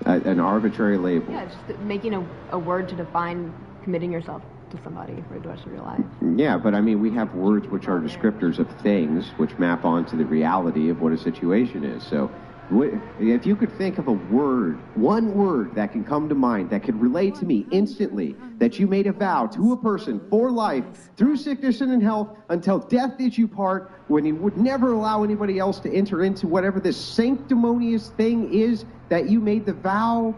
An arbitrary label. Yeah, just making a word to define committing yourself to somebody for the rest of your life. Yeah, but I mean, we have words which are descriptors of things which map onto the reality of what a situation is. So if you could think of a word, one word that can come to mind that could relate to me instantly, that you made a vow to a person for life, through sickness and in health, until death did you part, when you would never allow anybody else to enter into whatever this sanctimonious thing is that you made the vow,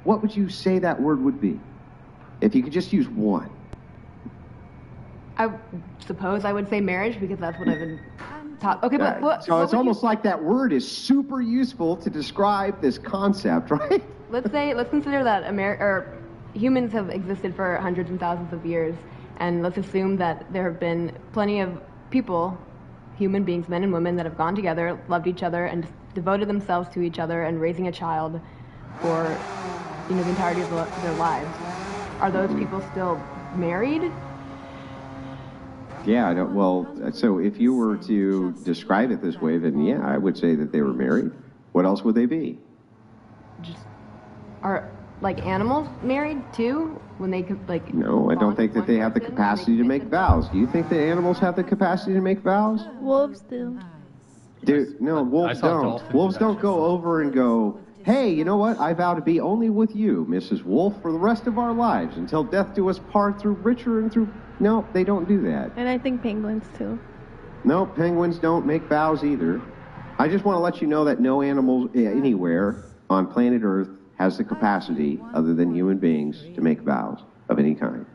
what would you say that word would be? If you could just use one. I suppose I would say marriage, because that's what I've been taught. Okay, but so it's almost like that word is super useful to describe this concept, right? Let's consider that humans have existed for hundreds and thousands of years, and let's assume that there have been plenty of people, human beings, men and women, that have gone together, loved each other, and devoted themselves to each other and raising a child for, the entirety of their lives. Are those people still married? Yeah, so if you were to describe it this way, then yeah, I would say that they were married. What else would they be? Are, animals married too? When they could, No, I don't think that they have the capacity to make vows. Do you think that animals have the capacity to make vows? Wolves do. Dude, no, wolves don't. Wolves don't go over and go, hey, you know what? I vow to be only with you, Mrs. Wolf, for the rest of our lives, until death do us part through richer and through... No, they don't do that. And I think penguins too. No, penguins don't make vows either. I just want to let you know that no animal anywhere on planet Earth has the capacity, other than human beings, to make vows of any kind.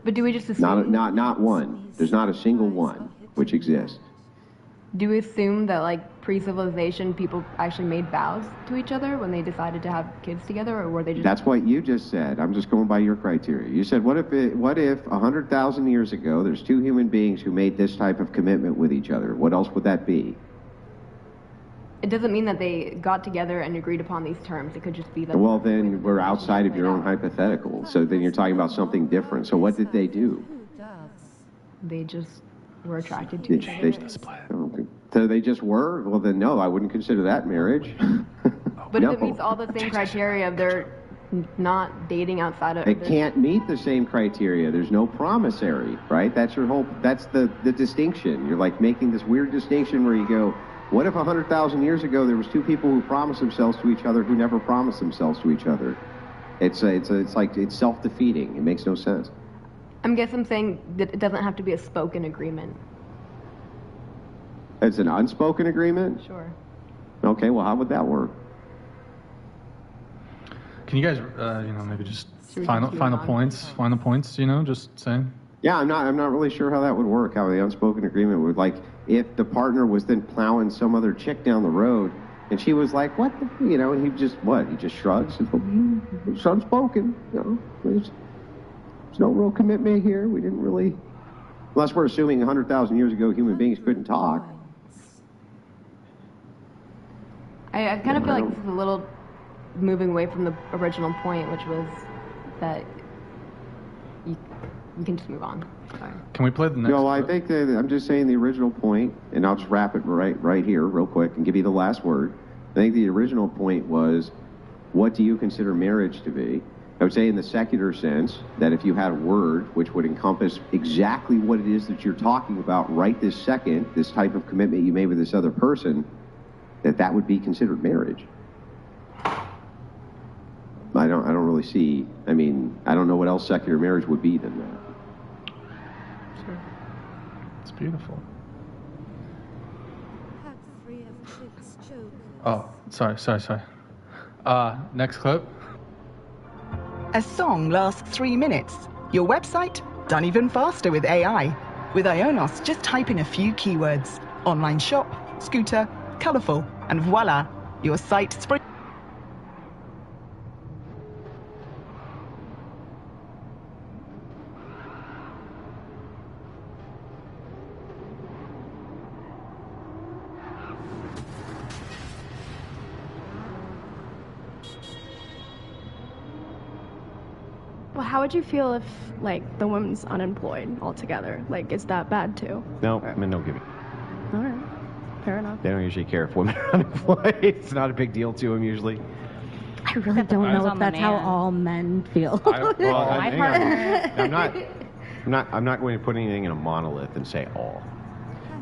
But do we just assume... Not one. There's not a single one which exists. Do we assume that, pre-civilization, people actually made vows to each other when they decided to have kids together, or were they just... That's what you just said. I'm just going by your criteria. You said, what if 100,000 years ago, there's two human beings who made this type of commitment with each other? What else would that be? It doesn't mean that they got together and agreed upon these terms. It could just be that... Well, then we're outside of your own hypothetical. So then you're talking about something different. So what did they do? They just were attracted to each other. So they just were? Well, then no, I wouldn't consider that marriage. But if it meets all the same criteria, they're not dating outside of... It can't meet the same criteria. There's no promissory, right? That's the distinction. You're making this weird distinction where you go, What if 100,000 years ago there was two people who promised themselves to each other who never promised themselves to each other? It's self-defeating. It makes no sense. I guess I'm saying that it doesn't have to be a spoken agreement. It's an unspoken agreement? Sure. Okay, well, how would that work? Can you guys, maybe just final points, just saying? Yeah, I'm not really sure how that would work, how the unspoken agreement would, like, if the partner was then plowing some other chick down the road, and she was like, what, and he just shrugs, it's unspoken, there's no real commitment here, we didn't really, unless we're assuming 100,000 years ago human beings couldn't talk. I kind of feel like this is a little moving away from the original point, which was that you can just move on. Sorry. Can we play the next? No, I think that I'm just saying the original point, and I'll just wrap it right here real quick and give you the last word. I think the original point was, what do you consider marriage to be? I would say in the secular sense that if you had a word which would encompass exactly what it is that you're talking about right this second, this type of commitment you made with this other person, that would be considered marriage. I don't really see, I don't know what else secular marriage would be than that. Sure. It's beautiful. Oh, sorry. Next clip. A song lasts 3 minutes. Your website? Done even faster with AI. With Ionos, just type in a few keywords. Online shop, scooter, colourful, and voila, your site springs. Well, how would you feel if, the woman's unemployed altogether? Is that bad too? No, men don't give it. All right. Fair enough. They don't usually care if women are unemployed. It's not a big deal to them usually. I really don't know if that's how all men feel. I'm not going to put anything in a monolith and say all.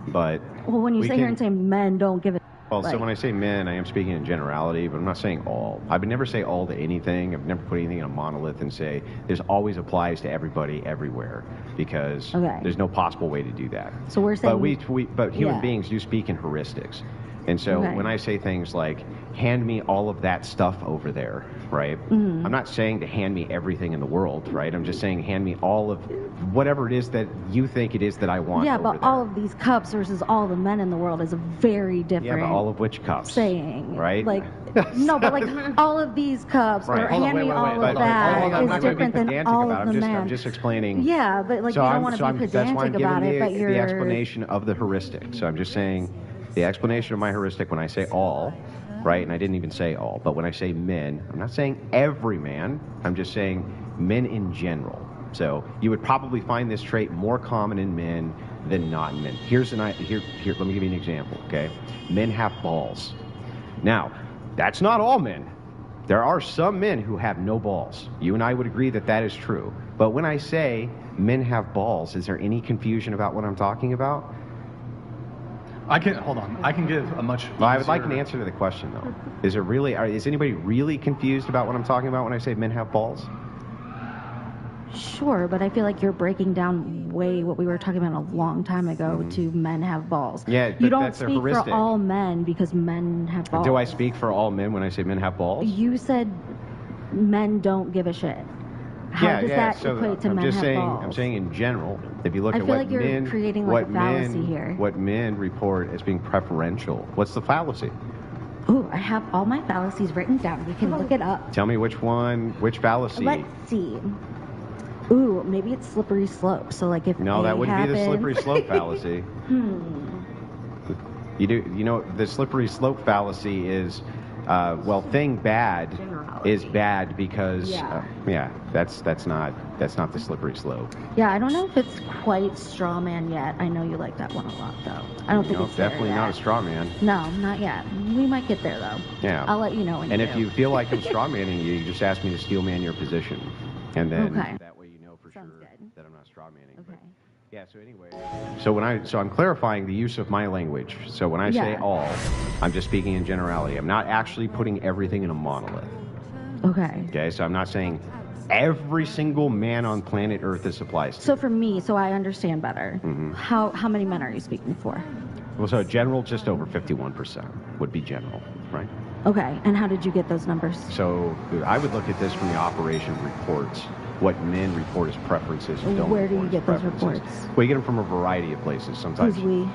But well, when you sit here and say men don't give it. Well, so when I say men, I am speaking in generality, but I'm not saying all. I would never say all to anything. I've never put anything in a monolith and say this always applies to everybody everywhere, because there's no possible way to do that. So we're saying, but human beings do speak in heuristics, and so when I say things like "hand me all of that stuff over there," right? I'm not saying to hand me everything in the world, right? I'm just saying hand me all of whatever it is that you think it is that I want. Yeah, but all of these cups versus all the men in the world is a very different. Yeah, but all of which cups? Saying right? No, but all of these cups or hand me all of that is different than all of the men. I'm just explaining. Yeah, but you don't want to be pedantic about it. But you're the explanation of the heuristic. So I'm just saying the explanation of my heuristic when I say all. Right, and I didn't even say all, but when I say men, I'm not saying every man, I'm just saying men in general. So you would probably find this trait more common in men than not in men. Here, let me give you an example, okay? Men have balls. Now, that's not all men. There are some men who have no balls. You and I would agree that that is true. But when I say men have balls, is there any confusion about what I'm talking about? I can give a much. Well, I would like an answer to the question, though. Is anybody really confused about what I'm talking about when I say men have balls? Sure, but I feel like you're breaking down way what we were talking about a long time ago to men have balls. Yeah, but you don't that's speak for all men because men have balls. Do I speak for all men when I say men have balls? You said men don't give a shit. How does that equate to men have balls? I'm saying in general, if you look I at feel what like you're men, creating like a fallacy here. What men report as being preferential. What's the fallacy? Ooh, I have all my fallacies written down. We can look it up. Tell me which fallacy. Let's see. Ooh, maybe it's slippery slope. So if no, that wouldn't be the slippery slope fallacy. You know the slippery slope fallacy is thing bad is bad because that's not the slippery slope. Yeah, I don't know if it's quite straw man yet. I know you like that one a lot though. I don't think it's definitely not a straw man. No, not yet. We might get there though. Yeah, I'll let you know when. And if you feel like I'm straw manning you, just ask me to steel man your position, and then that way you know for sure that I'm not straw manning. Okay. Yeah, so anyway. So I'm clarifying the use of my language. So when I say all, I'm just speaking in generality. I'm not actually putting everything in a monolith. Okay. Okay, so I'm not saying every single man on planet Earth this applies to. So for me, so I understand better, how many men are you speaking for? Well, so general, just over 51% would be general, right? Okay, and how did you get those numbers? So I would look at this from the operation reports, what men report as preferences and don't. Where do you get those reports? reports? Well, you get them from a variety of places. Sometimes Who's we?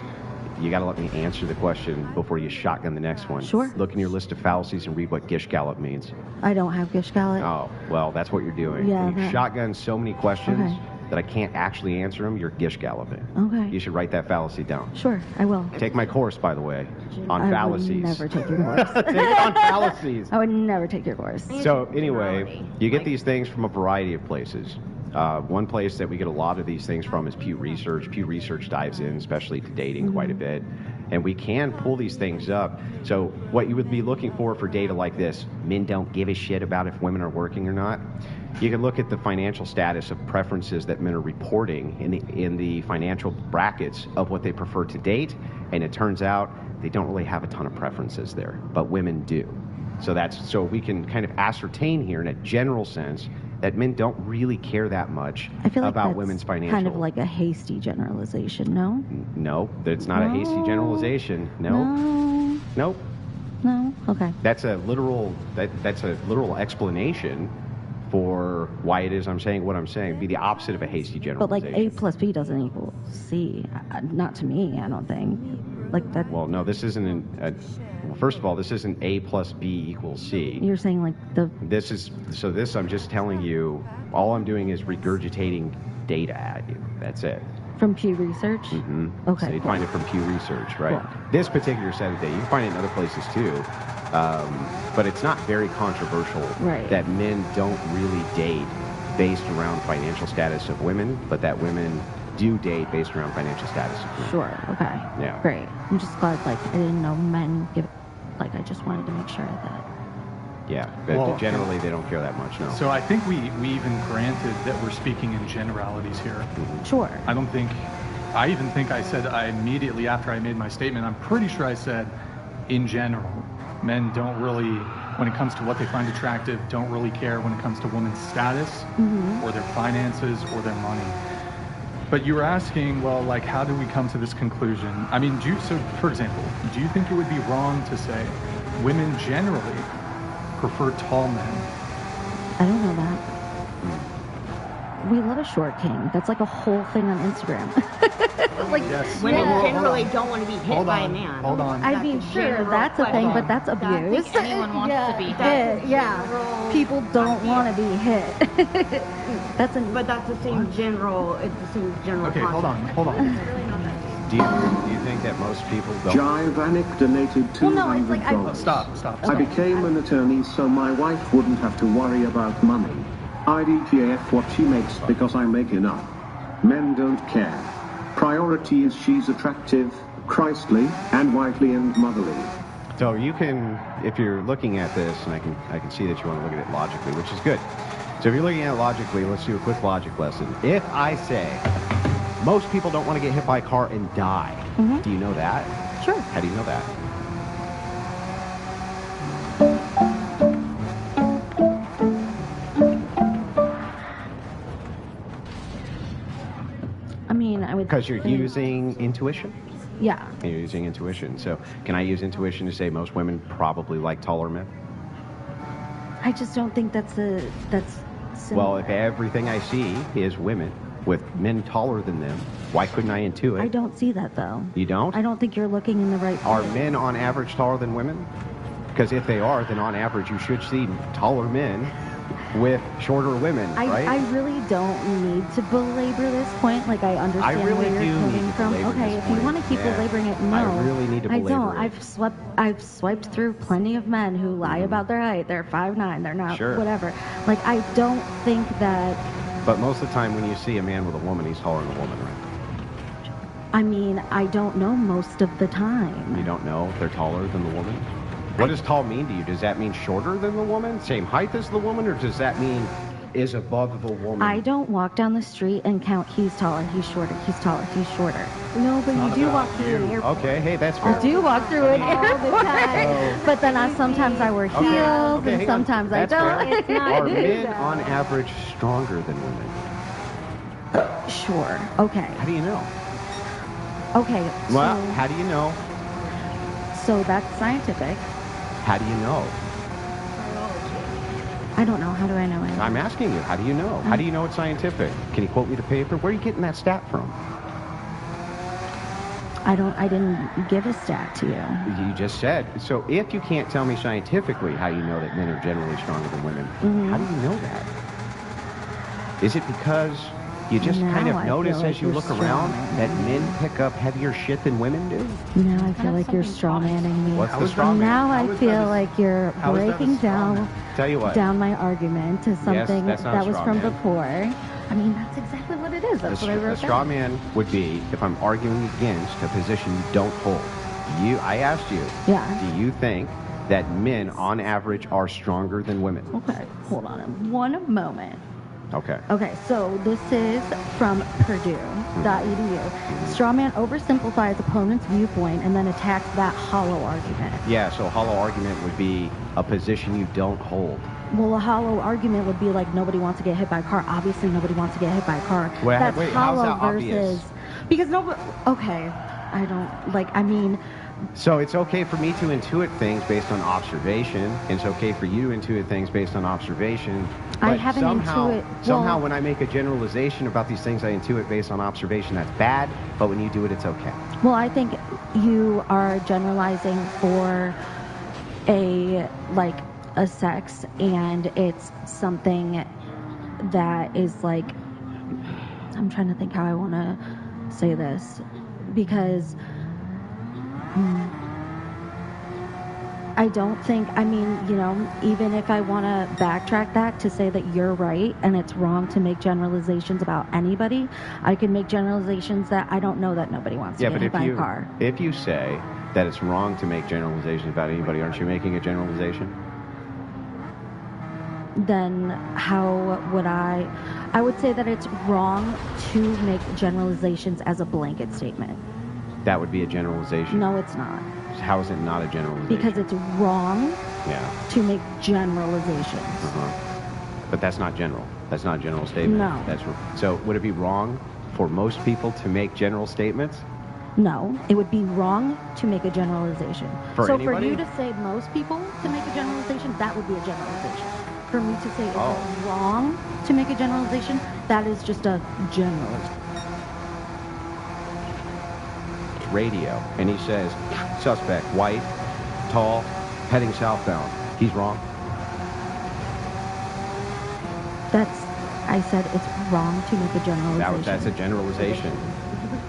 you got to let me answer the question before you shotgun the next one. Sure. Look in your list of fallacies and read what Gish Gallop means. I don't have Gish Gallop. Oh, well, that's what you're doing. Yeah, When you shotgun so many questions that I can't actually answer them, you're Gish Galloping. Okay. You should write that fallacy down. Sure, I will. Take my course, by the way, on fallacies. I would never take your course. Take it on fallacies. I would never take your course. So anyway, you get these things from a variety of places. One place that we get a lot of these things from is Pew Research. Pew Research dives in, especially to dating, quite a bit. And we can pull these things up. So what you would be looking for data like this, men don't give a shit about if women are working or not. You can look at the financial status of preferences that men are reporting in the financial brackets of what they prefer to date, and it turns out they don't really have a ton of preferences there, but women do. So we can kind of ascertain here in a general sense that men don't really care that much about women's financial. Kind of like a hasty generalization, no? No, it's not a hasty generalization. No. Nope. No. Okay. That's a literal explanation for why it is I'm saying what I'm saying. It'd be the opposite of a hasty generalization. But like A plus B doesn't equal C. Not to me, I don't think. Like that. Well, no, this isn't well, first of all, this isn't A plus B equals C. You're saying like this I'm just telling you, all I'm doing is regurgitating data at you. That's it. From Pew Research? Okay. So you find it from Pew Research, right? Cool. This particular set of data, you can find it in other places too. But it's not very controversial that men don't really date based around financial status of women, but that women do date based around financial status of women. Sure, okay. Yeah. Great. I'm just glad, I didn't know men give, I just wanted to make sure that. Yeah, but generally they don't care that much, no. So I think we even granted that we're speaking in generalities here. Sure. I even think I said immediately after I made my statement, I'm pretty sure I said, in general, men don't really, when it comes to what they find attractive, don't really care when it comes to women's status or their finances or their money. But you were asking, well, how do we come to this conclusion? I mean, so for example, do you think it would be wrong to say women generally prefer tall men? I don't know that. We love a short king. That's like a whole thing on Instagram. Yes. Women generally don't want to be hit by a man. Hold on. I mean, sure, that's a thing, but that's abuse. I don't think anyone wants to be hit. Yeah, people don't want to be hit. But that's the same general. It's the same general. Okay, hold on. Do you think that most people don't? Jivanik donated $200. Stop. I became an attorney so my wife wouldn't have to worry about money. IDGF what she makes because I make enough. Men don't care. Priority is she's attractive, Christly, and wifely and motherly. So you can, if you're looking at this, and I can see that you want to look at it logically, which is good. So if you're looking at it logically, let's do a quick logic lesson. If I say most people don't want to get hit by a car and die, do you know that? Sure. How do you know that? I mean, I would. Because you're using intuition? Yeah. You're using intuition. So can I use intuition to say most women probably like taller men? I just don't think that's similar. Well, if everything I see is women with men taller than them, why couldn't I intuit? I don't see that, though. You don't? I don't think you're looking in the right place. Are men on average taller than women? Because if they are, then on average you should see taller men with shorter women, right? I really don't need to belabor this point. I understand where you're coming from. Okay, if you want to keep belaboring it, no. I really need to belabor I don't. it. I've swiped through plenty of men who lie about their height. They're 5'9", they're not whatever. I don't think that. But most of the time when you see a man with a woman, he's taller than a woman, right? I mean, I don't know most of the time. You don't know if they're taller than the woman? What does tall mean to you? Does that mean shorter than the woman? Same height as the woman? Or does that mean is above the woman. I don't walk down the street and count he's taller, he's shorter, he's taller, he's shorter. No, but you do walk through an airport. Okay, hey, that's fair. I do walk through it all the time. but then sometimes I wear heels and sometimes I don't. It's not Are men on average stronger than women? Sure. Okay. How do you know? Okay. Well, how do you know? So that's scientific. How do you know? I don't know. How do I know it? I'm asking you. How do you know? How do you know it's scientific? Can you quote me the paper? Where are you getting that stat from? I didn't give a stat to you. You just said. So if you can't tell me scientifically how you know that men are generally stronger than women, how do you know that? Is it because you just kind of notice as you look around that men pick up heavier shit than women do? Now I feel like you're strawmanning me. What's the straw man? Now I feel like you're breaking down my argument to something that was from before. I mean, that's exactly what it is. That's what I wrote down. The straw man would be if I'm arguing against a position you don't hold. I asked you, do you think that men on average are stronger than women? Okay, hold on one moment. Okay. Okay, so this is from Purdue.edu. Strawman oversimplifies opponent's viewpoint and then attacks that hollow argument. Yeah, so a hollow argument would be a position you don't hold. Well, a hollow argument would be like nobody wants to get hit by a car. Obviously, nobody wants to get hit by a car. That's hollow how's that versus obvious? Because nobody. Okay, I don't like. I mean. So it's okay for me to intuit things based on observation. It's okay for you to intuit things based on observation. But I haven't somehow when I make a generalization about these things I intuit based on observation, that's bad. But when you do it, it's okay. Well, I think you are generalizing for a sex, and it's something that is like. I'm trying to think how I want to say this because. I don't think, even if I want to backtrack that to say that you're right and it's wrong to make generalizations about anybody, I can make generalizations that I don't know that nobody wants to get hit by a car. If you say that it's wrong to make generalizations about anybody, aren't you making a generalization? Then how would I would say that it's wrong to make generalizations as a blanket statement. That would be a generalization? No, it's not. How is it not a generalization? Because it's wrong to make generalizations. But that's not general. That's not a general statement. No. So would it be wrong for most people to make general statements? No, it would be wrong to make a generalization. For anybody? For you to say most people to make a generalization, that would be a generalization. For me to say it's wrong to make a generalization, that is just a generalization. Radio, and he says, suspect, white, tall, heading southbound. He's wrong. I said it's wrong to make a generalization. That's a generalization.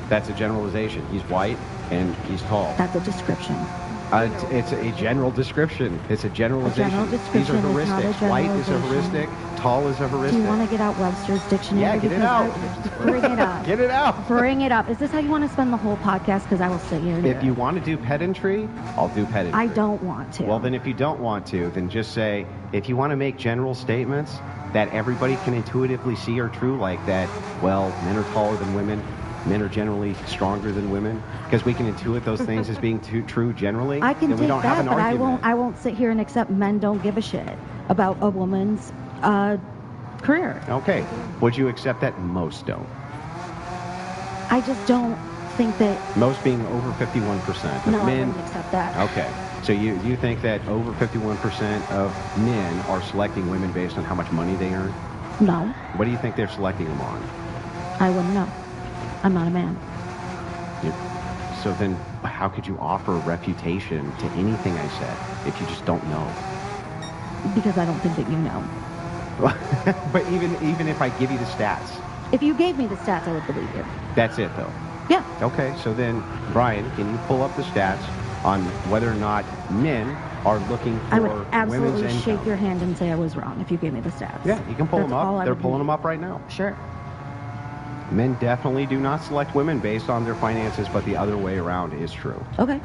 That's a generalization. He's white and he's tall. That's a description. It's a general description. It's a generalization. A general description. These are heuristics. White is a heuristic. Tall is a heuristic. Do you want to get out Webster's dictionary? Yeah, get it out. Bring it up. Get it out. Bring it up. Is this how you want to spend the whole podcast? Because I will sit here and If you want to do pedantry, I'll do pedantry. I don't want to. Well, then if you don't want to, then just say, if you want to make general statements that everybody can intuitively see are true, like that, well, men are taller than women, men are generally stronger than women, because we can intuit those things as being true generally. I can then we take don't that, have an but argument. I won't sit here and accept men don't give a shit about a woman's career. Okay. Would you accept that most don't? I just don't think that... Most being over 51%. No, I wouldn't accept that. Okay. So you think that over 51% of men are selecting women based on how much money they earn? No. What do you think they're selecting them on? I wouldn't know. I'm not a man. So then how could you offer a refutation to anything I said if you just don't know? Because I don't think that you know. But even if I give you the stats. If you gave me the stats, I would believe you. That's it, though? Yeah. Okay, so then, Brian, can you pull up the stats on whether or not men are looking for I would women's absolutely income? shake your hand and say I was wrong if you gave me the stats. Yeah, you can pull them up. They're pulling them up right now. Sure. Men definitely do not select women based on their finances, but the other way around is true. Okay.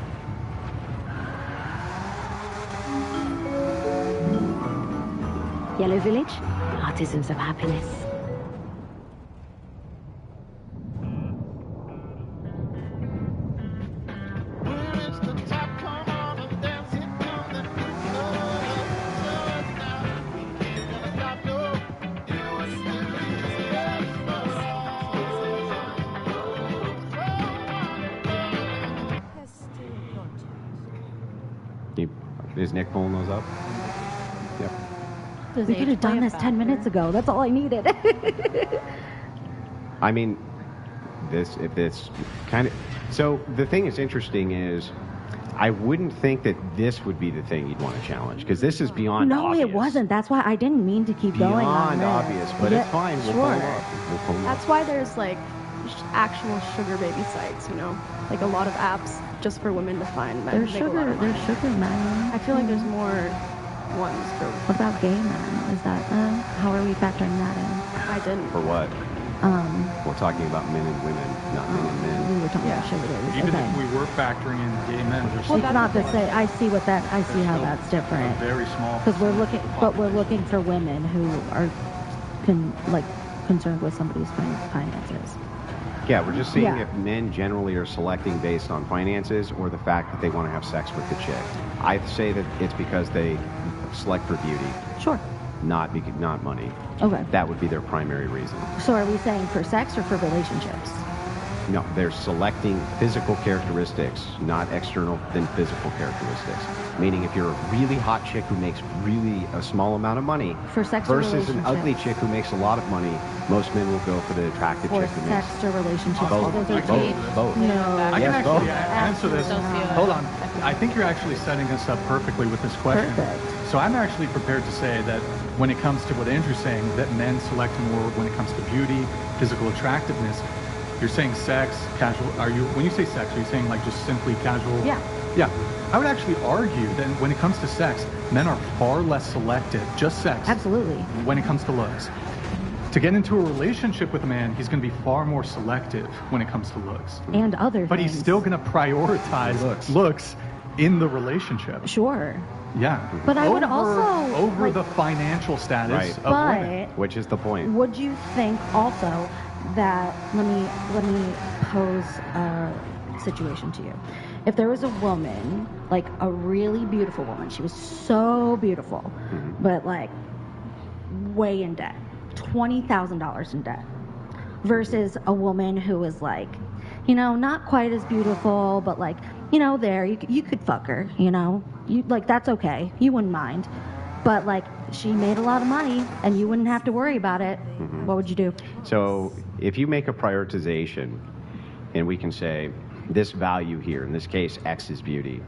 Yellow Village? Our artisans of happiness. Is Nick pulling those up? Yep. We could have done this 10 minutes ago. That's all I needed. I mean, if it's kind of... So the thing that's interesting is, I wouldn't think that this would be the thing you'd want to challenge, because this is beyond obvious. No, it wasn't. That's why I didn't mean to keep going on Beyond obvious, but it's fine. We'll pull them up. We'll pull them up. That's why there's like actual sugar baby sites, you know, like a lot of apps just for women to find men. There's sugar men. I feel like there's more ones for. What about gay men? Is that how are we factoring that in? I didn't. For what? We're talking about men and women, not men and men. We were talking about sugar babies. Even Okay. if we were factoring in gay men, there's It's not the same. I see how that's different. a very small. Because we're looking for women who are concerned with somebody's finances. Yeah, we're just seeing if men generally are selecting based on finances or the fact that they want to have sex with the chick. I say that it's because they select for beauty. Sure. Not money. Okay. That would be their primary reason. So are we saying for sex or for relationships? No, they're selecting physical characteristics, not external than physical characteristics. Meaning if you're a really hot chick who makes really a small amount of money for sex or versus an ugly chick who makes a lot of money, most men will go for the attractive chick who makes sex or relationships. both. Both. No. I can Yes, actually both. answer this. Hold on. I think you're actually setting us up perfectly with this question. Perfect. So I'm actually prepared to say that when it comes to what Andrew's saying, that men select more when it comes to beauty, physical attractiveness. You're saying sex, casual. When you say sex, are you saying like just simply casual? Yeah. Yeah. I would actually argue that when it comes to sex, men are far less selective, just sex. Absolutely. When it comes to looks. To get into a relationship with a man, he's going to be far more selective when it comes to looks. And other But things. he's still going to prioritize looks in the relationship. Sure. Yeah. But I would also over the financial status of women. Which is the point. Would you think also that let me pose a situation to you. If there was a woman, like a really beautiful woman, she was so beautiful, but like way in debt, $20,000 in debt, versus a woman who was like, not quite as beautiful, but like, there you could fuck her, you like that's okay, you wouldn't mind, but like she made a lot of money and you wouldn't have to worry about it. What would you do? So if you make a prioritization, and we can say this value here, in this case X is beauty,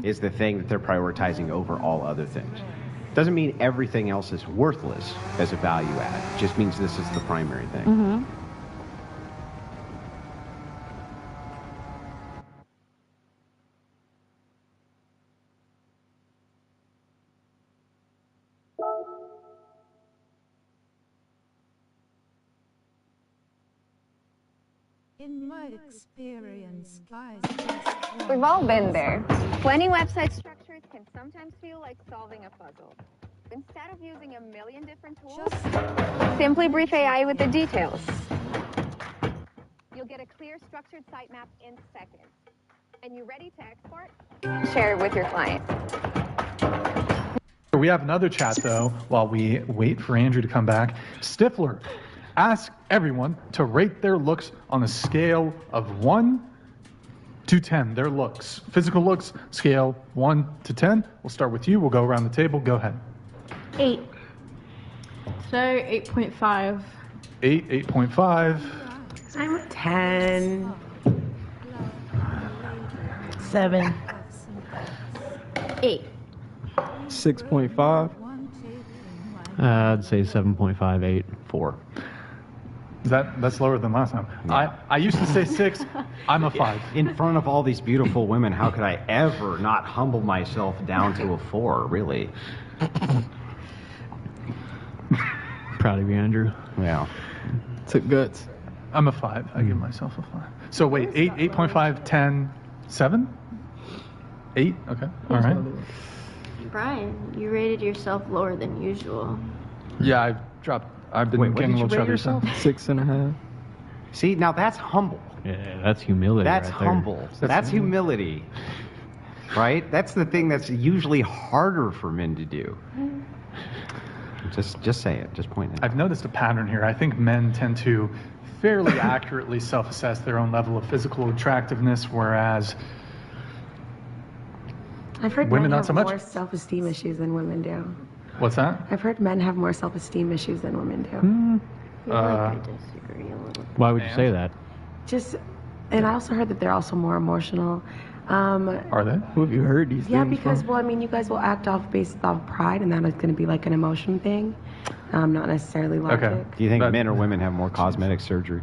is the thing that they're prioritizing over all other things. Doesn't mean everything else is worthless as a value add. It just means this is the primary thing. In my experience, guys, We've all been there. 20 website structures can sometimes feel like solving a puzzle. Instead of using a million different tools, simply brief AI with the details. You'll get a clear, structured sitemap in seconds. And you ready to export? Share it with your client. We have another chat, though, while we wait for Andrew to come back. Stifler, ask everyone to rate their looks on a scale of 1 to 10. Their looks. Physical looks, scale 1 to 10. We'll start with you. We'll go around the table. Go ahead. 8. Say 8.5. 8.5. I'm 10. 7. 8. 6.5. I'd say 7.5, 8, 4. That's lower than last time. I used to say 6. I'm a 5. In front of all these beautiful women, how could I ever not humble myself down to a 4, really? Proud of you, Andrew. Yeah. Took guts. I'm a 5. I give myself a 5. So wait, 8, 8.5, 10, 7? 8? Okay. All right. Brian, you rated yourself lower than usual. Yeah, I've been getting a little chubby. 6.5. See, now that's humble. Yeah, that's humility. That's right there. humble. That's humility. Right? That's the thing that's usually harder for men to do. Just say it. Just point it out. I've noticed a pattern here. I think men tend to fairly accurately self-assess their own level of physical attractiveness, whereas I've heard women men not have so much. more self-esteem issues than women do. What's that? I've heard men have more self-esteem issues than women do. I disagree a little. Why would you say that? Just, and I also heard that they're also more emotional. Are they? Who have you heard these Yeah, things because, from? well, I mean, you guys will act off based off pride, and that is going to be like an emotion thing, not necessarily logic. Do you think men or women have more cosmetic surgery?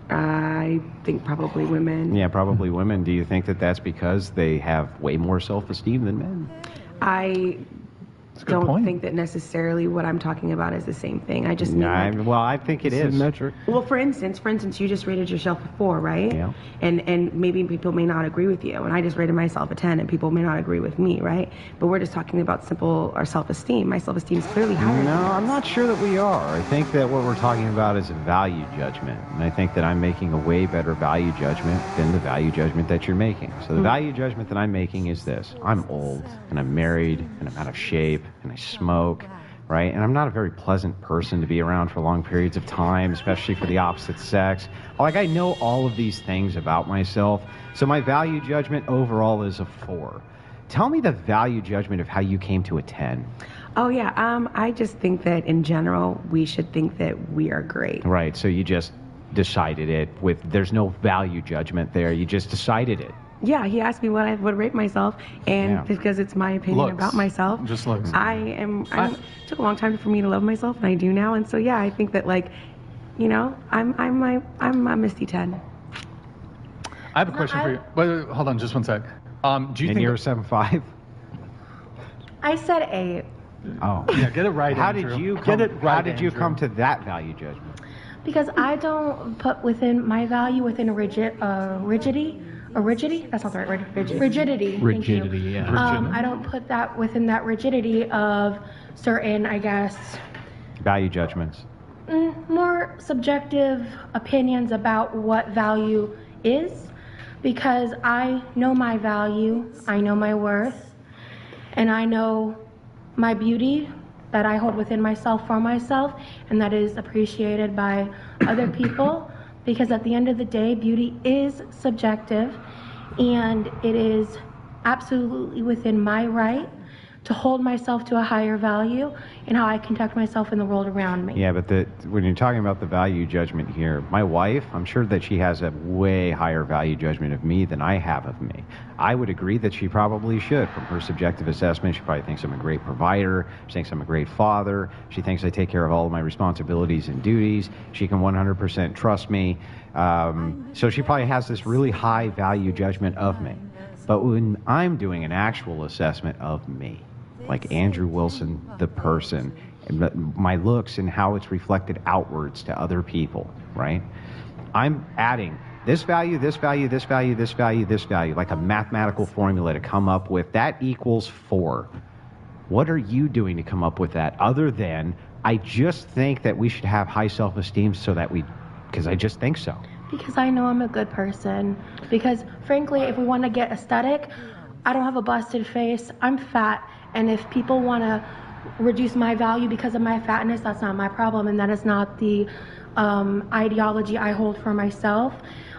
I think probably women. Yeah, probably women. Do you think that that's because they have way more self-esteem than men? I don't point. think that necessarily what I'm talking about is the same thing. I just mean Well, I think it is. Symmetric. well, for instance, you just rated yourself a 4, right? Yeah. And maybe people may not agree with you, and I just rated myself a 10, and people may not agree with me, right? But we're just talking about simple our self-esteem. My self-esteem is clearly higher. No, I'm not sure that we are. I think that what we're talking about is a value judgment. And I think that I'm making a way better value judgment than the value judgment that you're making. So the value judgment that I'm making is this. I'm old, and I'm married, and I'm out of shape, and I smoke, right? And I'm not a very pleasant person to be around for long periods of time, especially for the opposite sex. Like, I know all of these things about myself. So my value judgment overall is a 4. Tell me the value judgment of how you came to a 10. Oh, yeah. I just think that in general, we should think that we are great. Right, so you just decided it there's no value judgment there. You just decided it. Yeah, he asked me what I would rate myself, and because it's my opinion about myself. Just looks. It took a long time for me to love myself, and I do now. And so, yeah, I think that, like, you know, I'm a Misty 10. I have a question for you. Wait, hold on, just one sec. Do you think you're a 7.5? I said 8. Oh, yeah, get it right. How Andrew. did you get come? it right? How did you Andrew. come to that value judgment? Because I don't put within my value within a rigidity. That's not the right word. Rigidity. Thank you. Rigidity, yeah. I don't put that within that rigidity of certain, I guess, Value judgments. more subjective opinions about what value is, because I know my value, I know my worth, and I know my beauty that I hold within myself for myself, and that is appreciated by other people. Because at the end of the day, beauty is subjective, and it is absolutely within my right to hold myself to a higher value in how I conduct myself in the world around me. Yeah, but when you're talking about the value judgment here, my wife, I'm sure that she has a way higher value judgment of me than I have of me. I would agree that she probably should. From her subjective assessment, she probably thinks I'm a great provider. She thinks I'm a great father. She thinks I take care of all of my responsibilities and duties. She can 100% trust me. So she probably has this really high value judgment of me. But when I'm doing an actual assessment of me, like Andrew Wilson, the person, and my looks and how it's reflected outwards to other people, right? I'm adding this value, this value, this value, this value, this value, like a mathematical formula to come up with that equals 4. What are you doing to come up with that other than I just think that we should have high self-esteem because I just think so. Because I know I'm a good person. Because frankly, if we want to get aesthetic, I don't have a busted face. I'm fat. And if people want to reduce my value because of my fatness, that's not my problem. And that is not the ideology I hold for myself.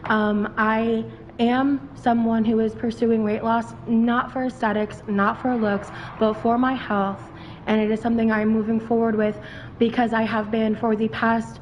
I am someone who is pursuing weight loss, not for aesthetics, not for looks, but for my health. And it is something I'm moving forward with because I have been for the past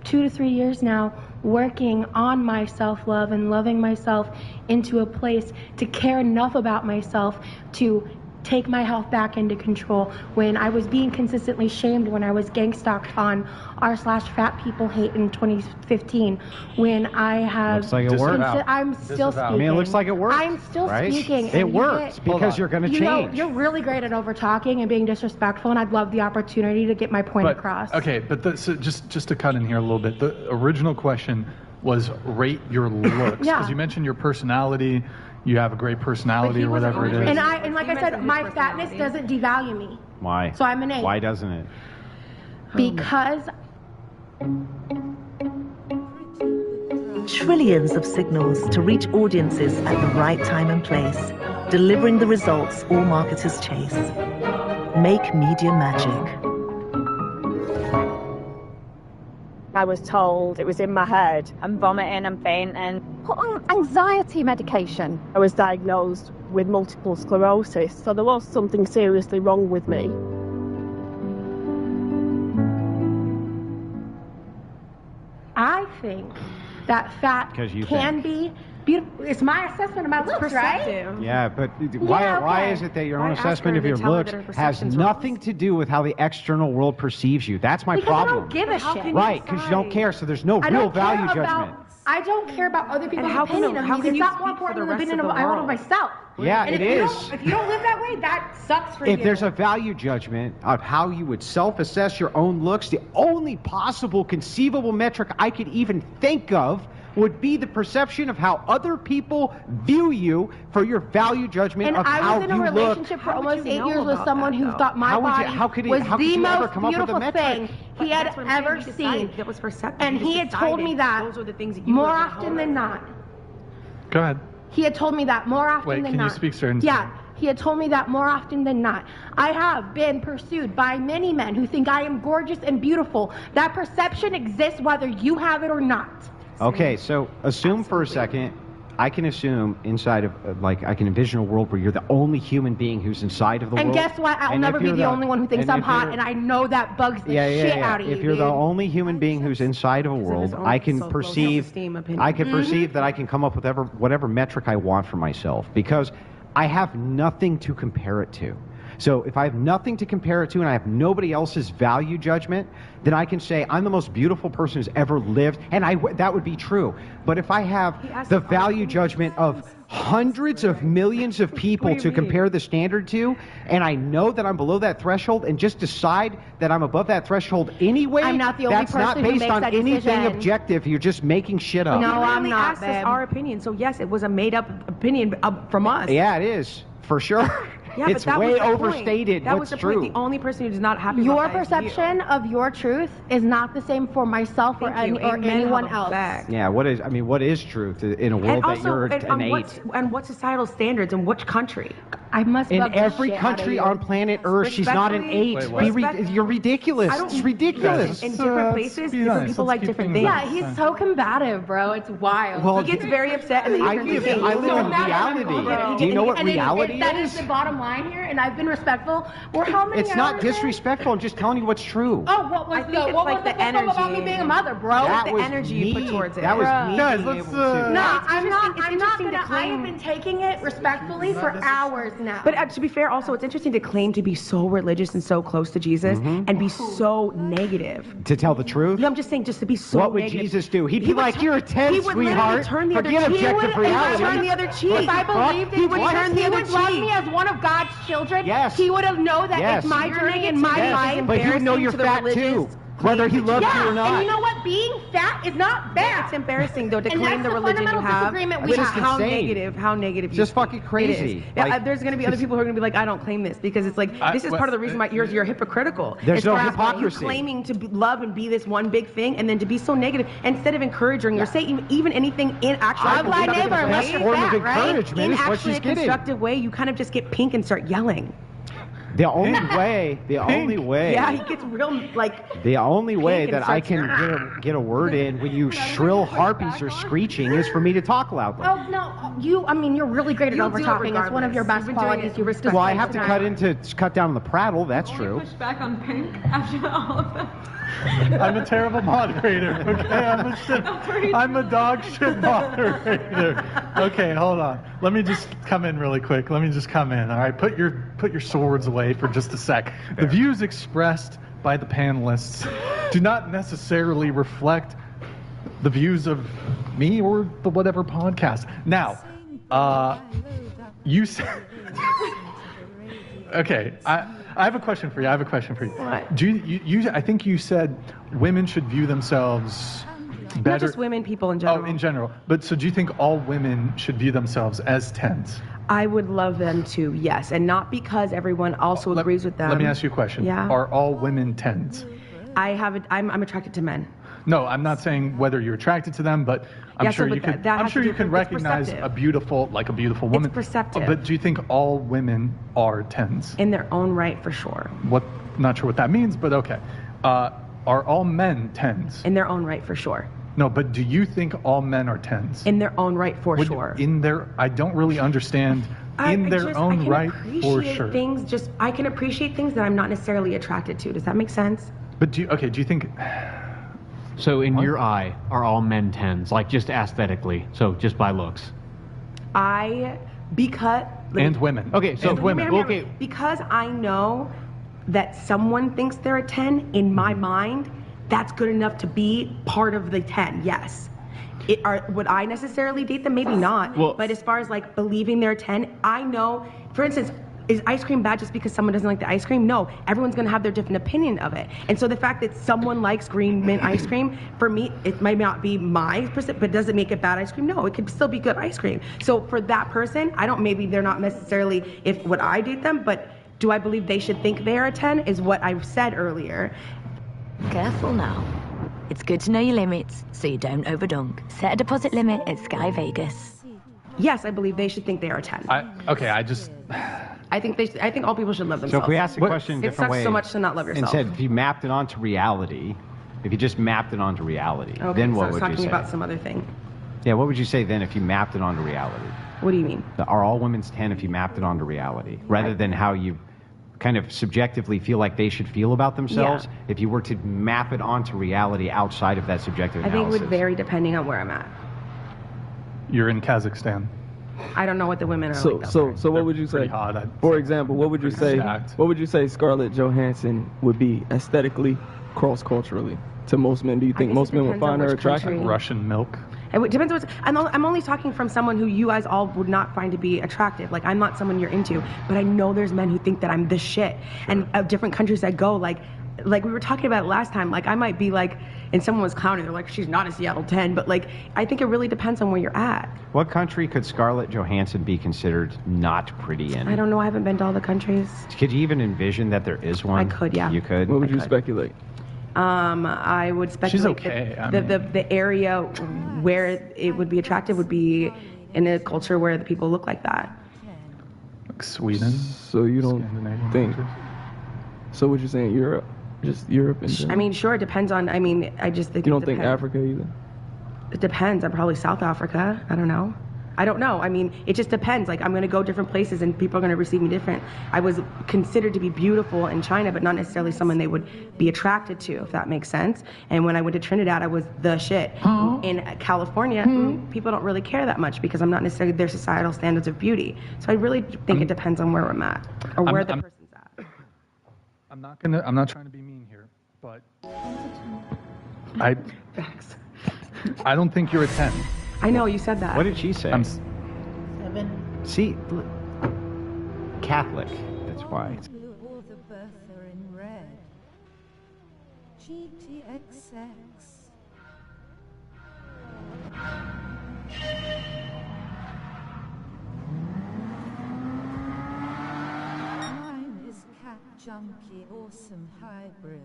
2 to 3 years now working on my self-love and loving myself into a place to care enough about myself to take my health back into control. When I was being consistently shamed when I was gang stalked on r/fat people hate in 2015, when I have... Looks like it works. I'm still speaking. I mean, it looks like it works. I'm still right? speaking. It works because you're going to change. You're really great at over-talking and being disrespectful, and I'd love the opportunity to get my point across. Okay, but so just to cut in here a little bit, the original question was rate your looks. Yeah. Because you mentioned your personality. You have a great personality or whatever it is. And like I said, my fatness doesn't devalue me. Why? So I'm an 8. Why doesn't it? Because Trillions of signals to reach audiences at the right time and place, delivering the results all marketers chase. Make media magic. I was told it was in my head. I'm vomiting, I'm fainting. Put on anxiety medication. I was diagnosed with multiple sclerosis, so there was something seriously wrong with me. I think that fat can be beautiful. It's my assessment of my looks, right? Yeah, but why okay. is it that your Why own ask her assessment and of your then tell her looks that her has perception's nothing to do with how the external world perceives you? That's my Because problem. I don't give a shit. Right, because you don't care, so there's no I real don't care value about- judgment. I don't care about other people's how can opinion you- of how me. can It's you not more speak for important the than the rest opinion of of the I want of world? myself. Yeah, and it if is. If you don't live that way, that sucks for you. If there's a value judgment of how you would self-assess your own looks, the only possible conceivable metric I could even think of would be the perception of how other people view you for your value judgment And of I how was in a you look. relationship for almost 8 years with someone who thought my body was the most beautiful thing he had ever seen. That was perception. And You he had told me decided that those were the things that you more were gonna often hold than not. Go ahead. He had told me that more often Wait, than can not. you speak certain? Yeah, he had told me that more often than not. I have been pursued by many men who think I am gorgeous and beautiful. That perception exists whether you have it or not. Okay, so assume for a second, I can assume inside of, like, I can envision a world where you're the only human being who's inside of the And world. guess what? I'll And never if be you're the only one who thinks and I'm if hot, you're- and I know that bugs the shit out of you, If you're the dude. only human being who's inside of a world, I can perceive, I can perceive that I can come up with whatever metric I want for myself because I have nothing to compare it to. So if I have nothing to compare it to and I have nobody else's value judgment, then I can say I'm the most beautiful person who's ever lived, and that would be true. But if I have the value judgment of hundreds of millions of people to compare the standard to, and I know that I'm below that threshold and just decide that I'm above that threshold anyway, I'm not the only that's not person who based makes on that anything decision. objective. You're just making shit up. No, I'm not, asked us our opinion, so yes, it was a made-up opinion from us. Yeah, it is, for sure. Yeah, It's but that way was the point. overstated. That What's was the true? point. The only person who's not happy Your about that is you. perception of your truth is not the same for myself or Thank you. Amen, anyone Hubba else. Back. Yeah, what is truth in a world that you're an eight? And what societal standards in which country? I must In bug the every shit country out of on planet Earth, she's not an eight. You're ridiculous. It's ridiculous. In different places, different people like different things. Yeah, he's so combative, bro. It's wild. Well, he gets very upset and then he I turns live- his I face. live in reality. Do you know what And then reality that is? is the bottom line here, and I've been respectful. Well, how many It's not hours disrespectful. I'm just telling you what's true. Oh, what was the what was the energy about me being a mother, bro? That the was energy me. you put towards it. That was Bro. me Guys, being let's, able to. No, I'm not interesting to gonna. I claim- have been taking it respectfully for hours now. But to be fair, also, it's interesting to claim to be so religious and so close to Jesus and be so negative. To tell the truth? No, I'm just saying, just to be so What would negative. Jesus do? He'd be like, "You're a 10, he would literally sweetheart. turn the other Forget cheek. objective He would reality." turn the other cheek. If I believed He in would Jesus, turn the he other would love cheek. me as one of God's children. Yes. He would have known that Yes. it's my Your journey and my negativity life. is But he would know embarrassing you're to the fat religious too, whether he loves you or not. And you know what? Being fat is not bad. It's embarrassing though to And claim that's the the religion you fundamental have. disagreement we Which is have. how insane. negative. Just you fucking speak. crazy. It is. Yeah, Like- there's going to be other people who are going to be like, I don't claim this because it's like this is part of the reason why you're hypocritical. There's It's no for hypocrisy. You claiming to love and be this one big thing, and then to be so negative instead of encouraging or say even anything in actually I believe constructive the best way, form of right? encouragement in is what actually she's a getting. constructive way, you kind of just get pink and start yelling. The only way, Yeah, he gets real like. the only way pink and that I starts- can get a word in when you shrill harpies are screeching is for me to talk loudly. Oh no, you're really great at You'll do it over-talking. It's one of your best regardless. You've been doing qualities. it. You respect. Well, I have to cut down on the prattle. That's true. Push back on Pink after all of that. I'm a terrible moderator. Okay, I'm a dog shit moderator. Okay, hold on. Let me just come in really quick. All right, put your swords away for just a sec. The views expressed by the panelists do not necessarily reflect the views of me or the whatever podcast. Now, you said. Okay, I have a question for you. What? Do you? I think you said women should view themselves better. Not just women, people in general. Oh, in general. But so do you think all women should view themselves as 10s? I would love them to, yes, and not because everyone also agrees with them. Let me ask you a question. Yeah. Are all women 10s? I'm attracted to men. No, I'm not saying whether you're attracted to them, but I'm Yeah, sure so you but could. that I'm has sure to you do can with- it's recognize perceptive. a beautiful woman. It's perceptive. But do you think all women are 10s? In their own right, for sure. What? Not sure what that means, but okay. Are all men 10s? In their own right, for sure. No, but do you think all men are 10s? In their own right, for sure. I don't really understand. In their own right, for sure. I can appreciate things that I'm not necessarily attracted to. Does that make sense? But do you think? So in your eye, are all men 10s? Like just aesthetically, so just by looks. And women. Okay, so women. Okay. Because I know that someone thinks they're a 10, in my mind, that's good enough to be part of the 10, yes. Would I necessarily date them? Maybe not. But as far as like believing they're a 10, I know, for instance, is ice cream bad just because someone doesn't like the ice cream? No, everyone's gonna have their different opinion of it. And so the fact that someone likes green mint ice cream, for me, it might not be my percent, but does it make it bad ice cream? No, it could still be good ice cream. So for that person, maybe they're not necessarily, would I date them, but do I believe they should think they're a 10 is what I've said earlier. Careful now. It's good to know your limits so you don't overdunk. Set a deposit limit at Sky Vegas. Yes, I believe they should think they are a 10. I think all people should love So themselves. if we ask the question a different way, it sucks so much to not love yourself. and said if you mapped it onto reality, if you just mapped it onto reality, Okay, then so what I was would you talking say? about some other thing. Yeah, what would you say then if you mapped it onto reality? What do you mean? Are all women's 10 if you mapped it onto reality, rather than how you kind of subjectively feel like they should feel about themselves? Yeah. If you were to map it onto reality outside of that subjective I think analysis. it would vary depending on where I'm at. You're in Kazakhstan. I don't know what the women are So like. though. so what would you say? For example, what would you say? What would you say Scarlett Johansson would be aesthetically, cross-culturally to most men? Do you think guess most it men would depends on find her which attractive? country. Russian milk. It depends on I'm only talking from someone who you guys all would not find to be attractive. Like, I'm not someone you're into, but I know there's men who think that I'm the shit. And different countries I go, like we were talking about it last time, like I might be like, and someone was clowning, they're like, she's not a Seattle 10, but like, I think it really depends on where you're at. What country could Scarlett Johansson be considered not pretty in? I don't know, I haven't been to all the countries. Could you even envision that there is one? I could, yeah. You could? What would you speculate? I would speculate She's okay, that the area where it would be attractive would be in a culture where the people look like that. Like Sweden. So you don't think? So what you're saying, Europe? Just Europe and I mean, sure, it depends on, I just think you don't it think depends. Africa either? It depends. I'm probably South Africa. I don't know. It just depends. Like, I'm going to go different places and people are going to receive me different. I was considered to be beautiful in China, but not necessarily someone they would be attracted to, if that makes sense. And when I went to Trinidad, I was the shit. In California, people don't really care that much because I'm not necessarily their societal standards of beauty. So I really think it depends on where I'm at or where the person's at. I'm not trying to be mean here, but Facts. I don't think you're a 10. I know, you said that. What did she say? 7. See, Catholic, that's why. Or the Bertha in red. GTXX. Mine is Cat Junkie Awesome Hybrid.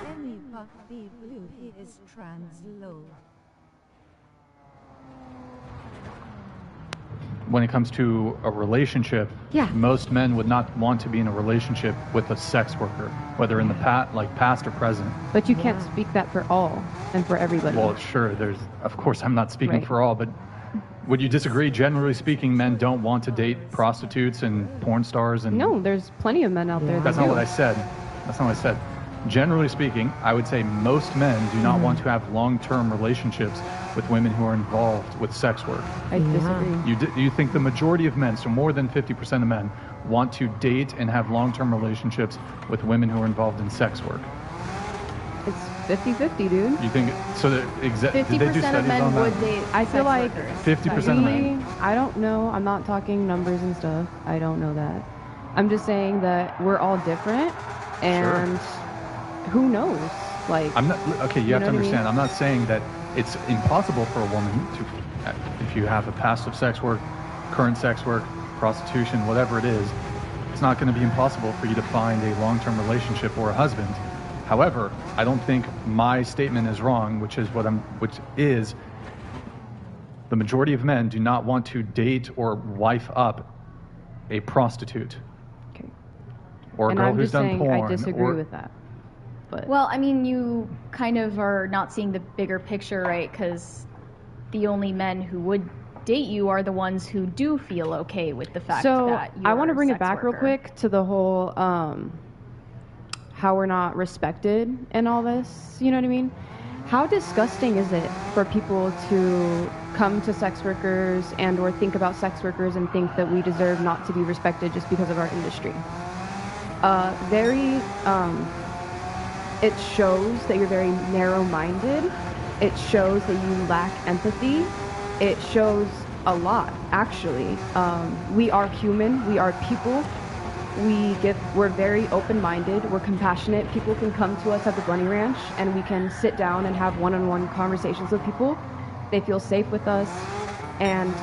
Any Buffy Blue, he is trans low. When it comes to a relationship, most men would not want to be in a relationship with a sex worker, whether in the past or present. But you can't speak that for all and for everybody. Well, sure, of course I'm not speaking for all, but would you disagree, generally speaking, men don't want to date prostitutes and porn stars? And No, there's plenty of men out there. That's not what I said. That's not what I said. Generally speaking, I would say most men do not want to have long-term relationships with women who are involved with sex work. I disagree. You think the majority of men, so more than 50% of men, want to date and have long-term relationships with women who are involved in sex work? It's 50-50, dude. You think so? Did they do 50% studies of men on that? would date. I feel like 50% of men. I don't know. I'm not talking numbers and stuff. I don't know that. I'm just saying that we're all different, and who knows? Like, I'm not okay. You have to understand. I'm not saying that it's impossible for a woman to, if you have a past of sex work, current sex work, prostitution, whatever it is, it's not going to be impossible for you to find a long-term relationship or a husband. However, I don't think my statement is wrong, which is the majority of men do not want to date or wife up a prostitute. Okay. Or a girl who's done porn. I disagree with that. But well, I mean, you kind of are not seeing the bigger picture, right? Because the only men who would date you are the ones who do feel okay with the fact that you're I want to bring it back worker. real quick to the whole how we're not respected and all this. You know what I mean? How disgusting is it for people to come to sex workers and or think about sex workers and think that we deserve not to be respected just because of our industry? It shows that you're very narrow-minded. It shows that you lack empathy. It shows a lot, actually. We are human. We are people. We're very open-minded. We're compassionate. People can come to us at the Bunny Ranch and we can sit down and have one-on-one conversations with people. They feel safe with us. And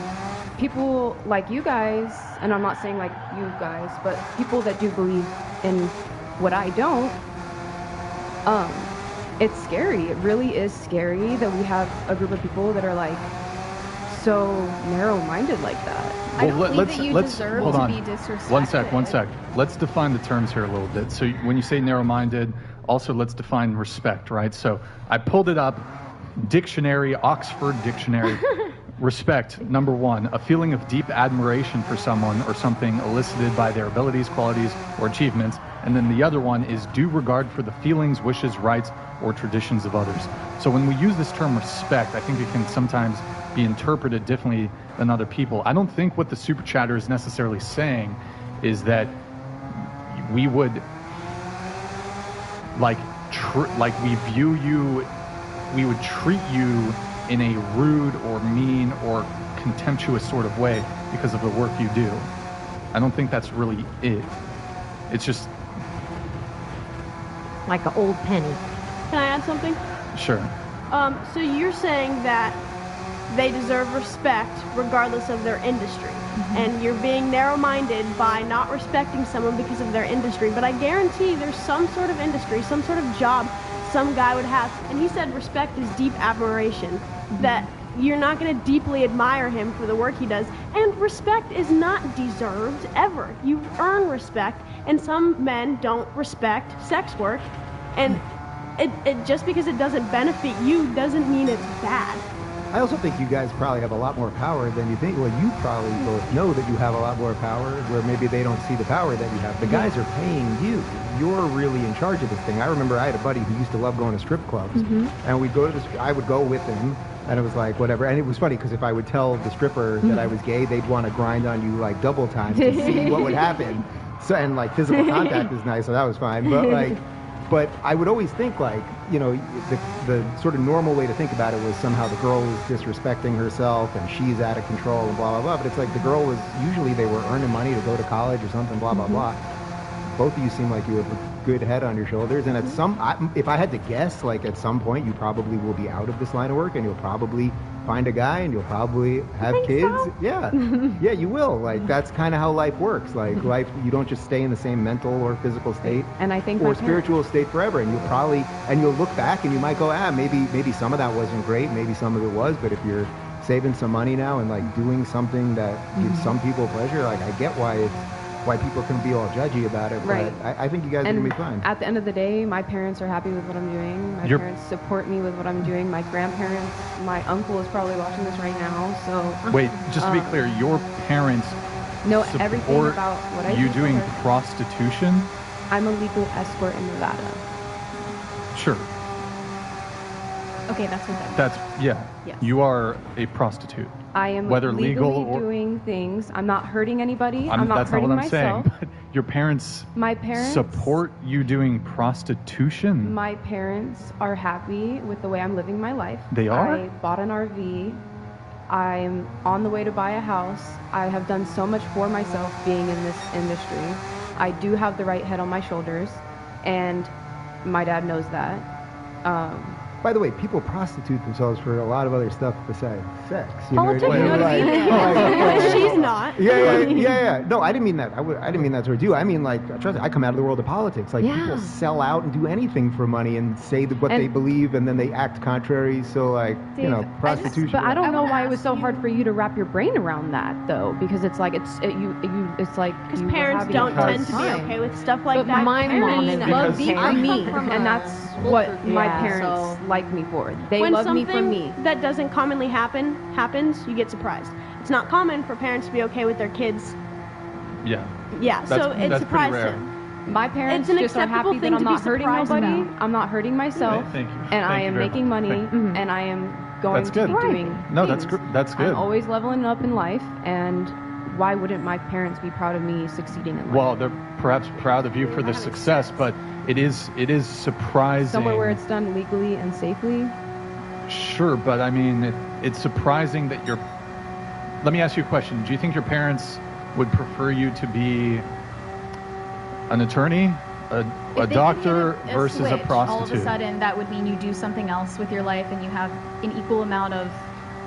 people like you guys, and I'm not saying like you guys, but people that do believe in what I don't, it's scary. It really is scary that we have a group of people that are like so narrow-minded like that. I don't believe that you deserve to be disrespected. One sec. Let's define the terms here a little bit. So when you say narrow-minded, also let's define respect, right? So I pulled it up, dictionary, Oxford Dictionary. Respect, number one, a feeling of deep admiration for someone or something elicited by their abilities, qualities, or achievements. And then the other one is due regard for the feelings, wishes, rights, or traditions of others. So when we use this term respect, I think it can sometimes be interpreted differently than other people. I don't think what the super chatter is necessarily saying is that we would we view you, we would treat you in a rude or mean or contemptuous sort of way because of the work you do. I don't think that's really it. It's just like an old penny. Can I add something? Sure. So you're saying that they deserve respect regardless of their industry. And you're being narrow-minded by not respecting someone because of their industry. But I guarantee there's some sort of industry, some sort of job some guy would have. And he said respect is deep admiration. That you're not going to deeply admire him for the work he does. And respect is not deserved, ever. You earn respect. And some men don't respect sex work. And it just because it doesn't benefit you doesn't mean it's bad. I also think you guys probably have a lot more power than you think. Well, you probably both know that you have a lot more power, where maybe they don't see the power that you have. The guys are paying you. You're really in charge of this thing. I remember I had a buddy who used to love going to strip clubs, and we'd go to I would go with him, and it was like, whatever. And it was funny, because if I would tell the stripper that I was gay, they'd want to grind on you like double time to see what would happen. So, and like physical contact is nice, so that was fine. But I would always think the sort of normal way to think about it was somehow the girl was disrespecting herself and she's out of control and blah, blah, blah. But it's like the girl was, usually they were earning money to go to college or something, blah, blah, blah. Both of you seem like you have a good head on your shoulders. And if I had to guess, like at some point you probably will be out of this line of work and you'll probably find a guy and you'll probably have kids. So? Yeah. Yeah, you will. Like that's kind of how life works. Like life, you don't just stay in the same mental or physical state and I think or spiritual state forever. And you'll look back and you might go, maybe some of that wasn't great. Maybe some of it was. But if you're saving some money now and like doing something that gives some people pleasure, like I get why people can be all judgy about it, right. But I think you guys are going to be fine. At the end of the day, my parents are happy with what I'm doing. My parents support me with what I'm doing. My grandparents, my uncle is probably watching this right now, so... Wait, just to be clear, your parents know everything about what I do. You doing prostitution? I'm a legal escort in Nevada. Sure. Okay, that's what that means. Yes. You are a prostitute. I am whether legally legal or doing things. I'm not hurting anybody. I'm not that's hurting not what I'm myself. saying. But your parents, support you doing prostitution. My parents are happy with the way I'm living my life. They are? I bought an RV. I'm on the way to buy a house. I have done so much for myself being in this industry. I do have the right head on my shoulders, and my dad knows that. By the way, people prostitute themselves for a lot of other stuff besides sex. You Politics, know what I mean? She's not. Yeah. No, I didn't mean that. I didn't mean that towards you. I mean, like, trust me, I come out of the world of politics. Like, people sell out and do anything for money and say what they believe, and then they act contrary. So, like, you know, prostitution. But I don't know why it was so hard for you to wrap your brain around that, though, because it's like it's like because parents don't tend to be okay with stuff like but that. My mom loves me for me, and that's what my Yeah, parents like me for. They when love me for something me. that doesn't commonly happens, you get surprised. It's not common for parents to be okay with their kids. Yeah. Yeah, so it surprised him. My parents It's an just are acceptable happy thing that I'm to be not hurting surprised nobody. about. I'm not hurting myself, Thank you. and Thank I you am very making much. money, and I am going That's to good. be doing No, things. that's good. I'm always leveling up in life, and why wouldn't my parents be proud of me succeeding in life? Well, they're perhaps proud of you for the success, but it is surprising. Somewhere where it's done legally and safely. Sure, but I mean, it's surprising that you're... Let me ask you a question. Do you think your parents would prefer you to be an attorney, a doctor versus a switch, prostitute? all of a sudden, that would mean you do something else with your life and you have an equal amount of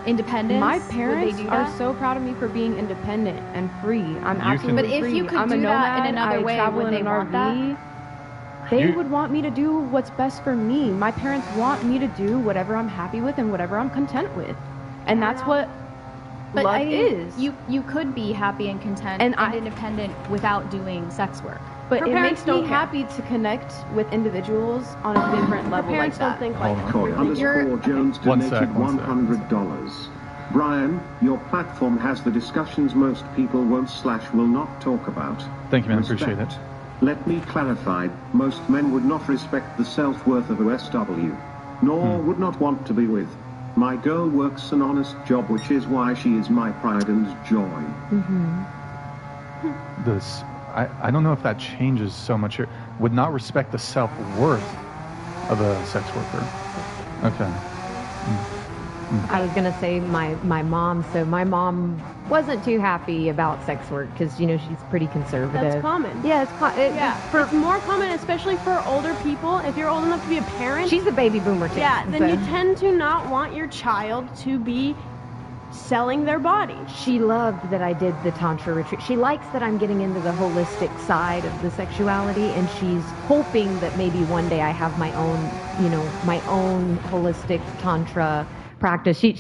independence. My Would parents they do are that? so proud of me for being independent and free. I'm But absolutely if free. you could I'm a do that nomad. in another I way, travel would in they an want RV. They You- would want me to do what's best for me. My parents want me to do whatever I'm happy with and whatever I'm content with. And that's what But love I mean, is. You could be happy and content and independent without doing sex work. But Her it parents makes me don't care. happy to connect with individuals on a different level like parents don't that. think Underscore Jones One donated sec. $100. Brian, your platform has the discussions most people won't/will not talk about. Thank you, man. Respect. Appreciate it. Let me clarify, most men would not respect the self-worth of a SW, nor would not want to be with. My girl works an honest job, which is why she is my pride and joy. This, I don't know if that changes so much here. Would not respect the self-worth of a sex worker. Okay. I was going to say my mom. So my mom wasn't too happy about sex work because, you know, she's pretty conservative. That's common. Yeah, it's it's more common, especially for older people. If you're old enough to be a parent, she's a baby boomer too. Yeah, then so. you tend to not want your child to be selling their body. She loved that I did the Tantra retreat. She likes that I'm getting into the holistic side of the sexuality, and she's hoping that maybe one day I have my own, you know, my own holistic Tantra practice. She